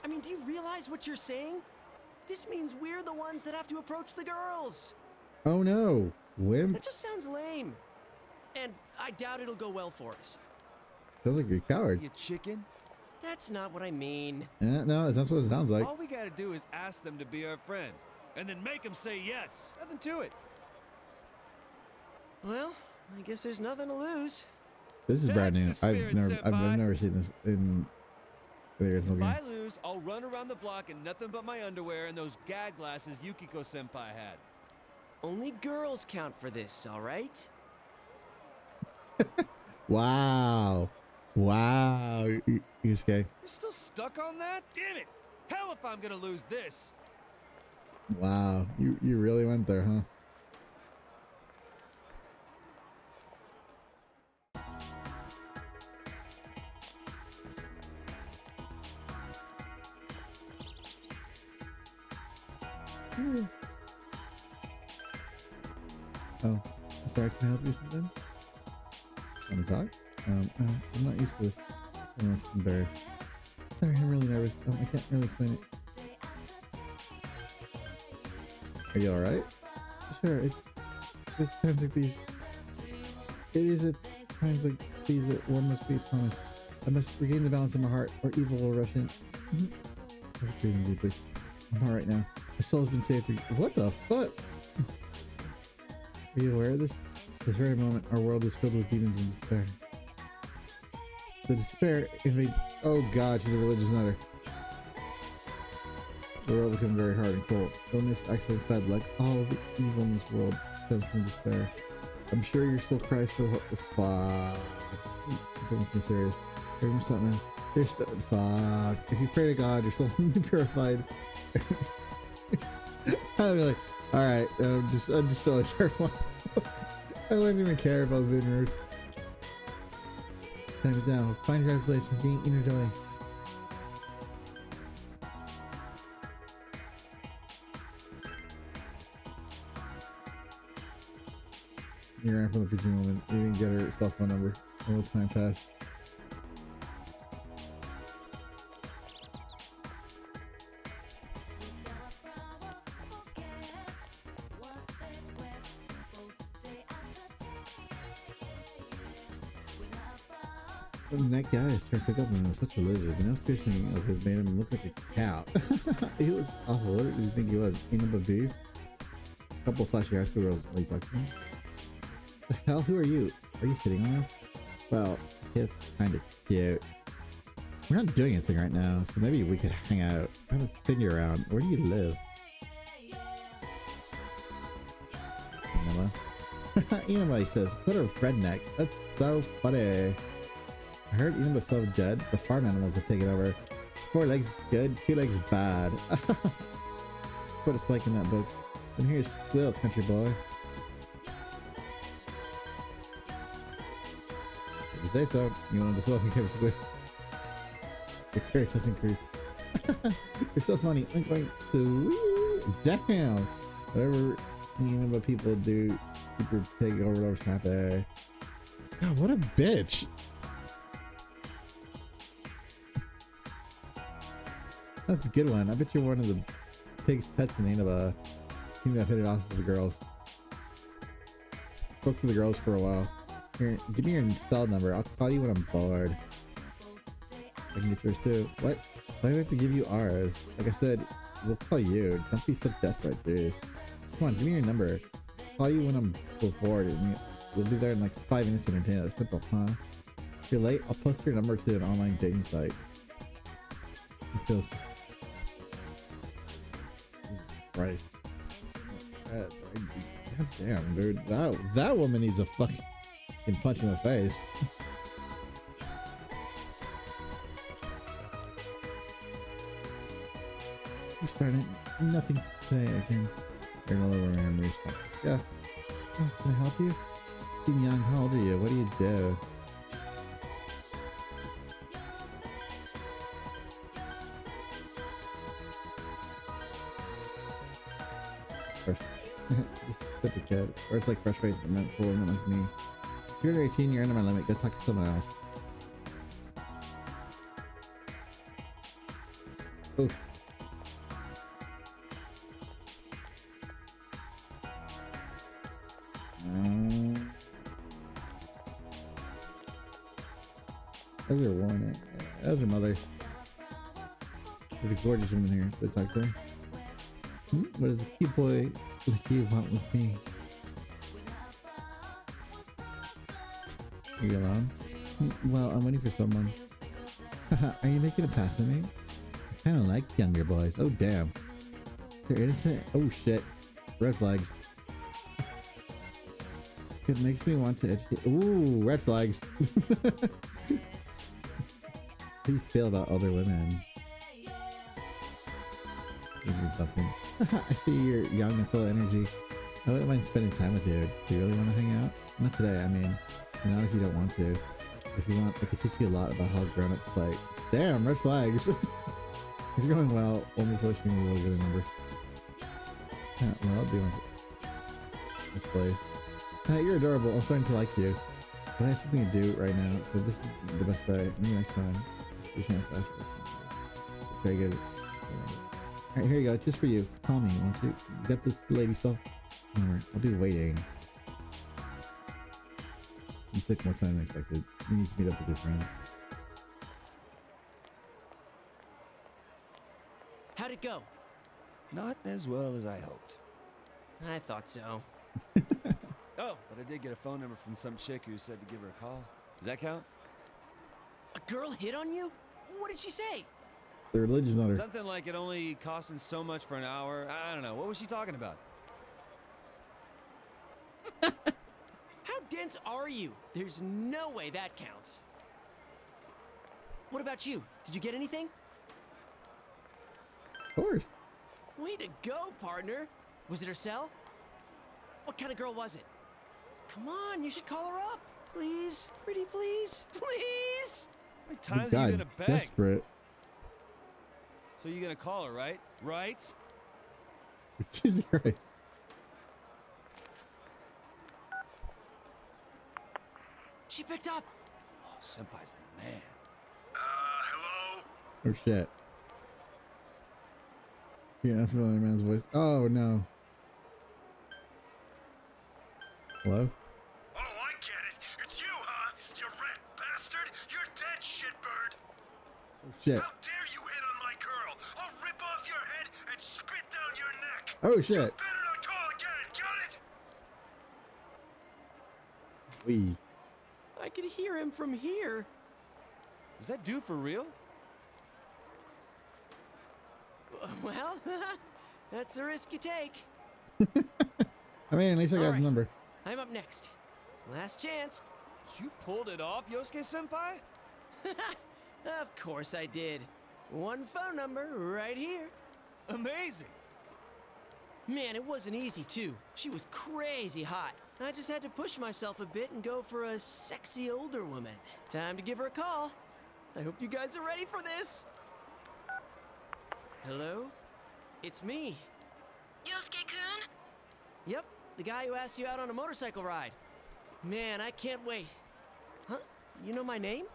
I mean, do you realize what you're saying? This means we're the ones that have to approach the girls. Oh no. Wimp. That just sounds lame. And I doubt it'll go well for us. Sounds like you're a coward. You chicken? That's not what I mean. Yeah, no, that's what it sounds like. All we gotta do is ask them to be our friend. And then make them say yes. Nothing to it. Well, I guess there's nothing to lose. This is brand new. That's the spirit, I've never seen this in the original If game. I lose, I'll run around the block in nothing but my underwear and those gag glasses Yukiko senpai had. Only girls count for this, all right? Wow. Wow. You're gay. You're still stuck on that? Damn it! Hell if I'm gonna lose this. Wow. You really went there, huh? Oh, sorry, can I help you with something? Want to talk? I'm not used to this. I'm embarrassed. Sorry, I'm really nervous. I can't really explain it. Are you alright? Sure, it's times like these. It is at times like these that one must be honest. I must regain the balance in my heart, or evil will rush in. I'm breathing deeply. I'm alright now. My soul has been saved. What the fuck? Are you aware of this? This very moment, our world is filled with demons and despair. The despair invades. Oh god, she's a religious nutter. The world becomes very hard and cold. Illness, accidents, bad luck, all of the evil in this world stems from despair. I'm sure your soul cries for hope. Fuck. Something serious. Here's something. There's fuck. If you pray to God, your soul will be purified. I'm like, alright, I'm just still like, I wouldn't even care if I was being rude. Time is down. Find your right place and gain inner joy. You ran from the preaching woman. You didn't get her cell phone number. A little time passed. And that guy is trying to pick up on him. Such a lizard. The nail piercing of his made him look like a cow. He looks awful. What did you think he was? Eating up a beef? A couple flashy high school girls. What are you talking about? The hell? Who are you? Are you sitting on us? Well, it's kind of cute. We're not doing anything right now, so maybe we could hang out. I haven't seen you around. Where do you live? Vanilla. Inaba says, put her redneck. That's so funny. I heard Inaba's so dead. The farm animals have taken over. 4 legs good, 2 legs bad. That's what it's like in that book. And here's Squill, country boy. If you say so, you want to fill up and give us a quick. Your courage has increased. You're so funny. I'm going to. Damn! Whatever Inaba people do, super pig overload happy. God, what a bitch! That's a good one. I bet you're one of the pig's pets in Inaba. I think I've hit it off with the girls. Spoke to the girls for a while. Here, give me your installed number. I'll call you when I'm bored. I can get yours too. What? Why do I have to give you ours? Like I said, we'll call you. Don't be so desperate, dude. Come on, give me your number. I'll call you when I'm bored, and you'll be there in like 5 minutes to entertain us. Simple, huh? If you're late, I'll post your number to an online dating site. It feels... Jesus Christ. God damn, dude. That woman needs a fucking punch in the face. We started nothing today again. Turn all over and respawn. Yeah. Oh, can I help you? Seem young. How old are you? What do you do? Just skip the kid. Or it's like frustrated meant for women like me. If you're under 18, you're under my limit. Go talk to someone else. Oof. How's your woman? How's your mother? There's a gorgeous woman here. Should I talk to her? What does the cute boy like you want with me? Are you alone? Well, I'm waiting for someone. Are you making a pass at me? I kind of like younger boys. Oh, damn. They're innocent. Oh, shit. Red flags. It makes me want to educate. Ooh, red flags. How do you feel about older women? Something. I see you're young and full of energy. I wouldn't mind spending time with you. Do you really want to hang out? Not today, I mean. Not if you don't want to. If you want, I could teach you a lot about how grown-ups play. Damn, red flags. It's going well. Only pushing you will get a number. Well, I'll do it. This place. You're adorable. I'm starting to like you. But I have something to do right now, so this is the best day. Maybe next time. Very good. Alright, here you go. Just for you. Call me, won't you? You got this lady stuff? I'll be waiting. You took more time than expected. You need to meet up with your friends. How'd it go? Not as well as I hoped. I thought so. Oh, but I did get a phone number from some chick who said to give her a call. Does that count? A girl hit on you? What did she say? The religion's not her. Something like it only costing so much for an hour. I don't know. What was she talking about? How dense are you? There's no way that counts. What about you? Did you get anything? Of course. Way to go, partner. Was it her cell? What kind of girl was it? Come on, you should call her up. Please, pretty please, please. How many times are you gonna beg? Desperate. So you're gonna call her, right? Right? Jesus Christ. She picked up. Oh, Senpai's the man. Hello? Oh shit. You're not familiar man's voice. Oh no. Hello? Oh, I get it. It's you, huh? You rat bastard. You're dead, shitbird. Oh shit. How dare you hit on my girl? I'll rip off your head and spit down your neck. Oh shit. You better not call again, got it? Wee. I could hear him from here. Is that dude for real? Well, that's the risk you take. I mean, at least I got his number. I'm up next. Last chance. You pulled it off, Yosuke-senpai? Of course I did. One phone number right here. Amazing. Man, it wasn't easy, too. She was crazy hot. I just had to push myself a bit and go for a sexy older woman. Time to give her a call. I hope you guys are ready for this. Hello? It's me. Yosuke-kun? Yep, the guy who asked you out on a motorcycle ride. Man, I can't wait. Huh? You know my name?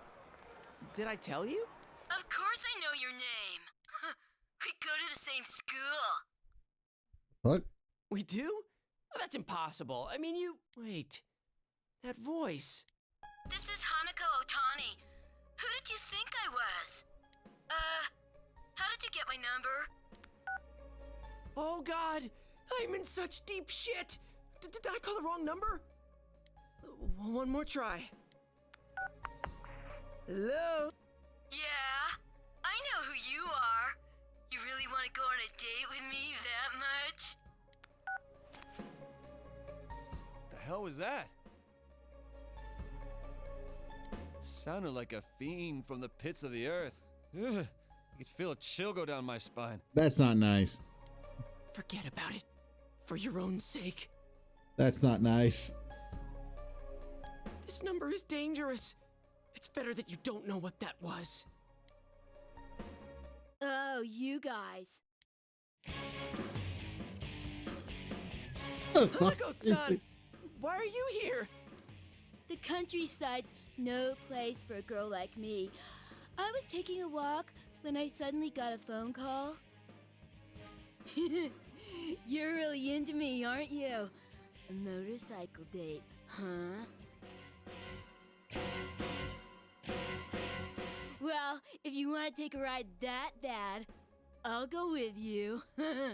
Did I tell you? Of course I know your name. We go to the same school. What? We do? Oh, that's impossible. I mean, you... Wait. That voice. This is Hanako Otani. Who did you think I was? How did you get my number? Oh, God. I'm in such deep shit. Did I call the wrong number? One more try. Hello? Yeah, I know who you are. You really want to go on a date with me that much? hell was that? Sounded like a fiend from the pits of the earth. Ugh, I could feel a chill go down my spine. That's not nice. Forget about it. For your own sake. That's not nice. This number is dangerous. It's better that you don't know what that was. Oh, you guys. Hanako-san, why are you here? The countryside's no place for a girl like me. I was taking a walk when I suddenly got a phone call. You're really into me, aren't you? A motorcycle date, huh? Well, if you want to take a ride that bad, I'll go with you. Wait!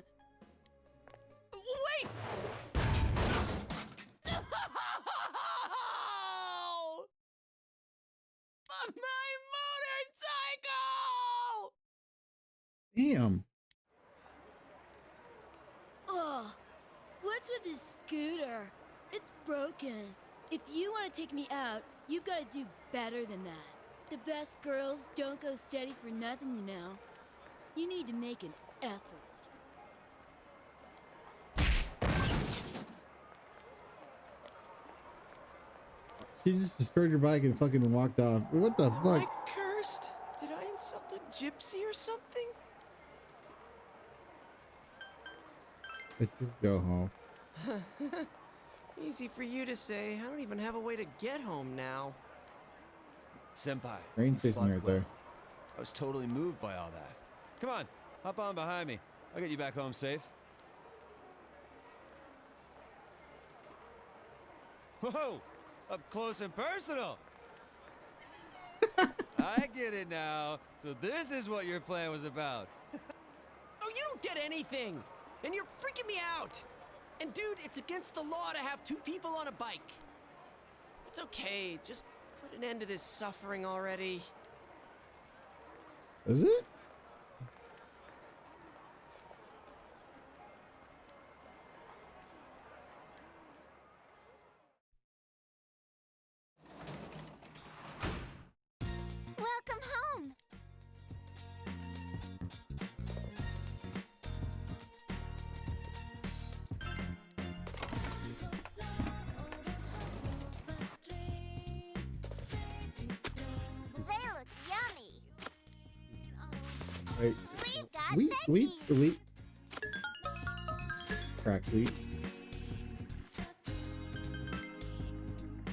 My motorcycle! Damn. Oh, what's with this scooter? It's broken. If you want to take me out, you've got to do better than that. The best girls don't go steady for nothing, you know. You need to make an effort. She just destroyed your bike and fucking walked off. What the Am I fuck? cursed? Did I insult a gypsy or something? Let's just go home. Easy for you to say. I don't even have a way to get home now. Senpai, Train you station fought right well. there. I was totally moved by all that. Come on, hop on behind me. I'll get you back home safe. Whoa! Up close and personal! I get it now. So this is what your plan was about. Oh, you don't get anything! And you're freaking me out! And dude, it's against the law to have two people on a bike. It's okay, just put an end to this suffering already. Is it? Welcome home. They look yummy. Wait. We've got Wheat. veggies. Cracked wheat.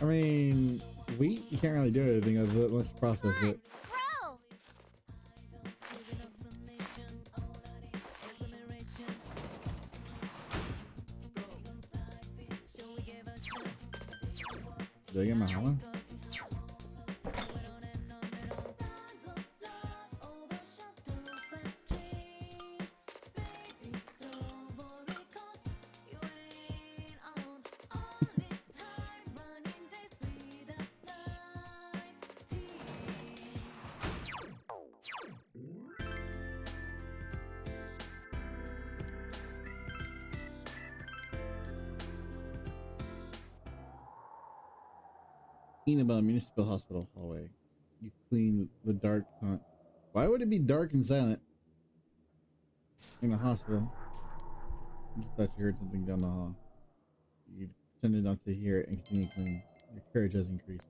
I mean, wheat, you can't really do anything unless you process it. Grow. Did I get my hammer? About municipal hospital hallway. You clean the dark. Why would it be dark and silent in a hospital? You thought you heard something down the hall. You pretended not to hear it and continue cleaning. Your courage has increased.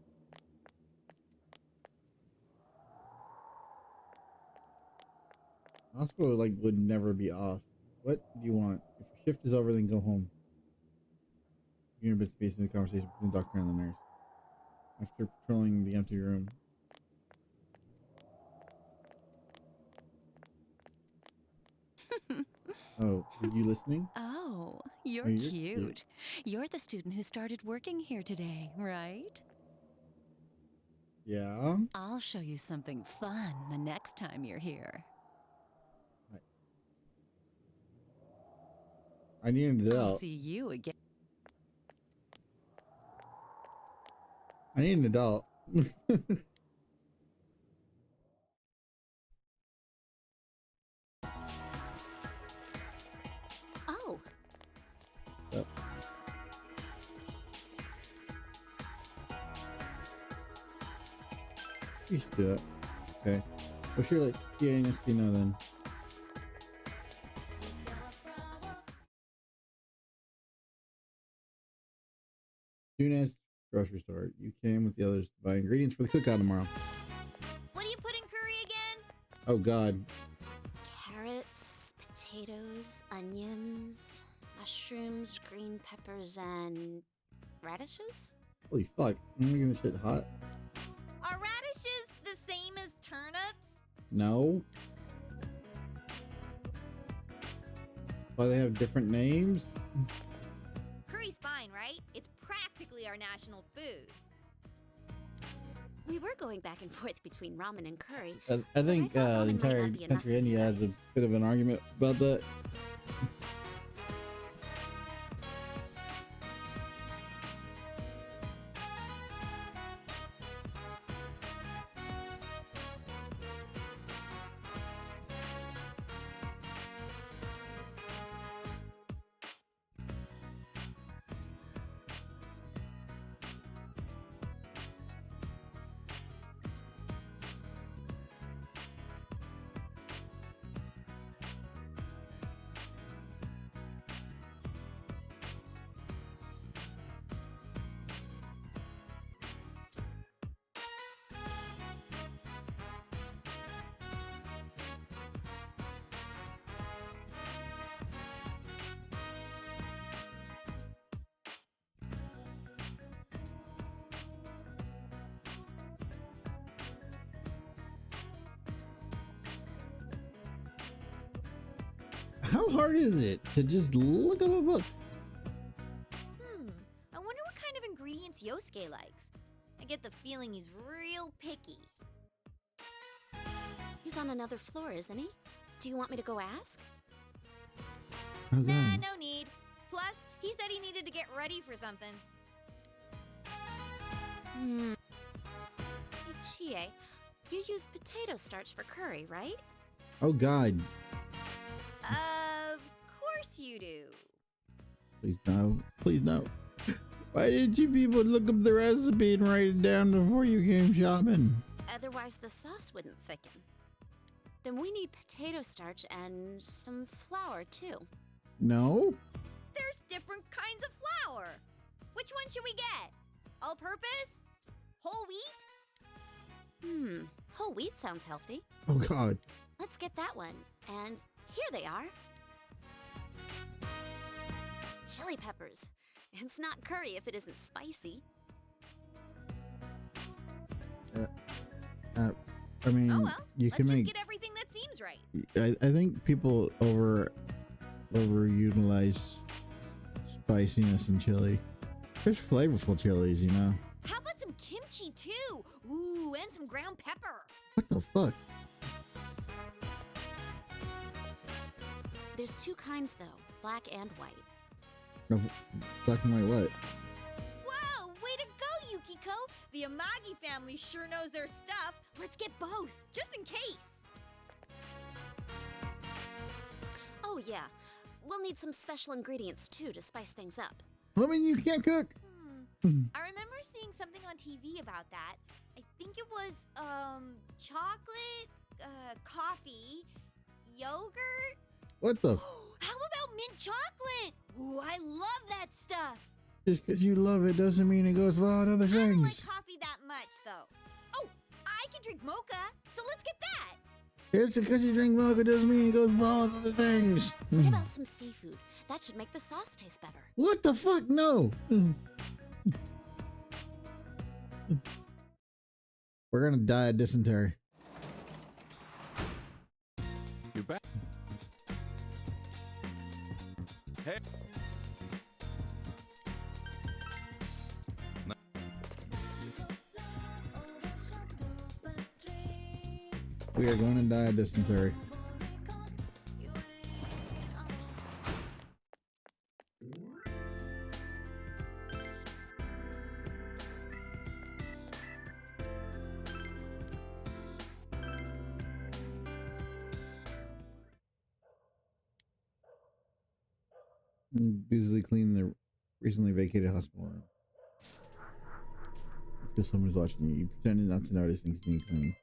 Hospital would never be off. What do you want? If your shift is over, then go home. You're in a bit space in the conversation between the doctor and the nurse. After patrolling the empty room. Oh, are you listening? Oh, you're Oh, you're cute. You're the student who started working here today, right? Yeah. I'll show you something fun the next time you're here. I need an I'll adult. see you again. I need an adult. Oh, Yep. You should do that. Okay. What's your like Dino then? Tuna's grocery store. You came with the others to buy ingredients for the cookout tomorrow. What do you put in curry again? Oh God. Carrots, potatoes, onions, mushrooms, green peppers, and radishes? Holy fuck. I'm making this shit hot. Are radishes the same as turnips? No. Why they have different names? Curry's fine, right? It's practically our national food. We were going back and forth between ramen and curry. I think the entire country India has a bit of an argument about that. How hard is it to just look up a book? I wonder what kind of ingredients Yosuke likes. I get the feeling he's real picky. He's on another floor, isn't he? Do you want me to go ask? Oh, Nah, no need. Plus, he said he needed to get ready for something. Hey, Chie, you use potato starch for curry, right? Oh God. Of course you do. Please no. Please no. Why didn't you people look up the recipe and write it down before you came shopping? Otherwise, the sauce wouldn't thicken. Then we need potato starch and some flour, too. No? There's different kinds of flour. Which one should we get? All purpose? Whole wheat? Whole wheat sounds healthy. Oh God. Let's get that one. And here they are. Chili peppers. It's not curry if it isn't spicy. I mean, Oh well, you let's can just make. get everything that seems right. I think people overutilize spiciness in chili. There's flavorful chilies, you know. How about some kimchi too? Ooh, and some ground pepper. What the fuck? There's two kinds, though, black and white. No, black and white what? Whoa, way to go, Yukiko! The Amagi family sure knows their stuff. Let's get both, just in case. Oh, yeah. We'll need some special ingredients, too, to spice things up. I mean, you can't cook. I remember seeing something on TV about that. I think it was, chocolate, coffee, yogurt. What the? How about mint chocolate? Ooh, I love that stuff. Just because you love it doesn't mean it goes well on other I don't like things. coffee that much, though. Oh, I can drink mocha, so let's get that. Just because you drink milk, it doesn't mean it goes well on other things. What about some seafood? That should make the sauce taste better. What the fuck? No. We're gonna die of dysentery. You're back. Hey. We are going to die of dysentery. Busily cleaning the recently vacated hospital room. Because someone's watching you. You pretended not to notice and continue cleaning.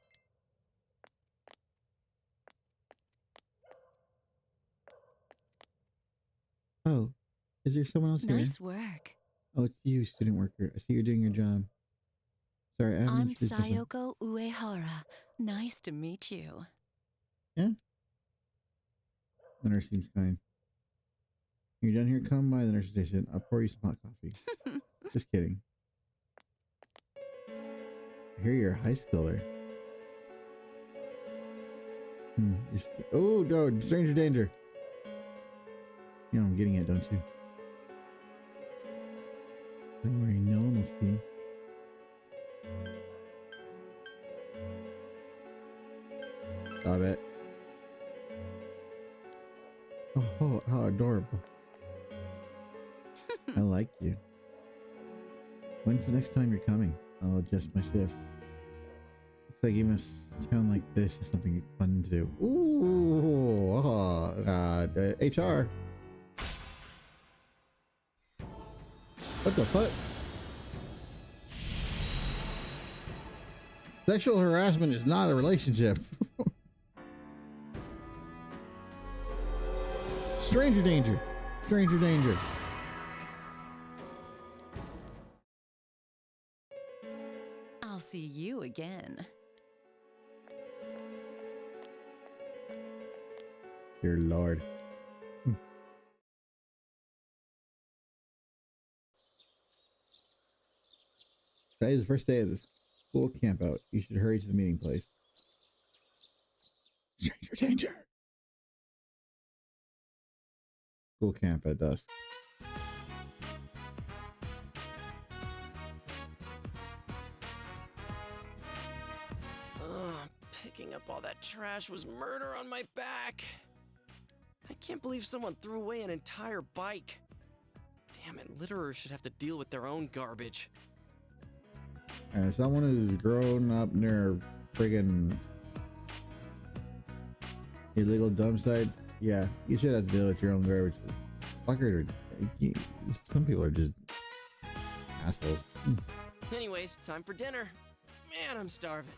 Oh, is there someone else here? Nice work. Oh, it's you, student worker. I see you're doing your job. Sorry, I haven't I'm introduced myself. Sayoko Uehara. Nice to meet you. Yeah? The nurse seems kind. When you're done here, come by the nurse station. I'll pour you some hot coffee. Just kidding. I hear you're a high schooler. Oh, no, stranger danger. You know I'm getting it, don't you? Don't worry, no one will see. Stop it. Oh, how adorable. I like you. When's the next time you're coming? I'll adjust my shift. Looks like you must sound like this is something fun to do. Ooh, HR. What the fuck? Sexual harassment is not a relationship. Stranger danger. Stranger danger. I'll see you again. Dear Lord. Today is the first day of the school camp out. You should hurry to the meeting place. Stranger danger. School camp at dusk. Picking up all that trash was murder on my back. I can't believe someone threw away an entire bike. Damn it, litterers should have to deal with their own garbage. As someone who's grown up near friggin' illegal dump sites, yeah, you should have to deal with your own garbage. Fucker, some people are just assholes. Anyways, time for dinner. Man, I'm starving.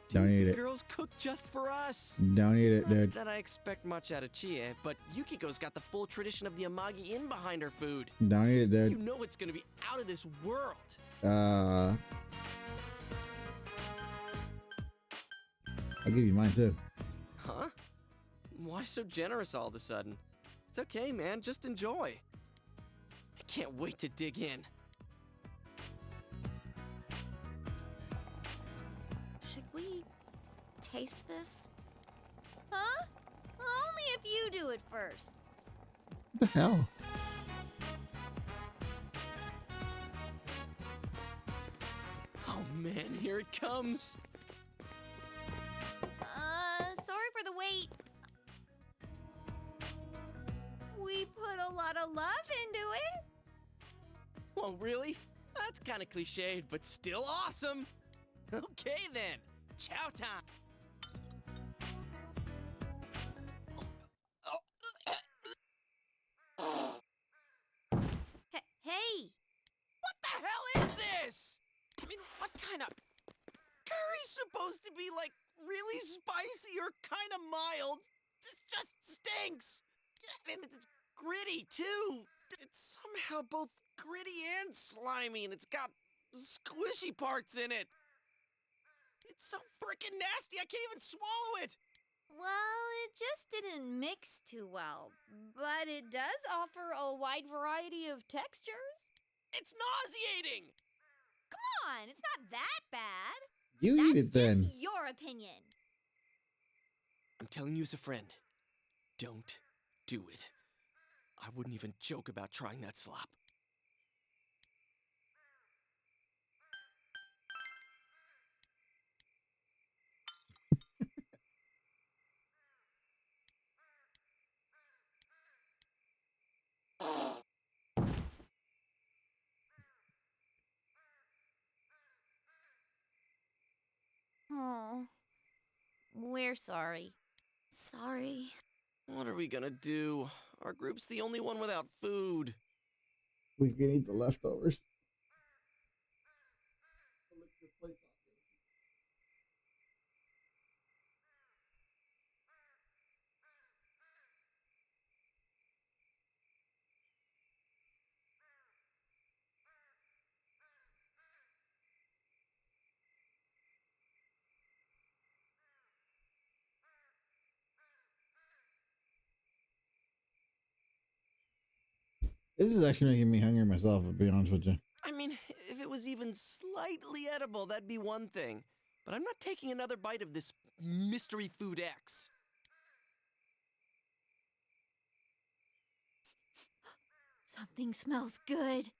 Don't eat the it. girls cook just for us. Don't eat it, dude. Not that I expect much out of Chie, but Yukiko's got the full tradition of the Amagi Inn behind her food. Don't eat it, dude. You know it's gonna be out of this world. I'll give you mine too. Huh? Why so generous all of a sudden? It's okay, man. Just enjoy. I can't wait to dig in. Should we taste this? Huh? Only if you do it first. What the hell? Oh man, here it comes. Sorry for the wait. We put a lot of love into it. Well, really? That's kind of cliched, but still awesome. Okay then, chow time. Hey! What the hell is this? I mean, what kind of... Curry's supposed to be, like, really spicy or kind of mild. This just stinks. And it's gritty, too. It's somehow both gritty and slimy, and it's got squishy parts in it. It's so freaking nasty, I can't even swallow it. Well, it just didn't mix too well, but it does offer a wide variety of textures. It's nauseating! Come on, it's not that bad. You eat it then. That's your opinion. I'm telling you as a friend, don't do it. I wouldn't even joke about trying that slop. Oh, we're sorry. Sorry. What are we gonna do? Our group's the only one without food. We can eat the leftovers. This is actually making me hungry myself, to be honest with you. I mean, if it was even slightly edible, that'd be one thing. But I'm not taking another bite of this mystery food X. Something smells good.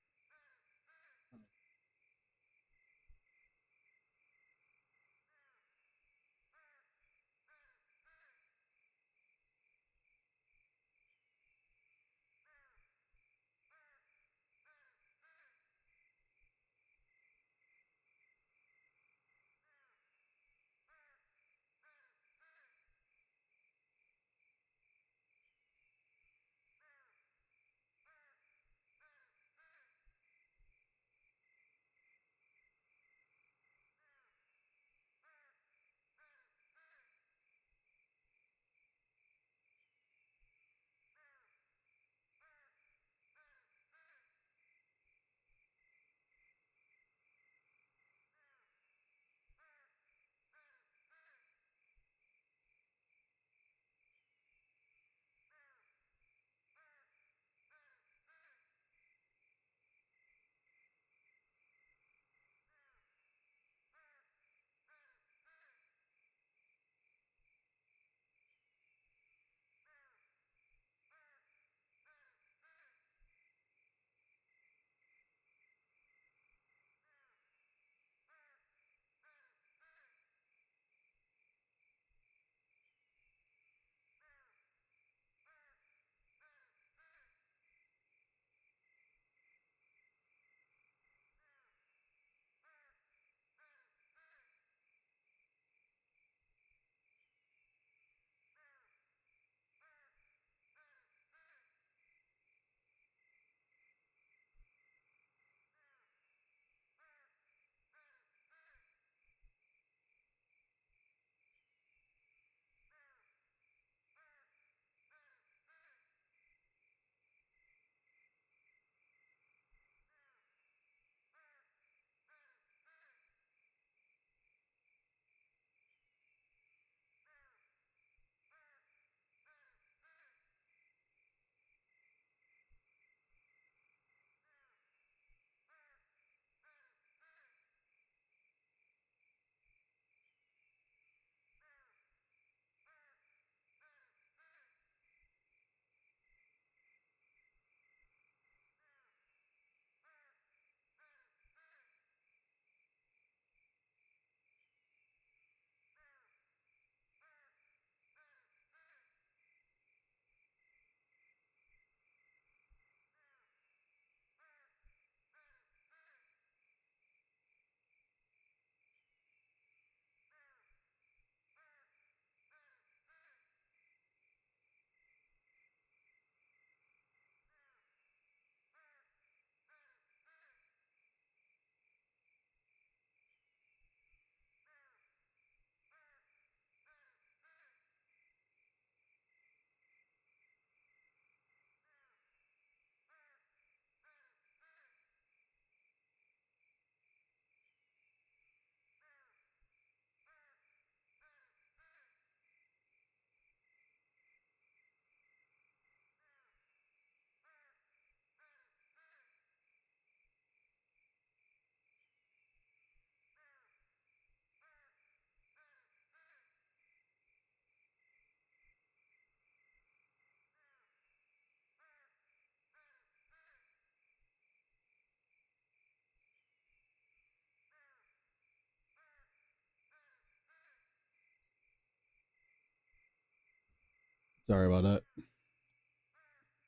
Sorry about that.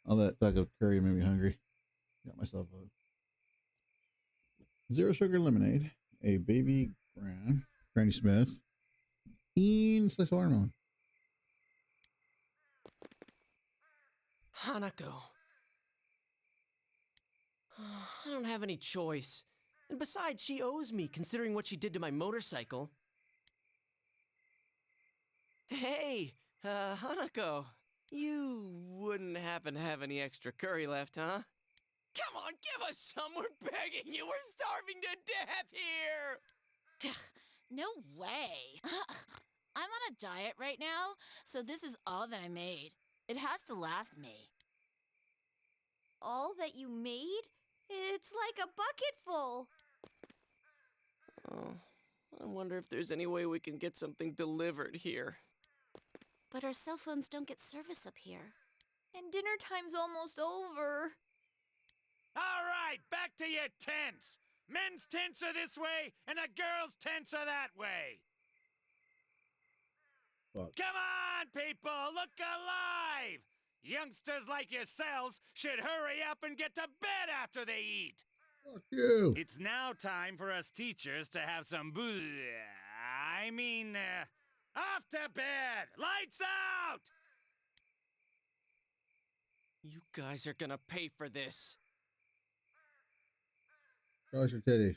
All that talk of curry made me hungry. Got myself a zero sugar lemonade, a baby Granny Smith, and slice of watermelon. Hanako. I don't have any choice. And besides, she owes me, considering what she did to my motorcycle. Hey, Hanako. You wouldn't happen to have any extra curry left, huh? Come on, give us some! We're begging you! We're starving to death here! No way. I'm on a diet right now, so this is all that I made. It has to last me. all that you made? It's like a bucket full. Oh, I wonder if there's any way we can get something delivered here. But our cell phones don't get service up here. And dinner time's almost over. All right, back to your tents. Men's tents are this way, and the girls' tents are that way. Fuck. Come on, people, look alive! Youngsters like yourselves should hurry up and get to bed after they eat. Fuck you. It's now time for us teachers to have some off to bed! Lights out! You guys are gonna pay for this. Show us your titties.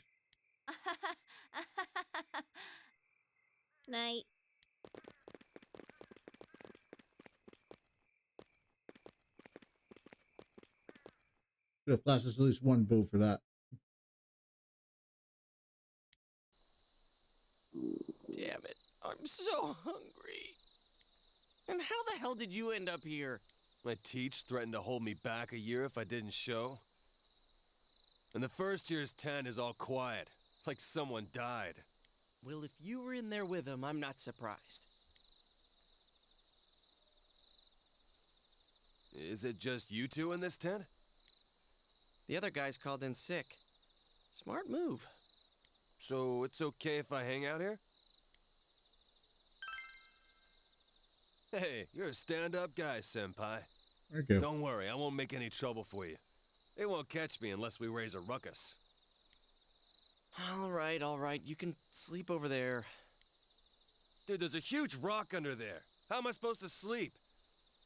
Night. Should have flashed us at least one boo for that. Damn it, I'm so hungry. And how the hell did you end up here? My teach threatened to hold me back a year if I didn't show. And the first year's tent is all quiet, like someone died. Well, if you were in there with him, I'm not surprised. Is it just you two in this tent? The other guys called in sick. Smart move. So it's okay if I hang out here? Hey, you're a stand-up guy, senpai. Thank you. Don't worry, I won't make any trouble for you. They won't catch me unless we raise a ruckus. All right, you can sleep over there. Dude, there's a huge rock under there. How am I supposed to sleep?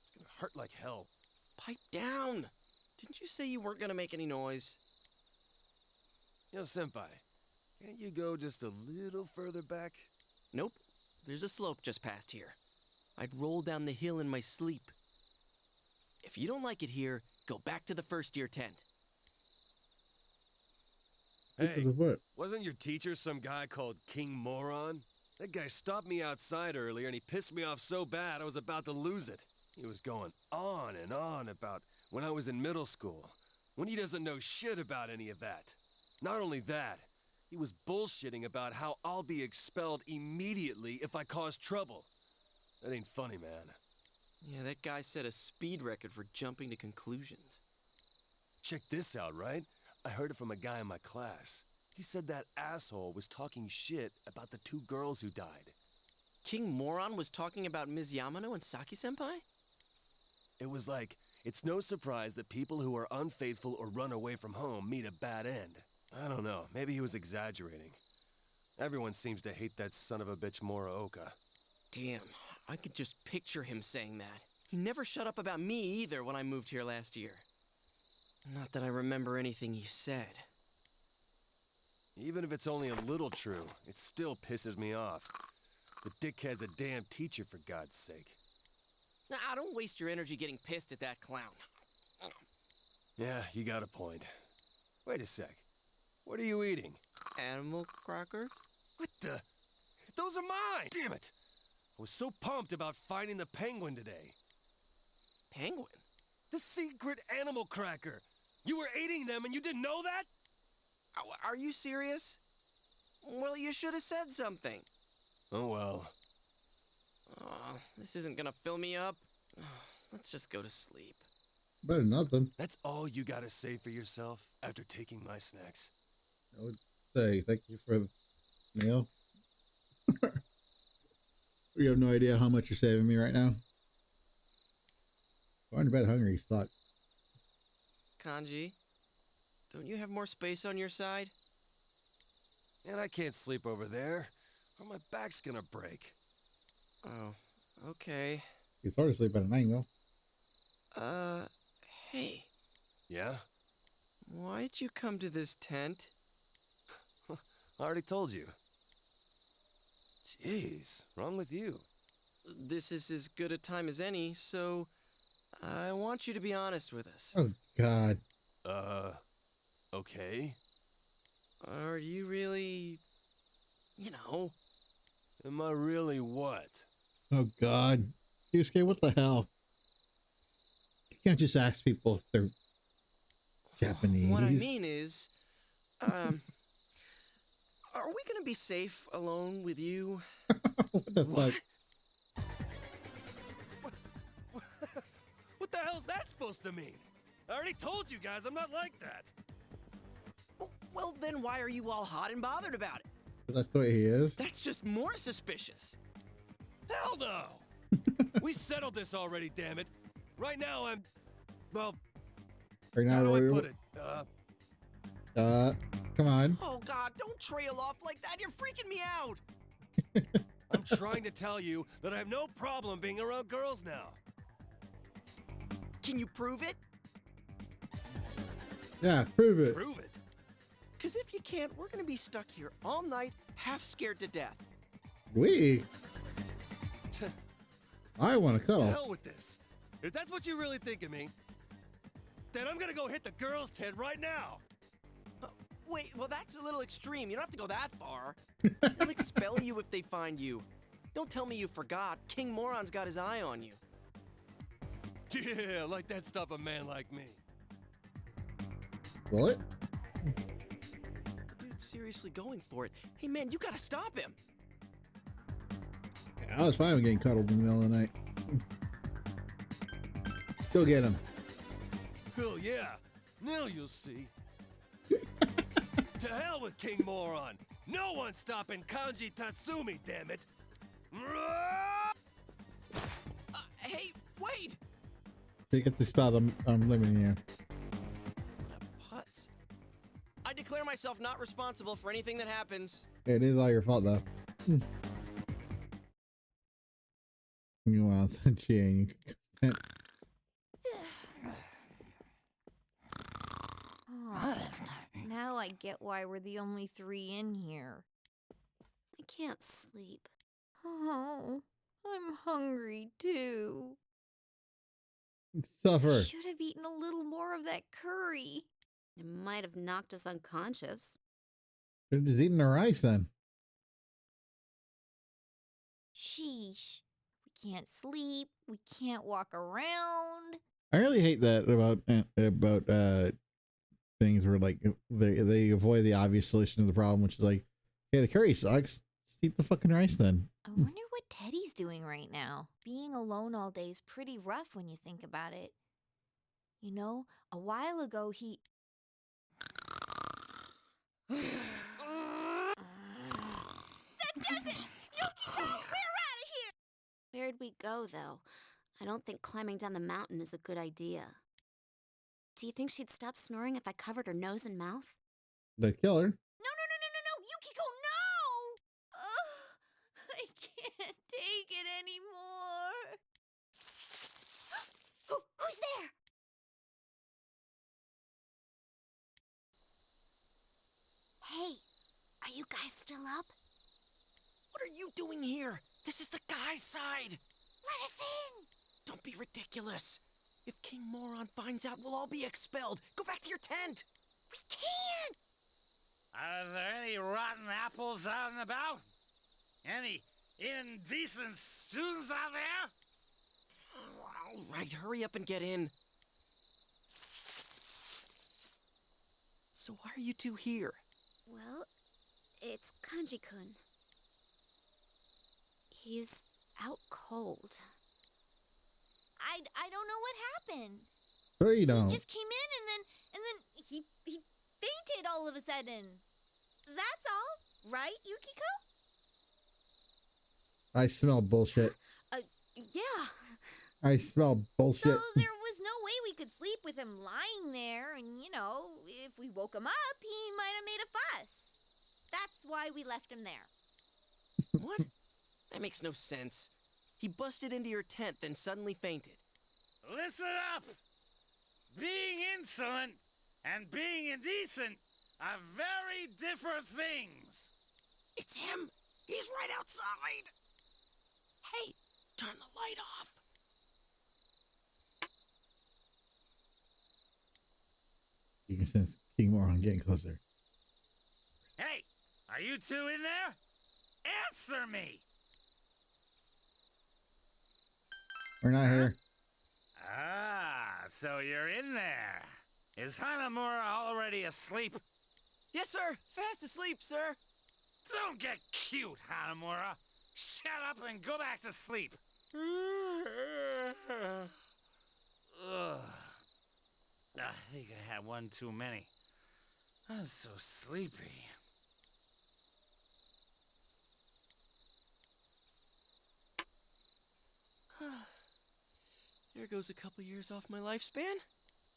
It's gonna hurt like hell. Pipe down. Didn't you say you weren't gonna make any noise? Yo, senpai, can't you go just a little further back? Nope. There's a slope just past here. I'd roll down the hill in my sleep. If you don't like it here, go back to the first year tent. Hey, wasn't your teacher some guy called King Moron? That guy stopped me outside earlier and he pissed me off so bad I was about to lose it. He was going on and on about when I was in middle school, when he doesn't know shit about any of that. Not only that, he was bullshitting about how I'll be expelled immediately if I cause trouble. That ain't funny, man. Yeah, that guy set a speed record for jumping to conclusions. Check this out, right? I heard it from a guy in my class. He said that asshole was talking shit about the two girls who died. King Moron was talking about Ms. Yamano and Saki-senpai? It was like, it's no surprise that people who are unfaithful or run away from home meet a bad end. I don't know, maybe he was exaggerating. Everyone seems to hate that son of a bitch Muraoka. Damn, I could just picture him saying that. He never shut up about me either when I moved here last year. Not that I remember anything he said. Even if it's only a little true, it still pisses me off. The dickhead's a damn teacher, for God's sake. Nah, don't waste your energy getting pissed at that clown. Yeah, you got a point. Wait a sec. What are you eating? Animal crackers? What the? Those are mine! Damn it! I was so pumped about finding the penguin today. Penguin? The secret animal cracker! You were eating them and you didn't know that? Are you serious? Well, you should have said something. Oh well. This isn't gonna fill me up. Let's just go to sleep. Better than nothing. That's all you gotta say for yourself after taking my snacks? I would say thank you for the meal. You have no idea how much you're saving me right now. Going to bed hungry sucks. Kanji, don't you have more space on your side? And I can't sleep over there, or my back's gonna break. Oh, okay. You sort of sleep at an angle. Hey. Yeah? Why'd you come to this tent? I already told you. Jeez, wrong with you? This is as good a time as any, so I want you to be honest with us. Oh, God. Okay. Are you really, Am I really what? Oh, God. Yusuke, what the hell? You can't just ask people if they're Japanese. What I mean is, are we gonna be safe alone with you? What the fuck? What the hell's that supposed to mean? I already told you guys I'm not like that. Well, then why are you all hot and bothered about it? That's the way he is. That's just more suspicious. Hell no! We settled this already, damn it. Right now I'm, well, Right now, how do I Roy, put it? come on. Oh God, don't trail off like that. You're freaking me out. I'm trying to tell you that I have no problem being around girls now. Can you prove it? Yeah, prove it. Prove it? Because if you can't, we're gonna be stuck here all night, half scared to death. We. I want to To cuddle. hell with this. If that's what you really think of me, then I'm gonna go hit the girls' tent right now. Wait, well that's a little extreme. You don't have to go that far. They'll expel you if they find you. Don't tell me you forgot. King Moron's got his eye on you. Yeah, like that stuff a man like me. What? Dude's seriously going for it. Hey man, you gotta stop him. I was fine with getting cuddled in the middle of the night. Go get him. Hell yeah. Now you'll see. To hell with King Moron. No one's stopping Kanji Tatsumi, damn it. Hey, wait! You get the spell I'm limiting you. Putz. I declare myself not responsible for anything that happens. It is all your fault, though. Meanwhile, since she ain't. Now I get why we're the only 3 in here. I can't sleep. Oh, I'm hungry too. Suffer. Should have eaten a little more of that curry. It might have knocked us unconscious. They're just eating the rice then. Sheesh. We can't sleep. We can't walk around. I really hate that about things where like they avoid the obvious solution to the problem, which is like, hey, the curry sucks. Just eat the fucking rice then. I wonder what Teddy's doing right now. Being alone all day is pretty rough when you think about it. You know, a while ago he... That does it! Yukiko, we're out of here! Where'd we go, though? I don't think climbing down the mountain is a good idea. Do you think she'd stop snoring if I covered her nose and mouth? They kill her. No, Yukiko, no! Ugh, I can't take it anymore. Who's there? Hey, are you guys still up? What are you doing here? This is the guy's side. Let us in! Don't be ridiculous. If King Moron finds out, we'll all be expelled. Go back to your tent. We can't! Are there any rotten apples out and about? Any indecent students out there? All right, hurry up and get in. So why are you two here? Well, it's Kanji-kun. He's out cold. I don't know what happened. Sure you don't. He just came in and then he fainted all of a sudden. That's all, right, Yukiko? I smell bullshit. Yeah. I smell bullshit. So there was no way we could sleep with him lying there, and you know, if we woke him up, he might have made a fuss. That's why we left him there. What? That makes no sense. He busted into your tent, then suddenly fainted. Listen up! Being insolent and being indecent are very different things. It's him! He's right outside! Hey, turn the light off. You can sense King Moron getting closer. Hey, are you two in there? Answer me! We're not here. Ah, so you're in there. Is Hanamura already asleep? Yes, sir. Fast asleep, sir. Don't get cute, Hanamura. Shut up and go back to sleep. Ugh. I think I had one too many. I'm so sleepy. There goes a couple years off my lifespan.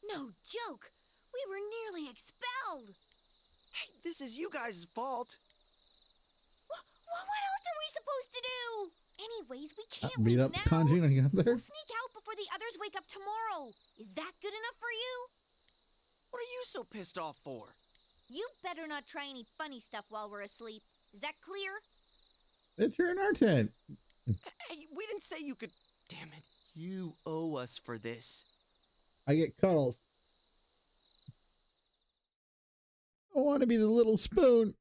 No joke. We were nearly expelled. Hey, this is you guys' fault. What else are we supposed to do? Anyways, we can't Beat leave up now. Kanji when you get up there. We'll sneak out before the others wake up tomorrow. Is that good enough for you? What are you so pissed off for? You better not try any funny stuff while we're asleep. Is that clear? Bitch, you're in our tent. Hey, we didn't say you could. Damn it. You owe us for this. I get cuddles. I want to be the little spoon.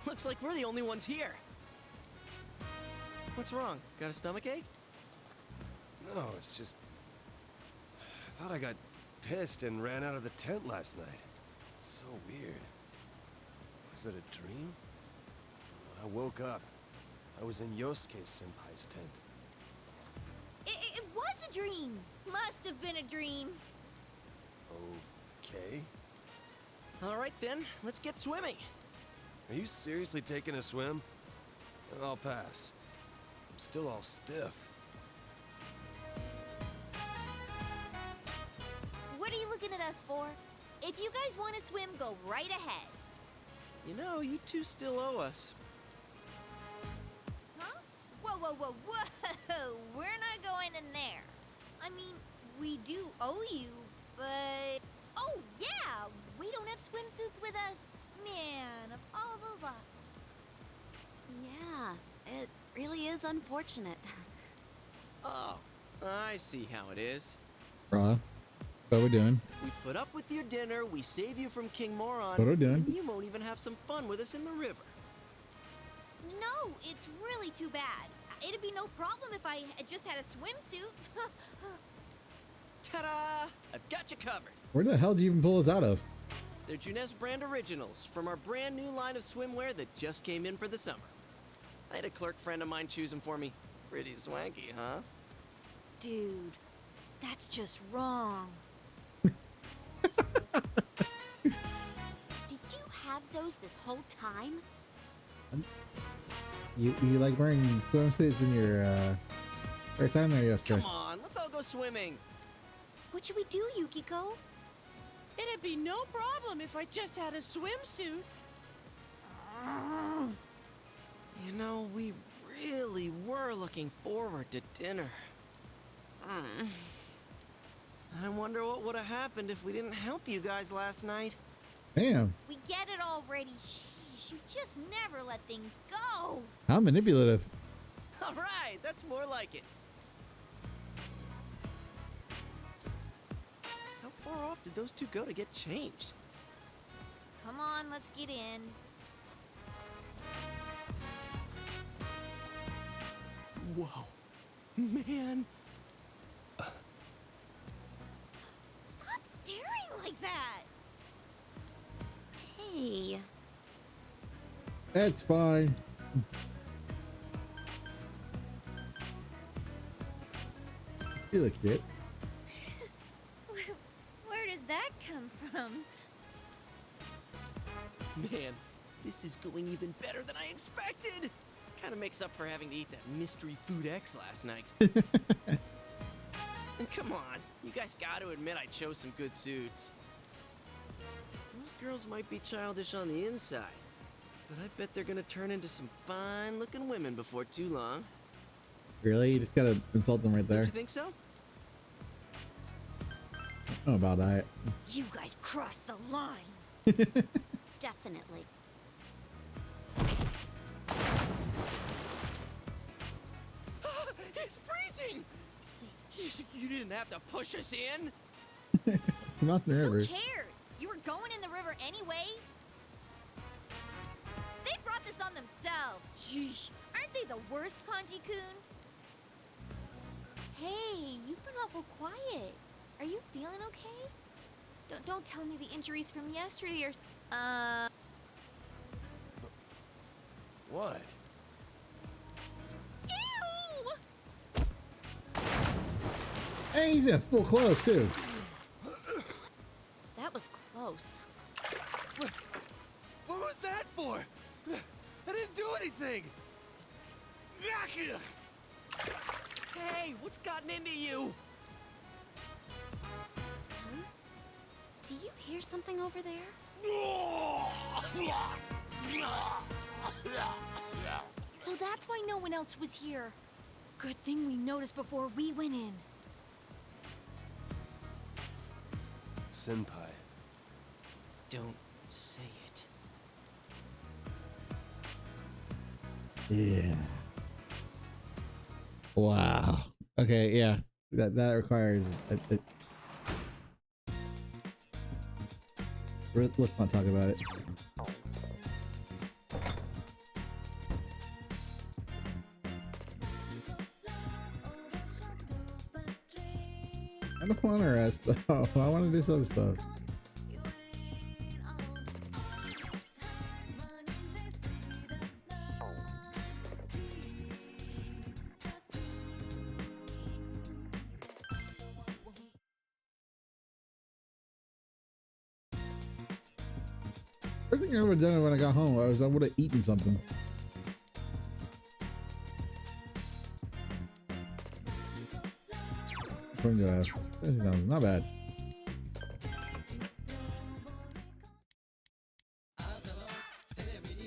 Looks like we're the only ones here. What's wrong? Got a stomachache? No, it's just... I thought I got pissed and ran out of the tent last night. It's so weird. Was it a dream? I woke up. I was in Yosuke Senpai's tent. It was a dream. Must have been a dream. Okay. All right then, let's get swimming. Are you seriously taking a swim? I'll pass. I'm still all stiff. What are you looking at us for? If you guys want to swim, go right ahead. You know, you two still owe us. Huh? Whoa. We're not going in there. I mean, we do owe you, but... Oh, yeah! We don't have swimsuits with us. Man, of all the luck. Yeah, it really is unfortunate. Oh, I see how it is. Bruh. What are we doing? We put up with your dinner, we save you from King Moron, What are we doing? and you won't even have some fun with us in the river. No, it's really too bad. It'd be no problem if I just had a swimsuit. Ta-da! I've got you covered. Where the hell did you even pull us out of? They're Junes brand originals from our brand new line of swimwear that just came in for the summer. I had a clerk friend of mine choose them for me. Pretty swanky, huh? Dude, that's just wrong. Did you have those this whole time? You like wearing swimsuits in your first time there yesterday? Come on, let's all go swimming. What should we do, Yukiko? It'd be no problem if I just had a swimsuit. You know, we really were looking forward to dinner. I wonder what would have happened if we didn't help you guys last night. Damn. We get it already. Sheesh, you just never let things go. How manipulative. All right, that's more like it. How far off did those two go to get changed? Come on, let's get in. Whoa. Man. Stop staring like that. Hey. That's fine. You look cute. Where did that come from? Man, this is going even better than I expected. Kind of makes up for having to eat that mystery food X last night. And come on, you guys got to admit I chose some good suits. Those girls might be childish on the inside, but I bet they're gonna turn into some fine-looking women before too long. Really? You just gotta insult them right there. Don't you think so? I don't know about that. You guys crossed the line. Definitely. It's freezing! You didn't have to push us in. Not in the river. Who cares? You were going in the river anyway. this on themselves. Sheesh. Aren't they the worst, Kanji-kun? Hey, you've been awful quiet. Are you feeling okay? Don't tell me the injuries from yesterday are... What? Ew! Hey, he's in full clothes too. That was close. What was that for? I didn't do anything. Hey, what's gotten into you? Huh? Do you hear something over there? So that's why no one else was here. Good thing we noticed before we went in. Senpai. Don't say it. Yeah. Wow. Okay. Yeah. That requires. Let's not talk about it. I don't want to rest though. I want to do some stuff. First thing I would have done when I got home was I would have eaten something. Not bad.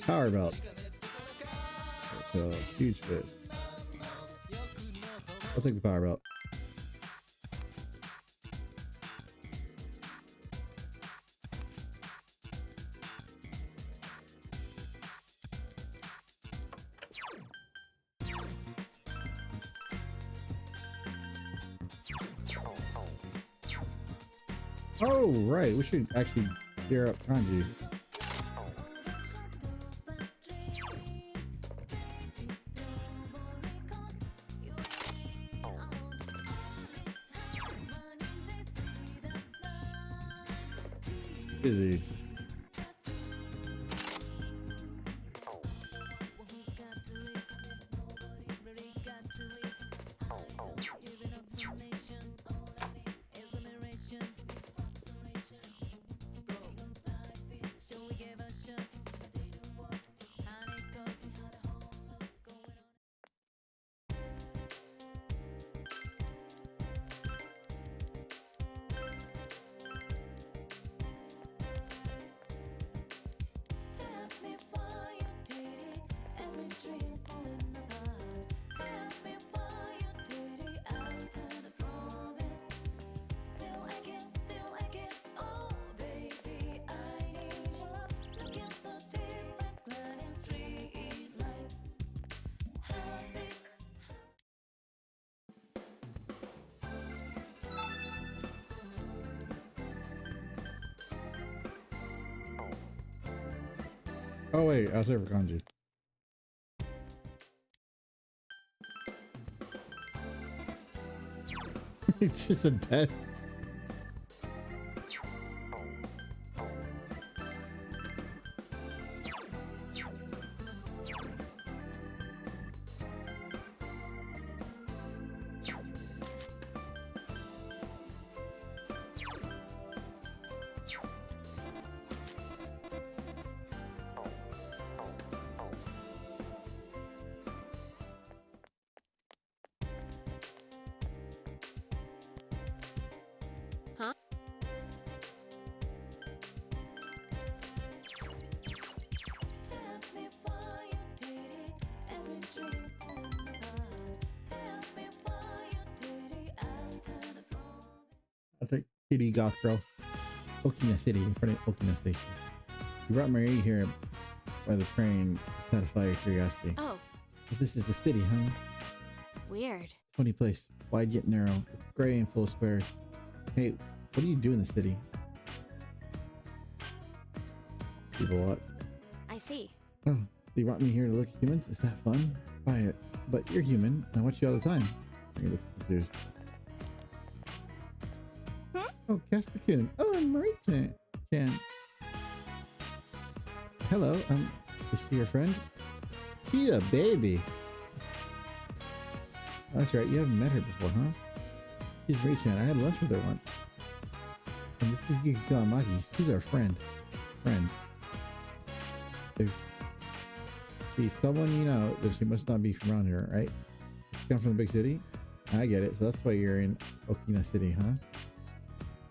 Power belt. Huge fit. I'll take the power belt. Oh, right. We should actually gear up Kanji. Busy. Oh wait, I was there for Kanji. It's just a death. I'll take TD Goth Girl. Okina City, in front of Okina Station. You brought Marie here by the train to satisfy your curiosity. Oh. But this is the city, huh? Weird. Funny place. Wide yet narrow. Gray and full of squares. Hey, what do you do in the city? People what? I see. Oh, You brought me here to look at humans? Is that fun? Buy it. But you're human. I watch you all the time. He looks confused. Huh? Oh, Castor. Oh, and Marie-chan. Hello. Is she your friend? She's a baby. Oh, that's right. You haven't met her before, huh? She's Marie-chan. I had lunch with her once. And this is Yukiko Amagi. She's our friend. If she's someone you know, then she must not be from around here, right? She come from the big city? I get it. So that's why you're in Okina City, huh?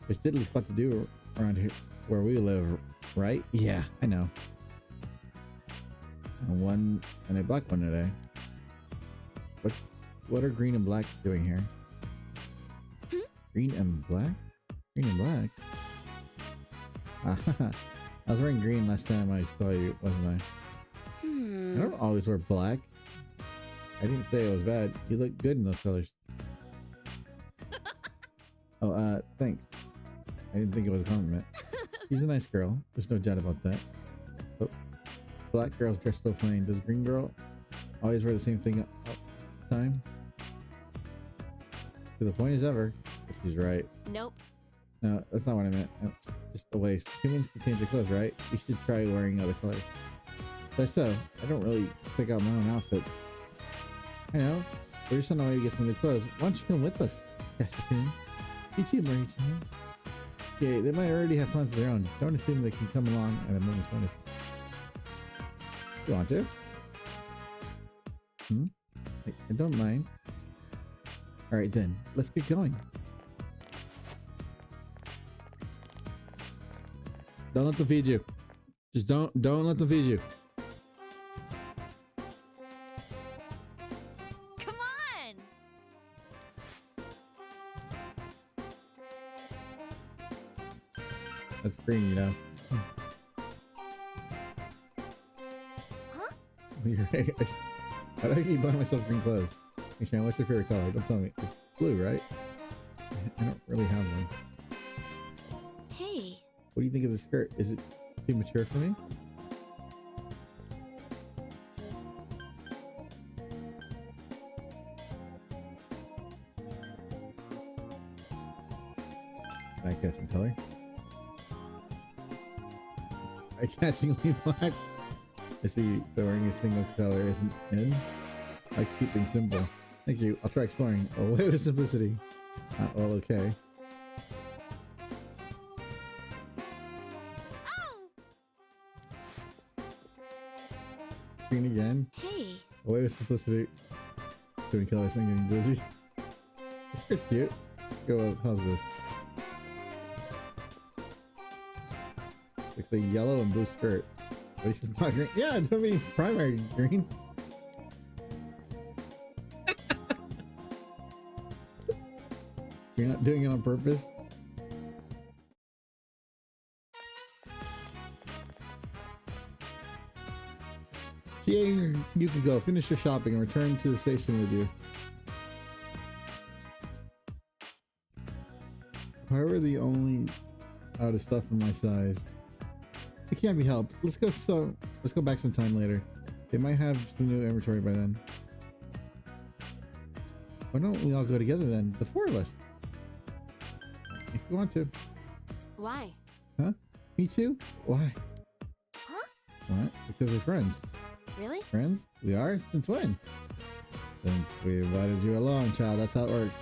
There's diddly spot to do around here where we live, right? Yeah, I know. And a black one today. What are green and black doing here? Green and black? Green and black? I was wearing green last time I saw you, wasn't I? I don't always wear black. I didn't say it was bad. You look good in those colors. Oh, thanks. I didn't think it was a compliment. She's a nice girl. There's no doubt about that. But black girls dress so plain. Does green girl always wear the same thing all the time? To the point as ever. But she's right. Nope. No, that's not what I meant. No, just a waste. Humans can change their clothes, right? You should try wearing other colors. So, I don't really pick out my own outfit. I know. We're just on the way to get some new clothes. Why don't you come with us, Castor? You too, Marie-chan. Yeah, they might already have plans of their own. Don't assume they can come along at a moment's notice. You want to? I don't mind. Alright then, let's get going. Don't let them feed you. Just don't let them feed you. Come on! That's green, you know. Huh? You're right. I don't keep buying myself green clothes. Hey, Shan, what's your favorite color? Don't tell me. It's blue, right? I don't really have one. Hey. What do you think of the skirt? Is it too mature for me? Eye-catching color. Eye-catchingly black. I see. So wearing a single color isn't in. I like to keep things simple. Yes. Thank you. I'll try exploring. Away with simplicity. Well, okay. Green again. Hey. Away with simplicity. Doing colors and getting dizzy. This skirt's cute. Go. How's this? Looks like yellow and blue skirt. At least it's not green. Yeah, I don't mean primary green. You're not doing it on purpose. Yeah, you can go finish your shopping and return to the station with you. If I were the only out of stuff in my size, it can't be helped. Let's go back some time later. They might have some new inventory by then. Why don't we all go together then? The four of us. If you want to. Why? Huh? Me too? Why? Huh? What? Because we're friends. Really? Friends? We are? Since when? Since we invited you along, child. That's how it works.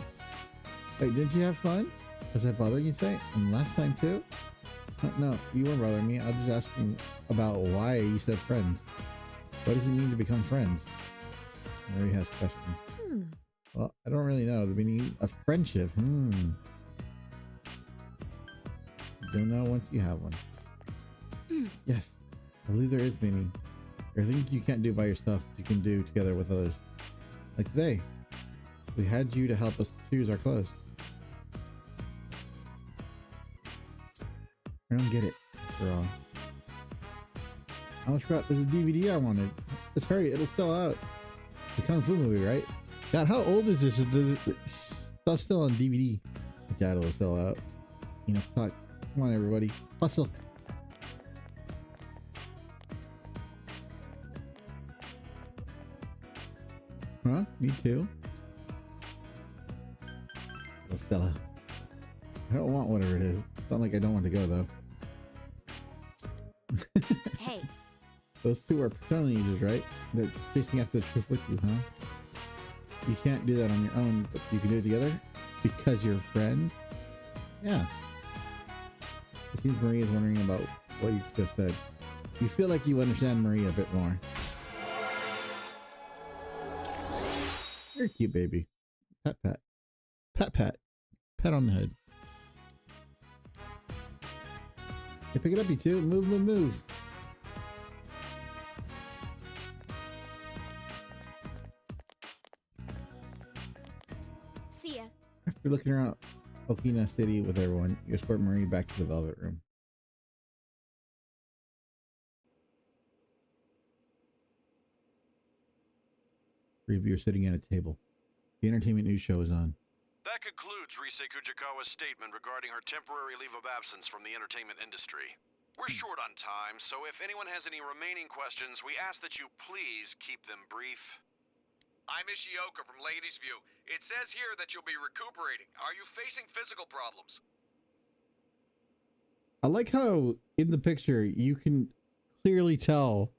Wait, didn't you have fun? Was that bothering you today? And last time too? No, you weren't bothering me. I was just asking about why you said friends. What does it mean to become friends? I already has questions. Well, I don't really know the meaning of friendship. You'll know once you have one. Yes, I believe there is meaning. There are things you can't do by yourself that you can do together with others. Like today, we had you to help us choose our clothes. I don't get it, after all. I almost forgot there's a DVD I wanted. Let's hurry, it'll sell out. The Kung Fu movie, right? God, how old is this? Stuff's still on DVD. God, it'll sell out. Enough talk. Come on, everybody. Hustle. Huh? Me too. Stella. I don't want whatever it is. It's not like I don't want to go though. Hey. Those two are persona users, right? They're chasing after the truth with you, huh? You can't do that on your own, but you can do it together because you're friends. Yeah. It seems Maria's wondering about what you just said. You feel like you understand Maria a bit more. You're a cute baby. Pat, pat. Pat, pat. Pat on the head. Hey, pick it up, you two. Move, move, move. See ya. After looking around Okina City with everyone, you escort Marie back to the Velvet Room. Three of you are sitting at a table. The entertainment news show is on. That concludes Rise Kujikawa's statement regarding her temporary leave of absence from the entertainment industry. We're short on time, so if anyone has any remaining questions, we ask that you please keep them brief. I'm Ishioka from Ladies View. It says here that you'll be recuperating. Are you facing physical problems? I like how in the picture you can clearly tell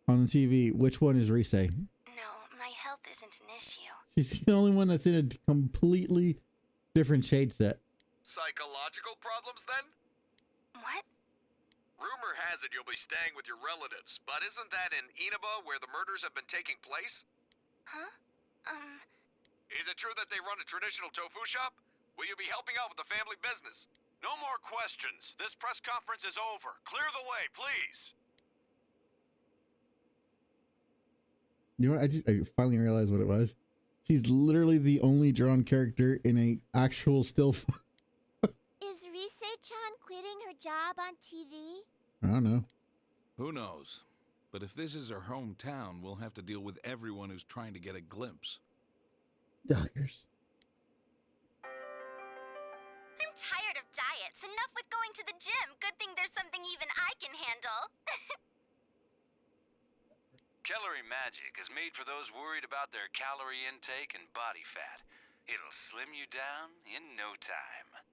on the TV which one is Rise. No, my health isn't an issue. She's the only one that's in a completely different shade set. Psychological problems, then? What? Rumor has it you'll be staying with your relatives, but isn't that in Inaba where the murders have been taking place? Huh? Is it true that they run a traditional tofu shop? Will you be helping out with the family business? No more questions. This press conference is over. Clear the way, please. You know what? I finally realized what it was. She's literally the only drawn character in a actual still. Is Rise-chan quitting her job on TV? I don't know. Who knows? But if this is her hometown, we'll have to deal with everyone who's trying to get a glimpse. Doggers. I'm tired of diets. Enough with going to the gym. Good thing there's something even I can handle. Calorie Magic is made for those worried about their calorie intake and body fat. It'll slim you down in no time.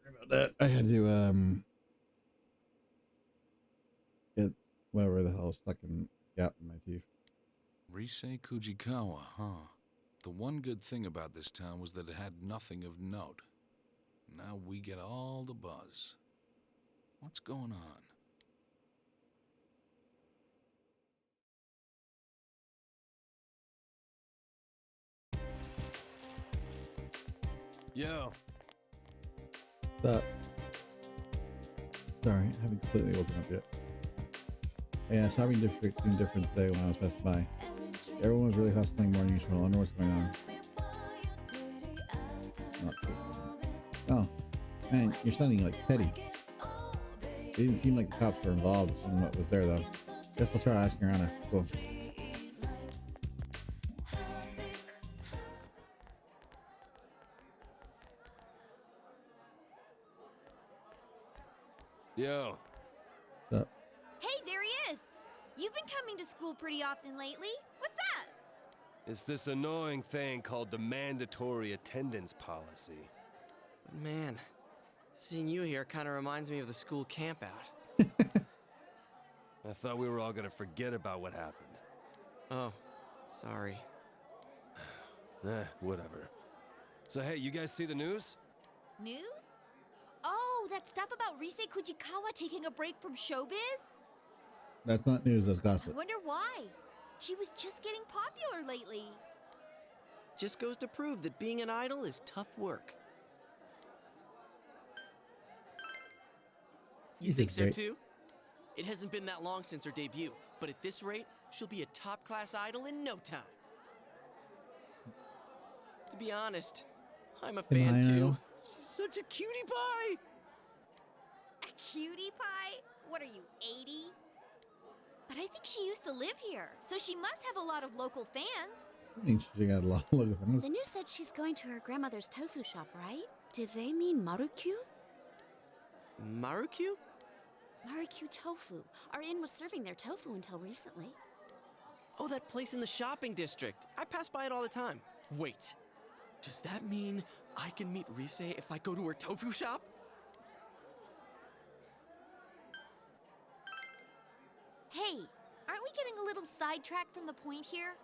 Sorry about that. I had to get whatever the hell stuck in gap in my teeth. Rise Kujikawa, huh? The one good thing about this town was that it had nothing of note. Now we get all the buzz. What's going on? Yo. What's up? Sorry, I haven't completely woken up yet. Yeah, so having different today when I was passing by. Everyone was really hustling more than usual. I wonder what's going on. Oh, man, you're sounding like Teddy. It didn't seem like the cops were involved in what was there, though. Guess I'll try asking around after school. Yo. What's up? Hey, there he is! You've been coming to school pretty often lately. What's that? It's this annoying thing called the mandatory attendance policy. But man, seeing you here kind of reminds me of the school campout. I thought we were all gonna forget about what happened. Oh, sorry. Whatever. So hey, you guys see the news? News? Oh, that stuff about Rise Kujikawa taking a break from showbiz? That's not news, that's I gossip. wonder why. She was just getting popular lately. Just goes to prove that being an idol is tough work. You think so too? It hasn't been that long since her debut, but at this rate, she'll be a top-class idol in no time. To be honest, I'm a fan too. She's such a cutie pie! A cutie pie? What are you, 80? But I think she used to live here, so she must have a lot of local fans. I think she got a lot of fans. The news said she's going to her grandmother's tofu shop, right? Do they mean Marukyu? Marukyu? Marukyu Tofu. Our inn was serving their tofu until recently. Oh, that place in the shopping district. I pass by it all the time. Wait, does that mean I can meet Rise if I go to her tofu shop? Hey, aren't we getting a little sidetracked from the point here?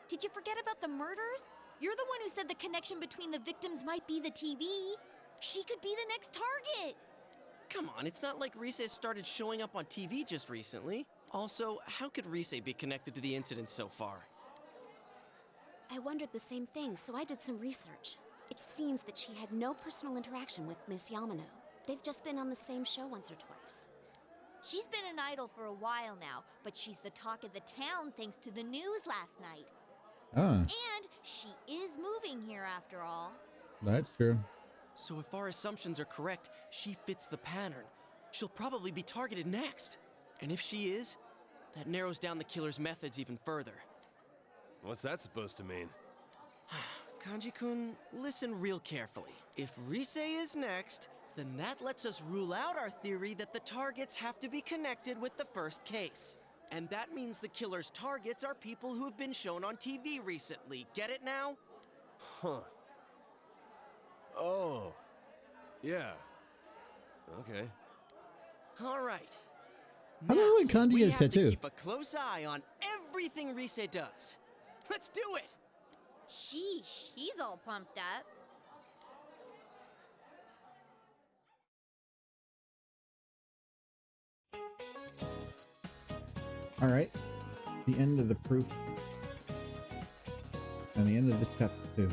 Did you forget about the murders? You're the one who said the connection between the victims might be the TV. She could be the next target. Come on, it's not like Rise started showing up on TV just recently. Also, how could Rise be connected to the incident so far? I wondered the same thing, so I did some research. It seems that she had no personal interaction with Miss Yamano. They've just been on the same show once or twice. She's been an idol for a while now, but she's the talk of the town thanks to the news last night. And she is moving here after all. That's true. So if our assumptions are correct, she fits the pattern. She'll probably be targeted next. And if she is, that narrows down the killer's methods even further. What's that supposed to mean? Kanji-kun, listen real carefully. If Rise is next, then that lets us rule out our theory that the targets have to be connected with the first case. And that means the killer's targets are people who have been shown on TV recently. Get it now? Huh. Oh. Yeah. Okay. All right. How do I kanji We get a have to tattoo? keep a close eye on everything Rise does. Let's do it! Sheesh, he's all pumped up. All right. The end of the proof. And the end of this chapter too.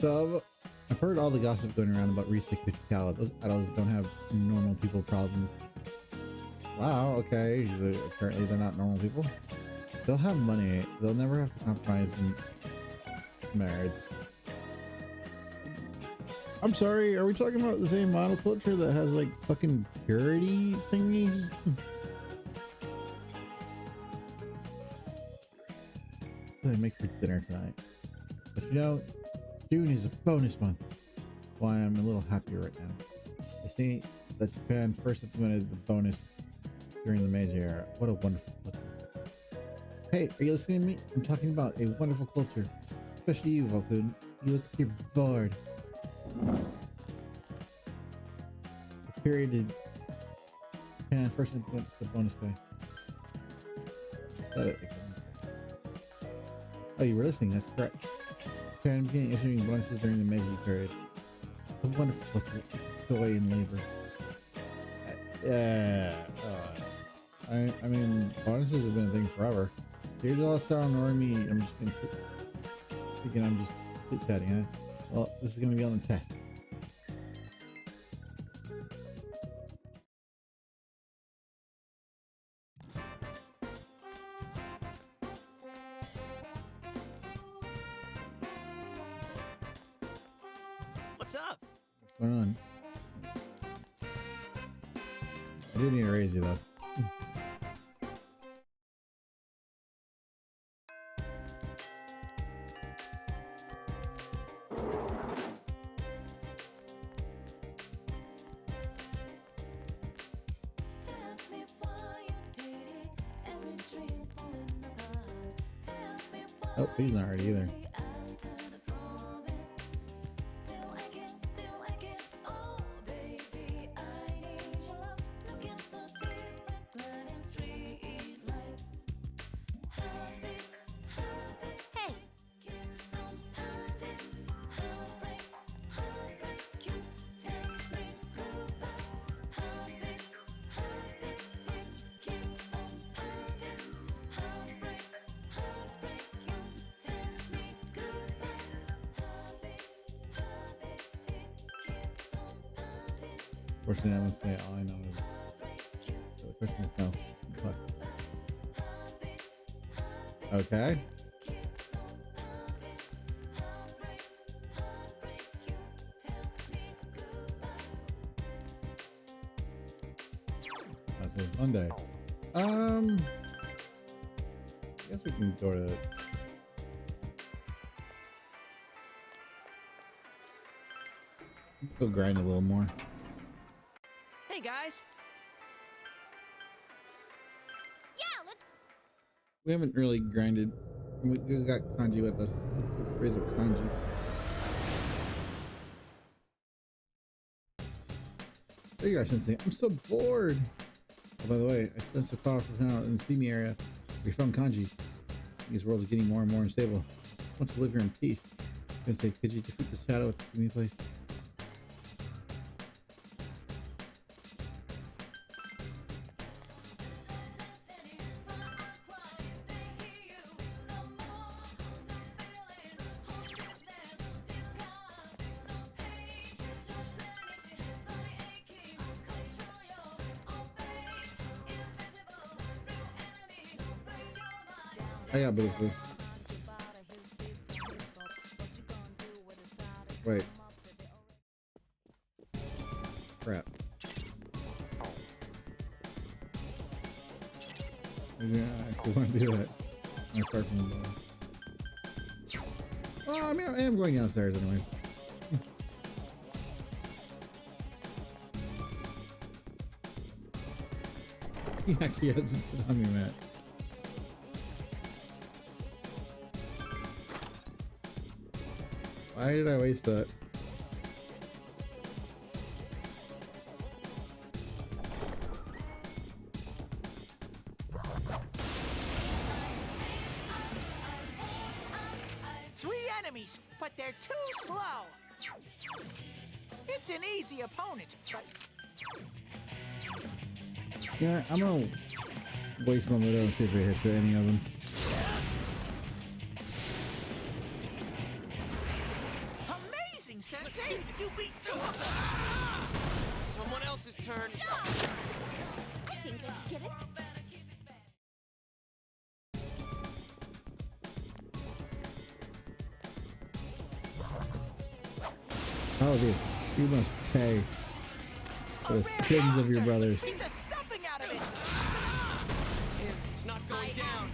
So I've heard all the gossip going around about Rise Kuchikawa. Those idols don't have normal people problems. Wow, okay. Apparently they're not normal people. They'll have money. They'll never have to compromise in marriage. I'm sorry, are we talking about the same model culture that has like fucking purity thingies? What do I make for dinner tonight? But you know, June is a bonus month. Why I'm a little happier right now. I see that Japan first implemented the bonus during the Meiji era. What a wonderful culture. Hey, are you listening to me? I'm talking about a wonderful culture. Especially you, Volk. You look like you're bored. The period did Japan first implemented the bonus pay. Got it. Oh, you were listening, that's correct. Japan began issuing bonuses during the Meiji period. A wonderful culture, joy and labor. Yeah. I mean, bonuses have been a thing forever. Here's all star on me. I'm just gonna thinking I'm just chit chatting, huh? Well, this is gonna be on the test. What's up? What's going on? I do need to raise you though. Oh, he's not ready either. Unfortunately, I'm gonna say all I know is the question is no. But, okay. That's just Monday. I guess we can go to the. Go grind a little more. Hey guys. Yeah, let's. We haven't really grinded. We got kanji with us. Let's raise up kanji. There you are, Sensei. I'm so bored. Oh, by the way, I sensed a powerful sound in the steamy area. We found kanji. This world is getting more and more unstable. I want to live here in peace. Sensei, could you defeat the shadow with the steamy place? I got beautiful. Wait. Crap. Yeah, I actually want to do that. I'm gonna start from the bottom. Well, I mean, I am going downstairs anyways. He actually has it on me, Matt. Why did I waste that? Three enemies, but they're too slow. It's an easy opponent, but Yeah, I'm gonna waste my widow and see if it hits any of them. amazing, Sensei! You beat two of them! Someone else's turn. I think I get it. Oh, dude, you must pay for the sins of your brothers. Beat the stuffing out of it! Damn, it's not going down.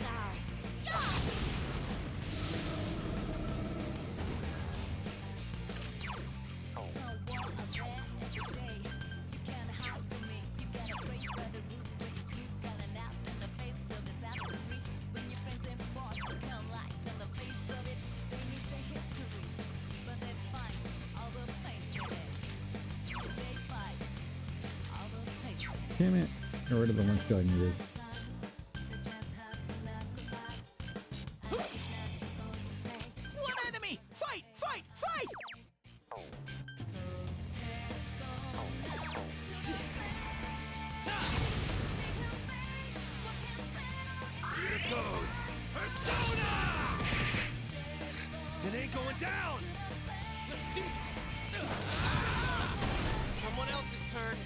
Damn it. Get rid of the one skill I needed. One enemy! Fight! Fight! Fight! Here it goes! Persona! It ain't going down! Let's do this! Someone else's turn.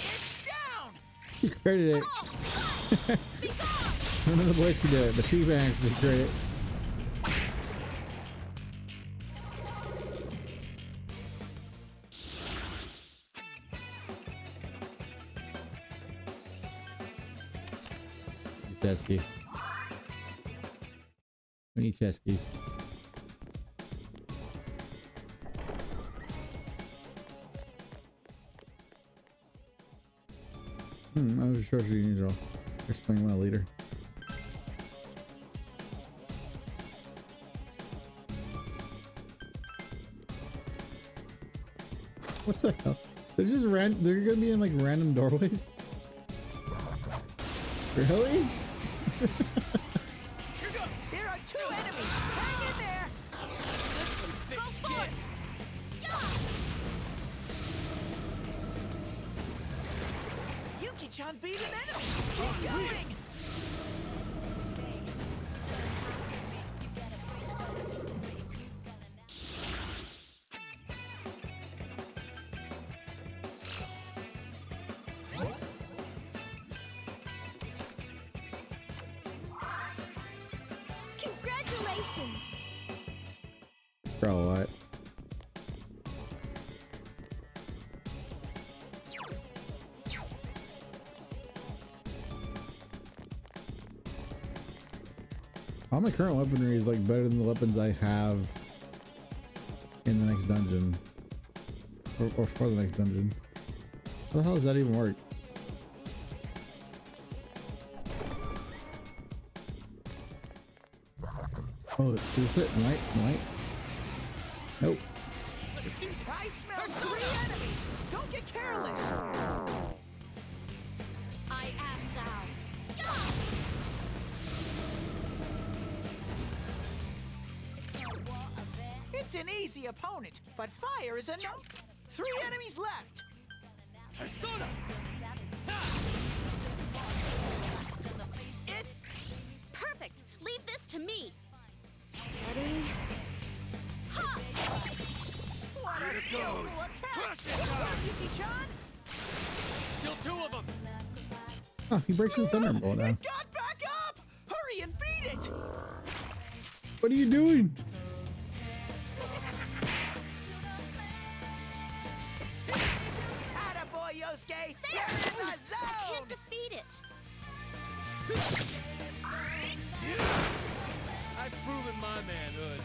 It's down! You credit it. None of the boys can do it, but she bangs with credit. Chess key. We need chess keys. I was sure you need to explain my leader. What the hell? They're just they're gonna be in like random doorways? Really? Here goes! There are two enemies! Hang in there! That's some thick skin. Yuki-chan beat an enemy! Keep going! Congratulations! Bro, what? All my current weaponry is like better than the weapons I have in the next dungeon. Or for the next dungeon. How the hell does that even work? Oh, is this it? Night? Nope. I smell 3 enemies! Don't get careless! I am thou. It's an easy opponent, but fire is a no. 3 enemies left! Persona! It's perfect. Leave this to me. Steady. Ha! What a skillful attack! Yuki-chan! Still 2 of them. Oh, he breaks his thunderbolt now. Got back up! Hurry and beat it! What are you doing? Attaboy, Yosuke! You're in the I zone! can't defeat it. I've proven my manhood.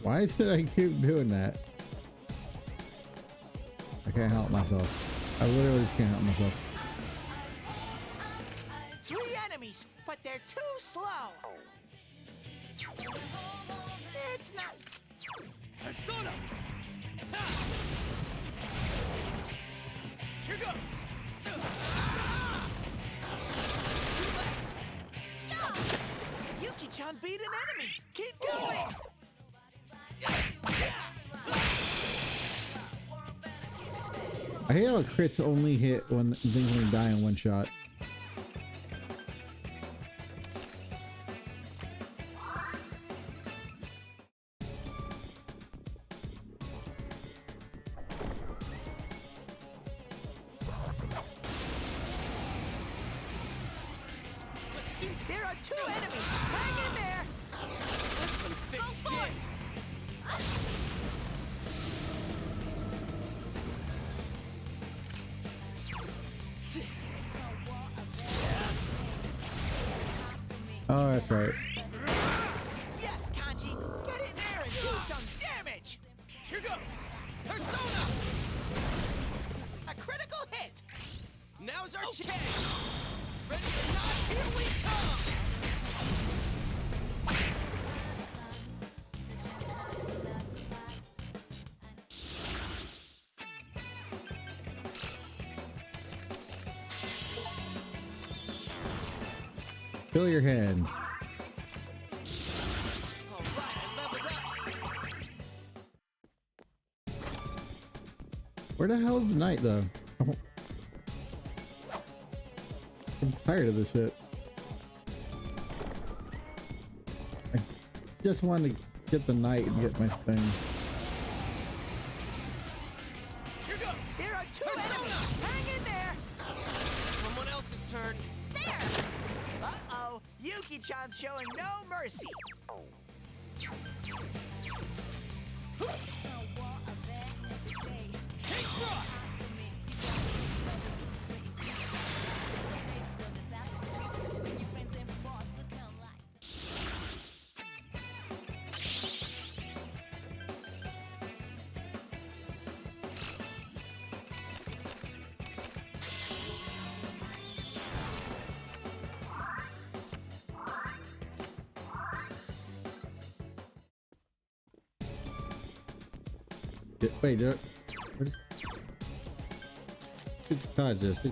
Why did I keep doing that? I can't help myself. I literally just can't help myself. 3 enemies, but they're too slow. It's not. Persona! Here goes! Yuki-chan beat an enemy. Keep going. I hate how crits only hit when things only die in one shot. There are 2 enemies. Hang in there. That's some thick skin. Oh, that's right. Yes, Kanji. Get in there and do some damage. Here goes! Persona! A critical hit. Now's our chance! Ready or not, here we Fill your hand. Where the hell is the knight, though? I'm tired of this shit. I just want to get the knight and get my thing. Here goes! There are 2 enemies. Hang in there. Someone else's turn. There. Uh-oh. Yuki-chan's showing no mercy. Take thrust! Wait, what is... Dodge this. A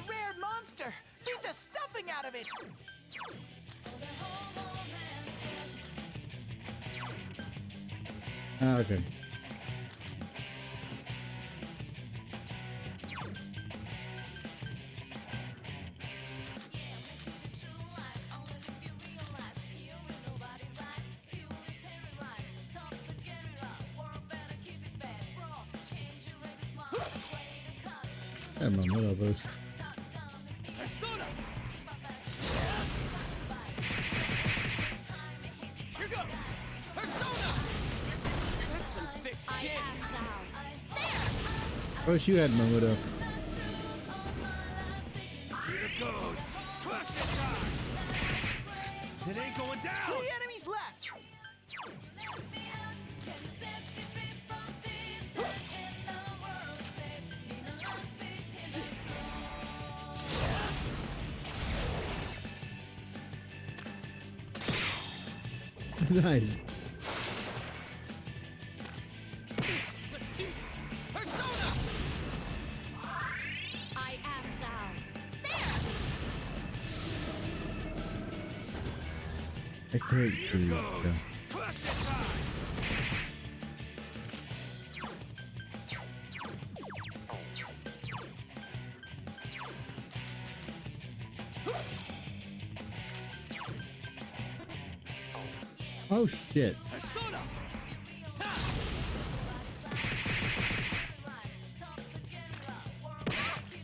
rare monster. Beat the stuffing out of it. Ah, okay. Had my middle boost. Persona! Here goes! Persona! That's some thick skin. Oh, you had Momodo. Here it goes! Crush it time! It ain't going down! 3 enemies left! Nice. Let's do this! Persona! I am thou. I hate food. Yeah. Crush it time! Oh shit. Persona!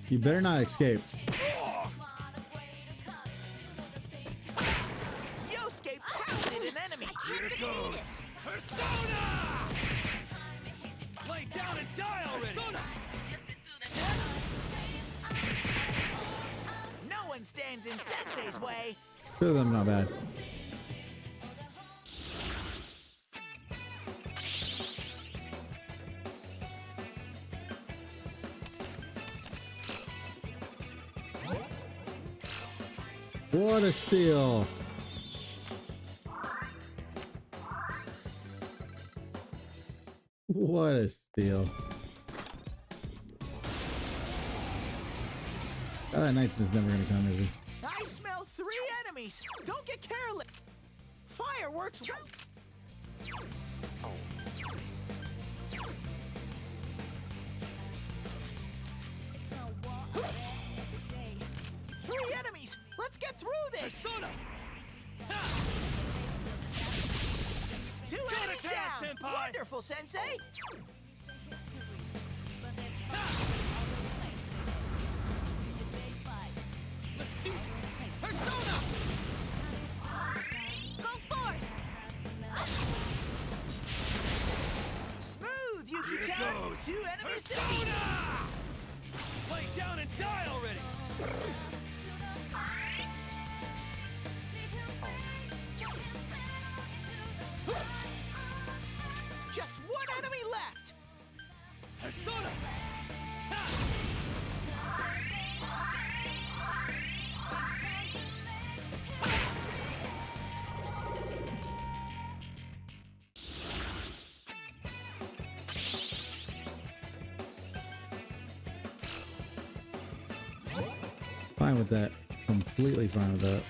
You better not escape. Yosuke pounded an enemy! Here it goes! Persona! Lay down and die already! Persona! No one stands in Sensei's way! Two of them not bad. What a steal. What a steal. Oh, that Knight's is never gonna come, is he? I smell 3 enemies. Don't get careless. Fireworks well. 3 enemies. Let's get through this. Persona! 2 Go to enemies town, down. Senpai. Wonderful, Sensei. Let's do this! Persona! Go forth. Smooth, Here it Yuki-chan. goes! 2 enemies Persona! defeated. Lay down and die already! Just 1 enemy left. Persona! Fine with that. Completely fine with that.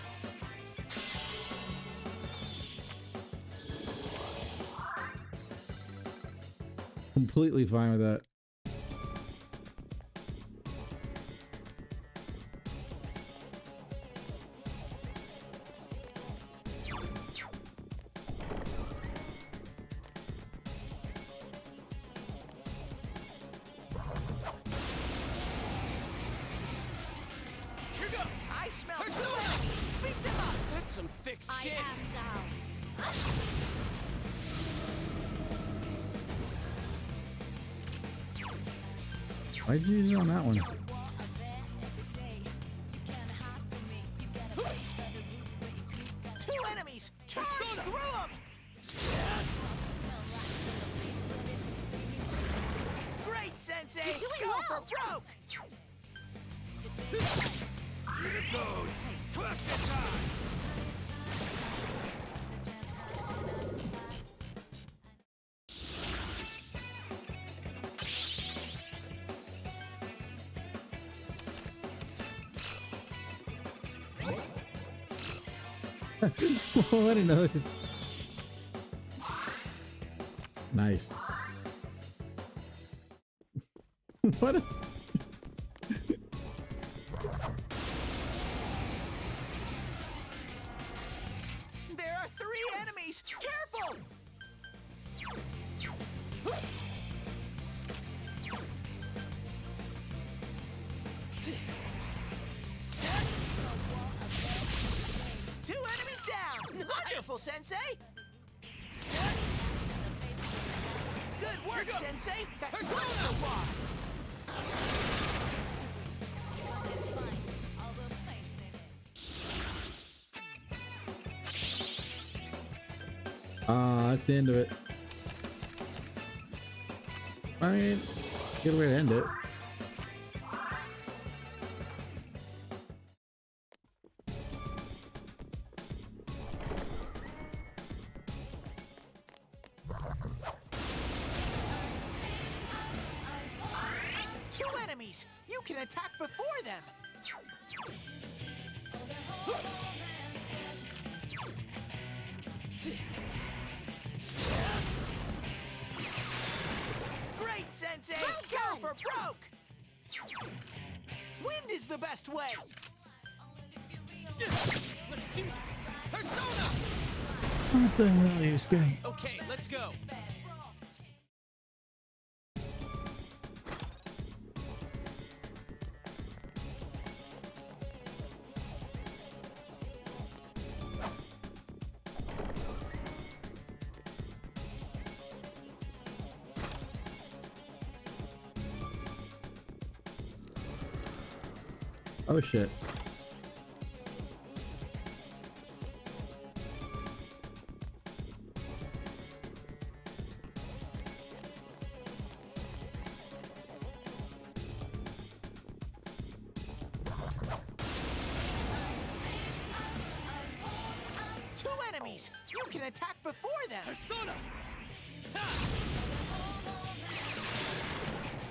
Completely fine with that. Here goes! I smell 2 Persona! enemies. Beat them up. That's some thick I skin! am thou. Why'd you use it on that one? 2 enemies. Charge Persona! through them. Great, Sensei. You're doing Go well. for broke. Here it goes! Crush it time! What another. Nice. What? There are 3 enemies. Careful. Careful, Sensei! Good work, Sensei! That's one so far! That's the end of it. I mean, good way to end it. Two enemies! You can attack before them! Great, Sensei! Go for broke! Wind is the best way! Let's do this! Persona! What the hell are you saying? Okay, let's go. Oh shit. Two enemies! You can attack before them! Persona!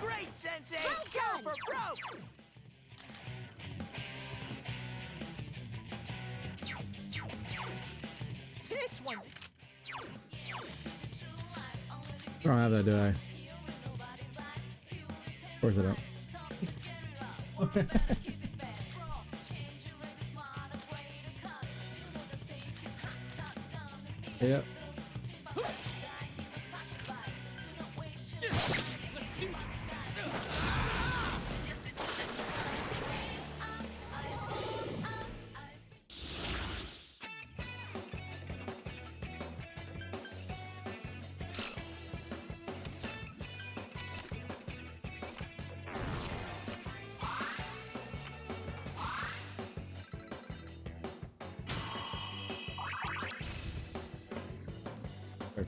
Great, Sensei! Well Go done. for broke! This one's... I don't have that, do I? Of course I don't. Yep. Let's do this!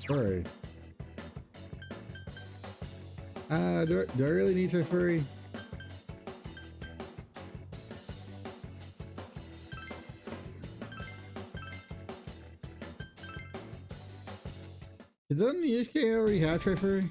Furry. Do I really need to furry? Doesn't the USK already have Tri-Furry?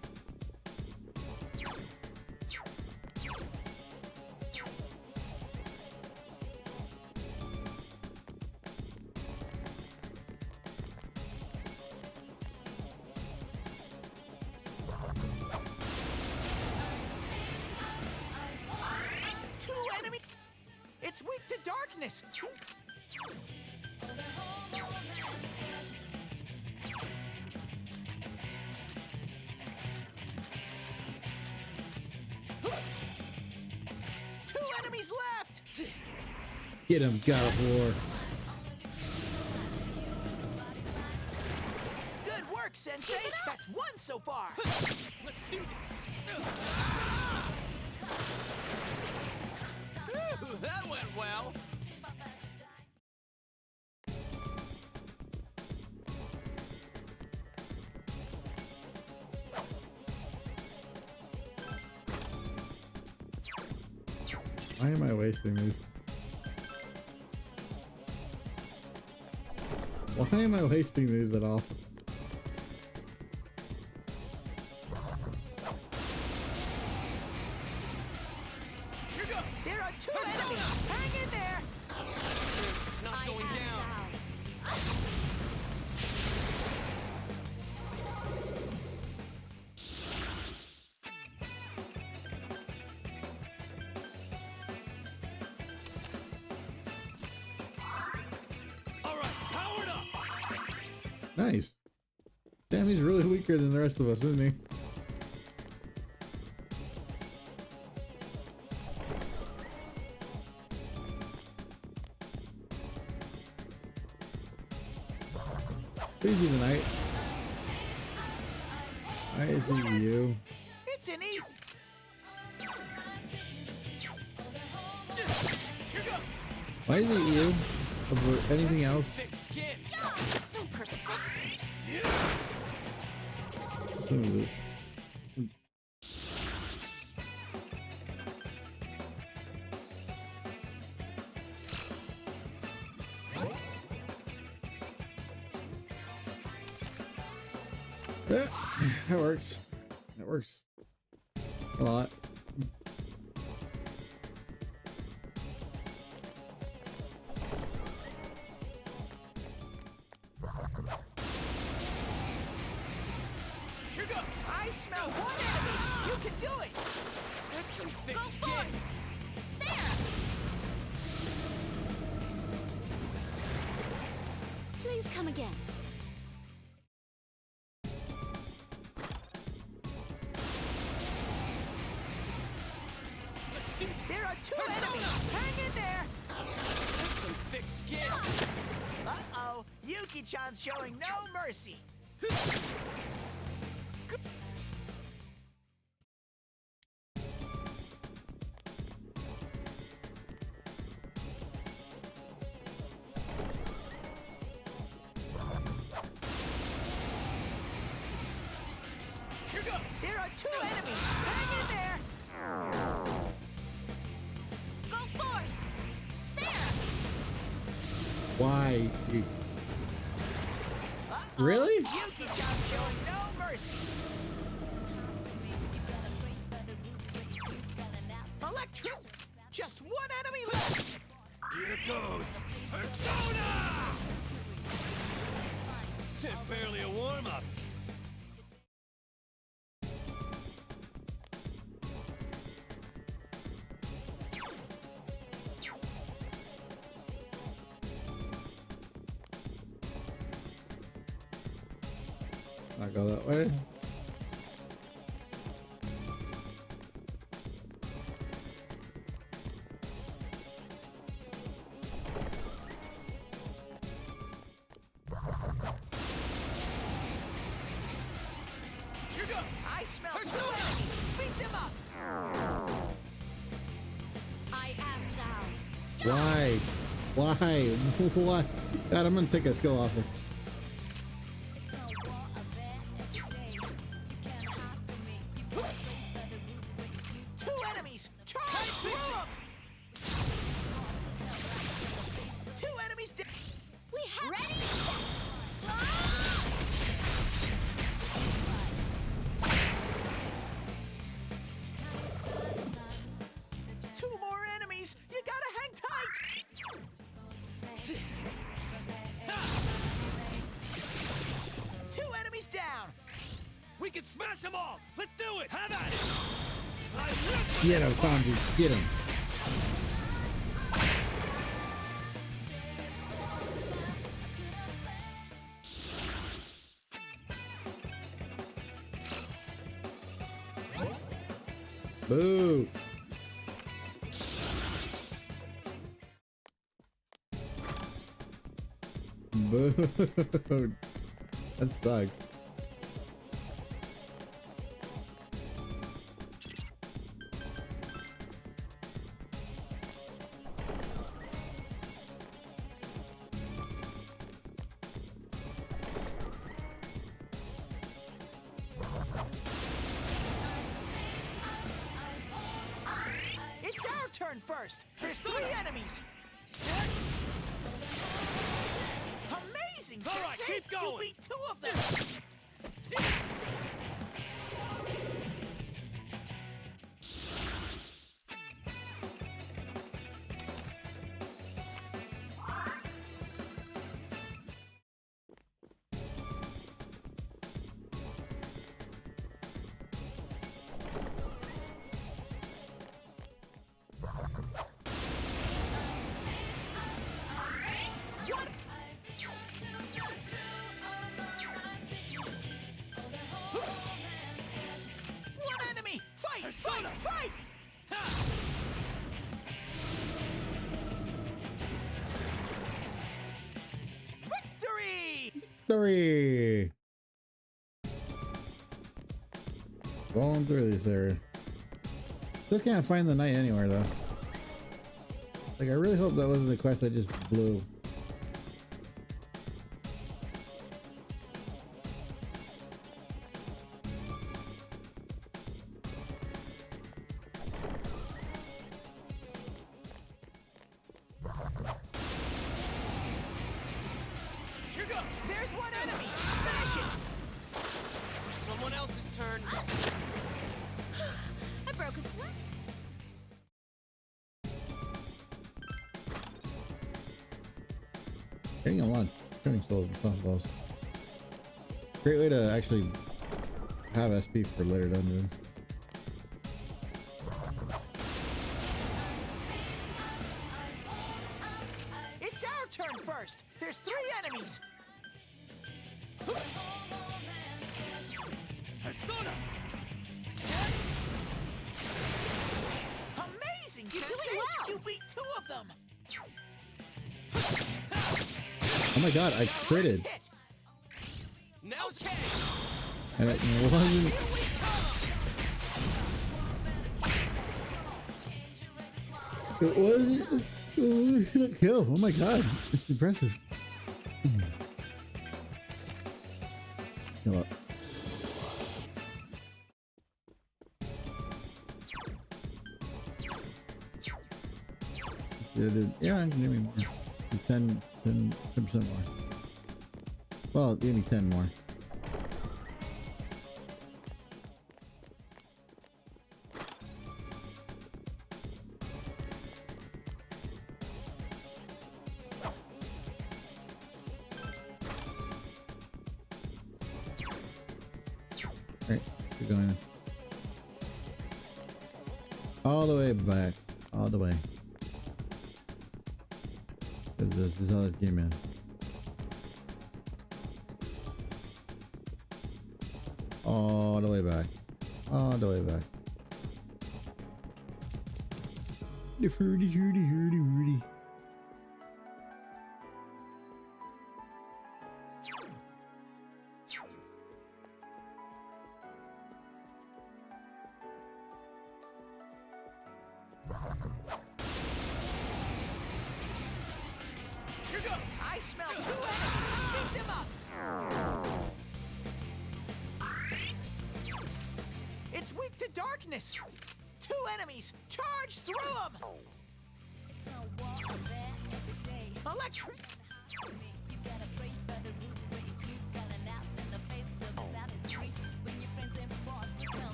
Two enemies! It's weak to darkness! Two enemies left! Get him, God of War. Good work, Sensei! That's one so far! Let's do this! Ooh, that went well! Why am I wasting these? Why am I wasting these at all? Here goes! There are two enemies! Hang in there! It's not going down! Alright, powered up! Nice. Damn, he's really weaker than the rest of us, isn't he? Crazy tonight. Why is it you? It's an easy. Why is it you over anything else? So persistent. So is it? Yeah, that works. That works a lot. Here goes. I smell one enemy. You can do it. That's some thick skin. There. Please come again. There are two enemies. Hang in there. That's some thick skin. Uh-oh. Yuki-chan's showing no mercy. Here goes. There are two enemies. Hang in there. Go forth. There. Why? Really? Yuki-chan's showing no mercy. Electricity. Just one enemy left. Here goes. Persona! Barely a warm-up. Not go that way. Here goes. I smell two enemies. Beat them up. I am thou. Why? Why? What? God, I'm gonna take a skill off her. Two enemies. Charge through them. Two enemies dead. We have ready. Two more enemies. You gotta hang tight. Two enemies down. We can smash them all. Let's do it. Have at it. Get him, Sanji. Get him. Boo. Boo. That sucks. It's our turn first. There's three enemies. Amazing, All right, Sensei. keep going. You beat two of them. One enemy. Fight! Persona. Fight! Victory! Victory! Going through this area. Still can't find the knight anywhere though. Like, I really hope that wasn't the quest I just blew. Here goes! There's one enemy! Smash it! Someone else's turn. I broke a sweat. Getting a lot of training souls and stuff those. Great way to actually have SP for later dungeons. It's our turn first. There's 3 enemies. Persona! Amazing, You're Sensei! doing well. You beat 2 of them. Oh my god, I critted. Now okay. And it wasn't. It wasn't a kill. Oh my god, it's impressive. Kill up. Yeah, give me more. 10% more. Well, give me 10 more. Alright, keep going. All the way back. All the way. This is how this game is. All the way back. All the way back. The fruity, fruity, fruity, fruity. Here goes. I smell 2 enemies. Beat them up. It's weak to darkness. 2 enemies. Charge through them. Electric.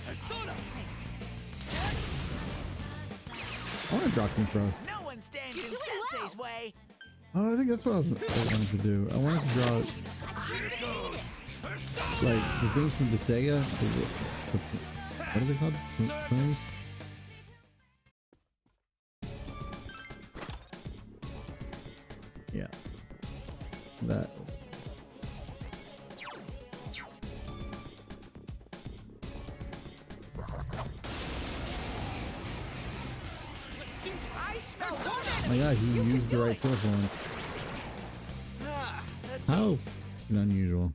Persona! I want to drop some pros. No one stands in Sensei's way. Oh, I think that's what I wanted to do. I wanted to draw Here it goes. like the things from the Sega. What are they called? Things? Yeah. That. I smell 1 Oh my god, he used the right source one. Ah, How unusual.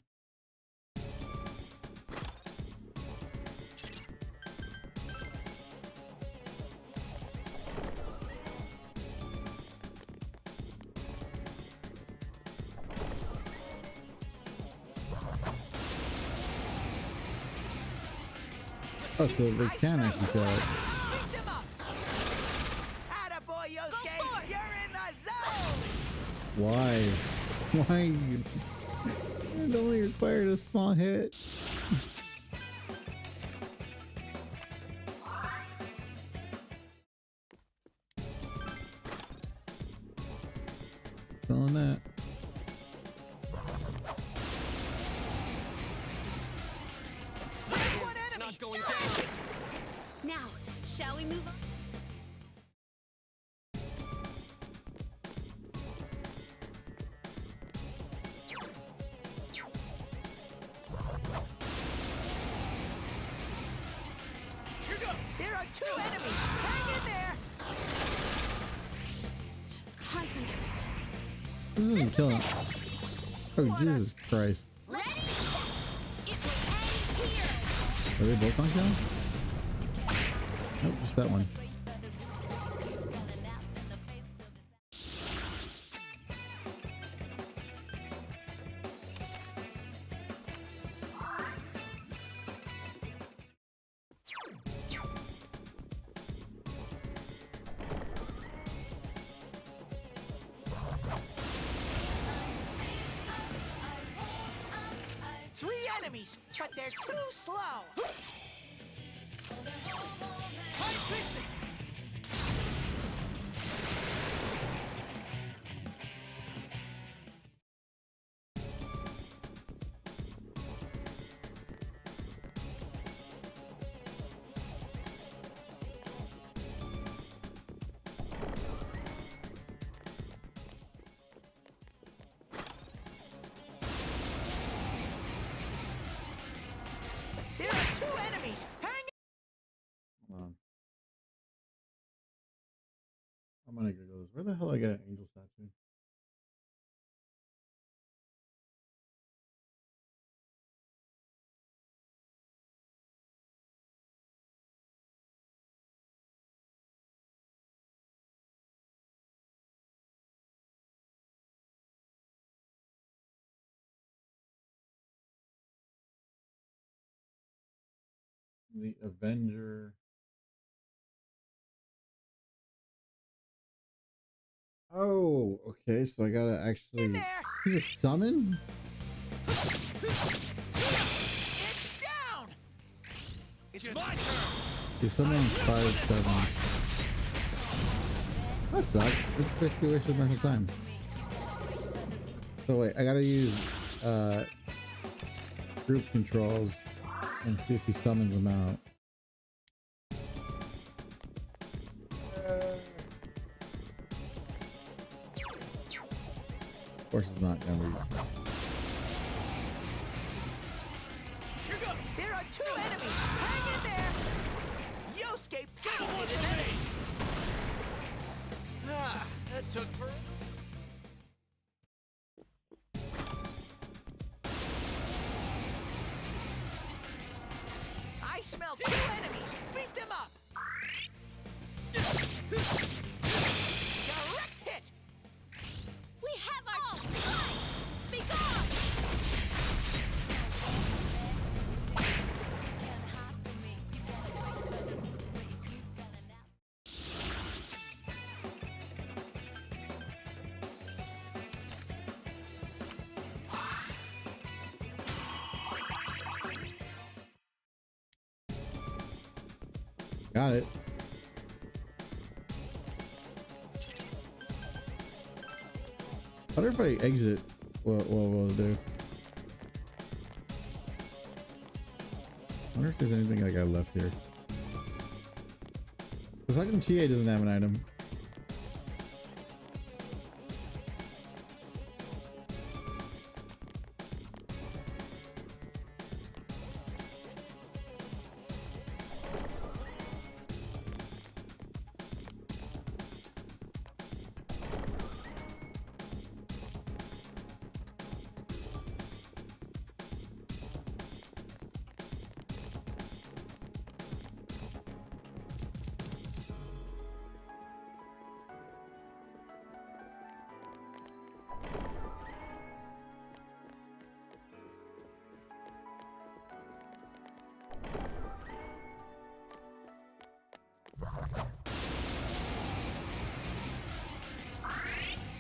Oh, so they can actually kill it. Beat them up. Attaboy, Yosuke. You're in the zone. Why? Why? It only required a small hit. Feeling that. It's not going down. Now, shall we move on? Here goes. There are 2 enemies. This isn't killing. Oh, Jesus Christ. Are they both on kill? Nope, just that one. Enemies, but they're too slow. There are 2 enemies. Hang Hold on. I'm gonna go this. Where the hell I get an angel statue? The Avenger. Oh, okay. So I gotta actually. He's a summon? It's down. It's my turn. He's summoning 5/7. That sucks. It's basically wasted my whole time. So wait, I gotta use group controls and see if he summons them out. Of course, it's not gonna reach. Here goes. There are 2 enemies. Hang in there. Yosuke pounded an enemy. Ah, that took for. I smell 2 enemies. Beat them up. Direct hit. We have our fight! Be gone! Got it. I wonder if I exit, what will it do? I wonder if there's anything I got left here. Because how come TA doesn't have an item?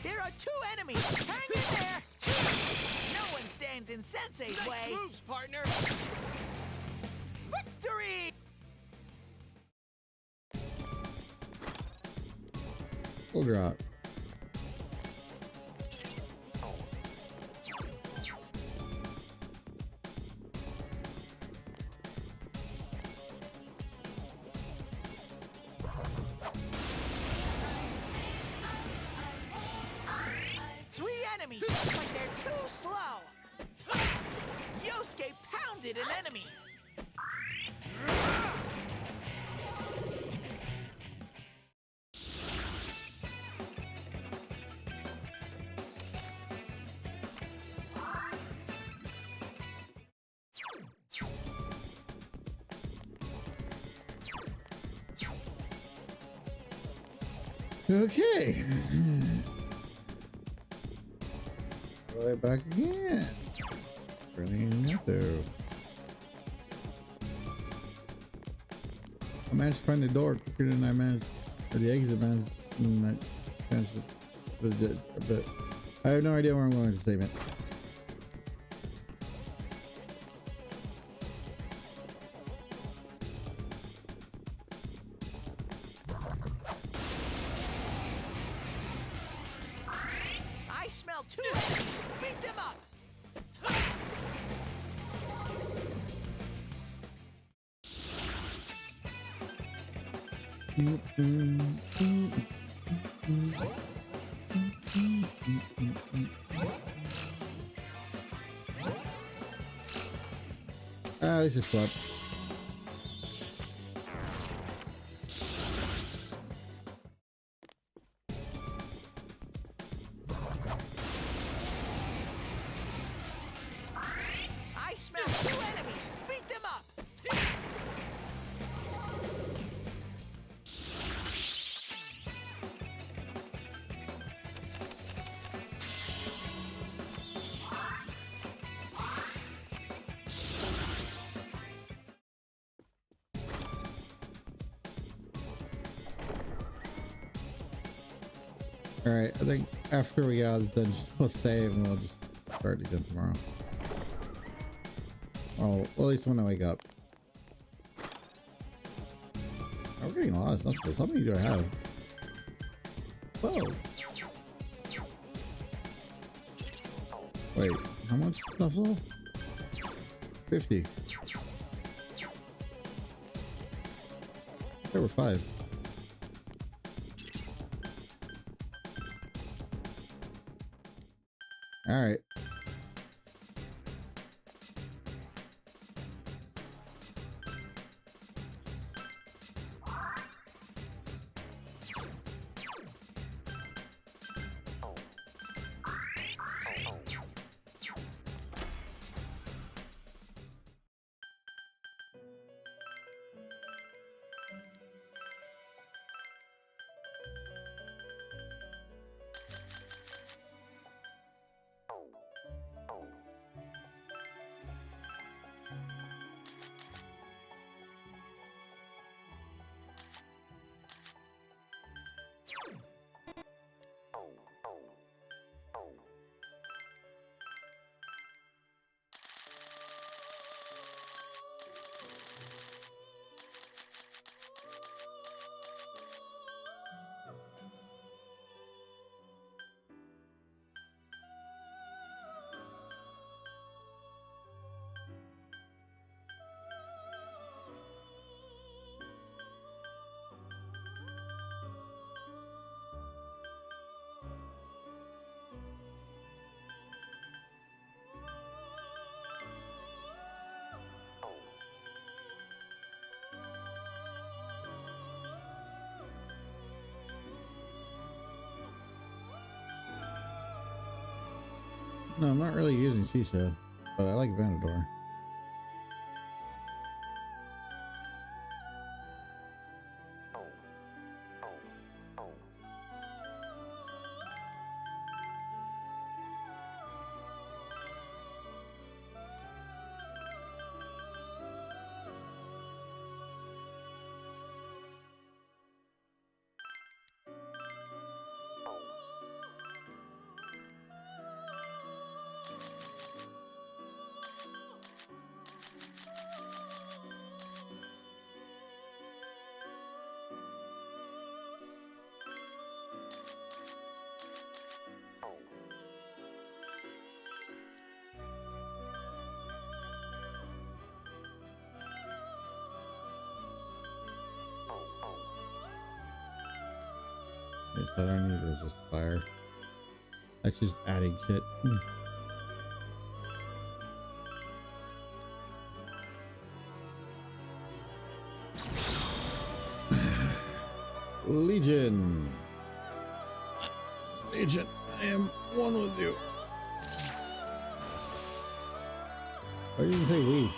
There are 2 enemies. Hang in there. No one stands in Sensei's way. Nice moves, partner. Victory! Full drop. Enemies, but they're too slow. Yosuke pounded an enemy. Okay. Right back again. Running through. I managed to find the door quicker than I managed, or the exit managed. But I have no idea where I'm going with the statement. I smell 2 enemies. Beat them up. Ah, this is fun. I smell 2 enemies. Beat them up. All right, I think after we get out of the dungeon, we'll save and we'll just start again tomorrow. Oh, well, at least when I wake up. Oh, we're getting a lot of stuff. How many do I have? Whoa. Wait, how much stuff? 50. There were 5. All right. No, I'm not really using Seesaw, but I like Vanador. Yes, I don't need resist fire. That's just adding shit. Legion. Legion, I am one with you. Why didn't you say we?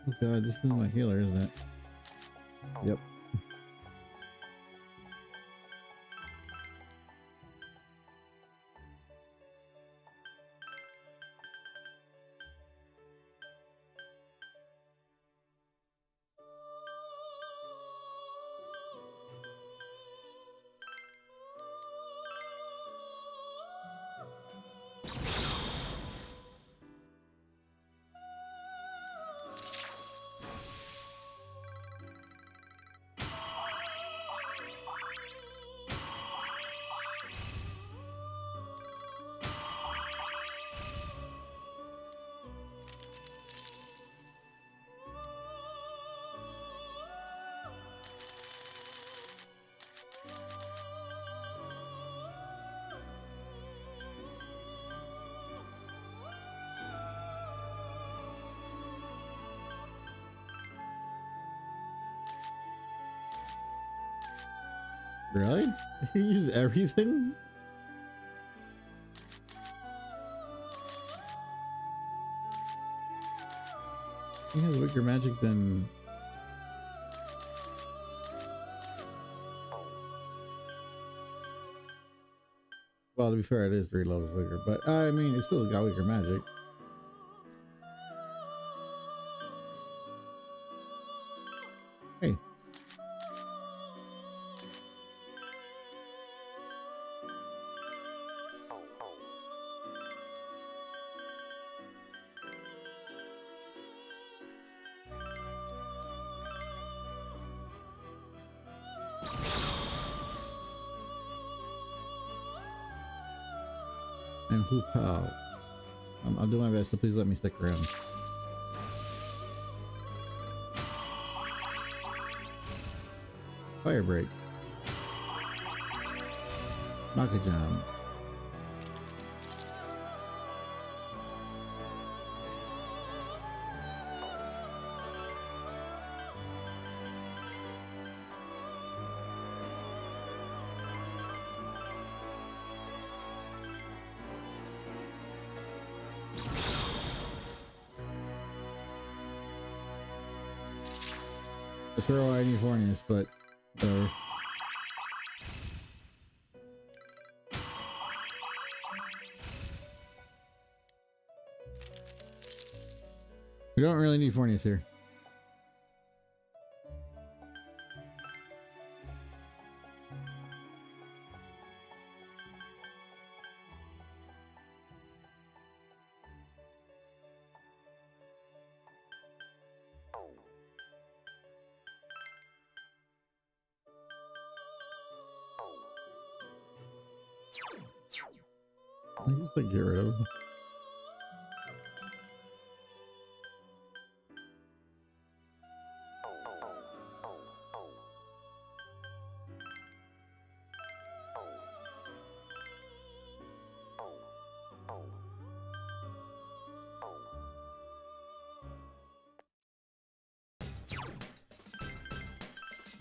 Oh god, this is my healer, isn't it? Yep. Really? You use everything? He has weaker magic than... Well, to be fair, it is 3 levels weaker, but I mean, it still got weaker magic. Hey. And who pow? I'll do my best, so please let me stick around. Fire break. Maka jam. That's where I need horniness, but we don't really need horniness here. I just like get rid of them.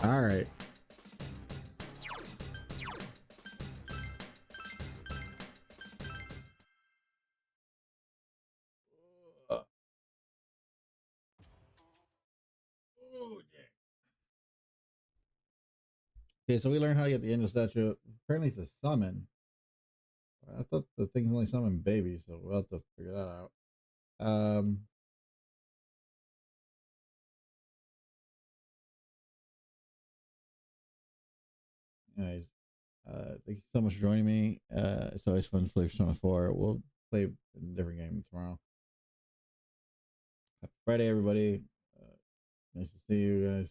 All right. Okay, so we learned how to get the angel statue. Apparently it's a summon. I thought the thing's only summon babies, so we'll have to figure that out. Anyways, thank you so much for joining me. It's always fun to play Persona 4. We'll play a different game tomorrow. Happy Friday, everybody. Nice to see you guys.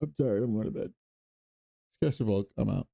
I'm tired. I'm going to bed. It's Castor Volk. I'm out.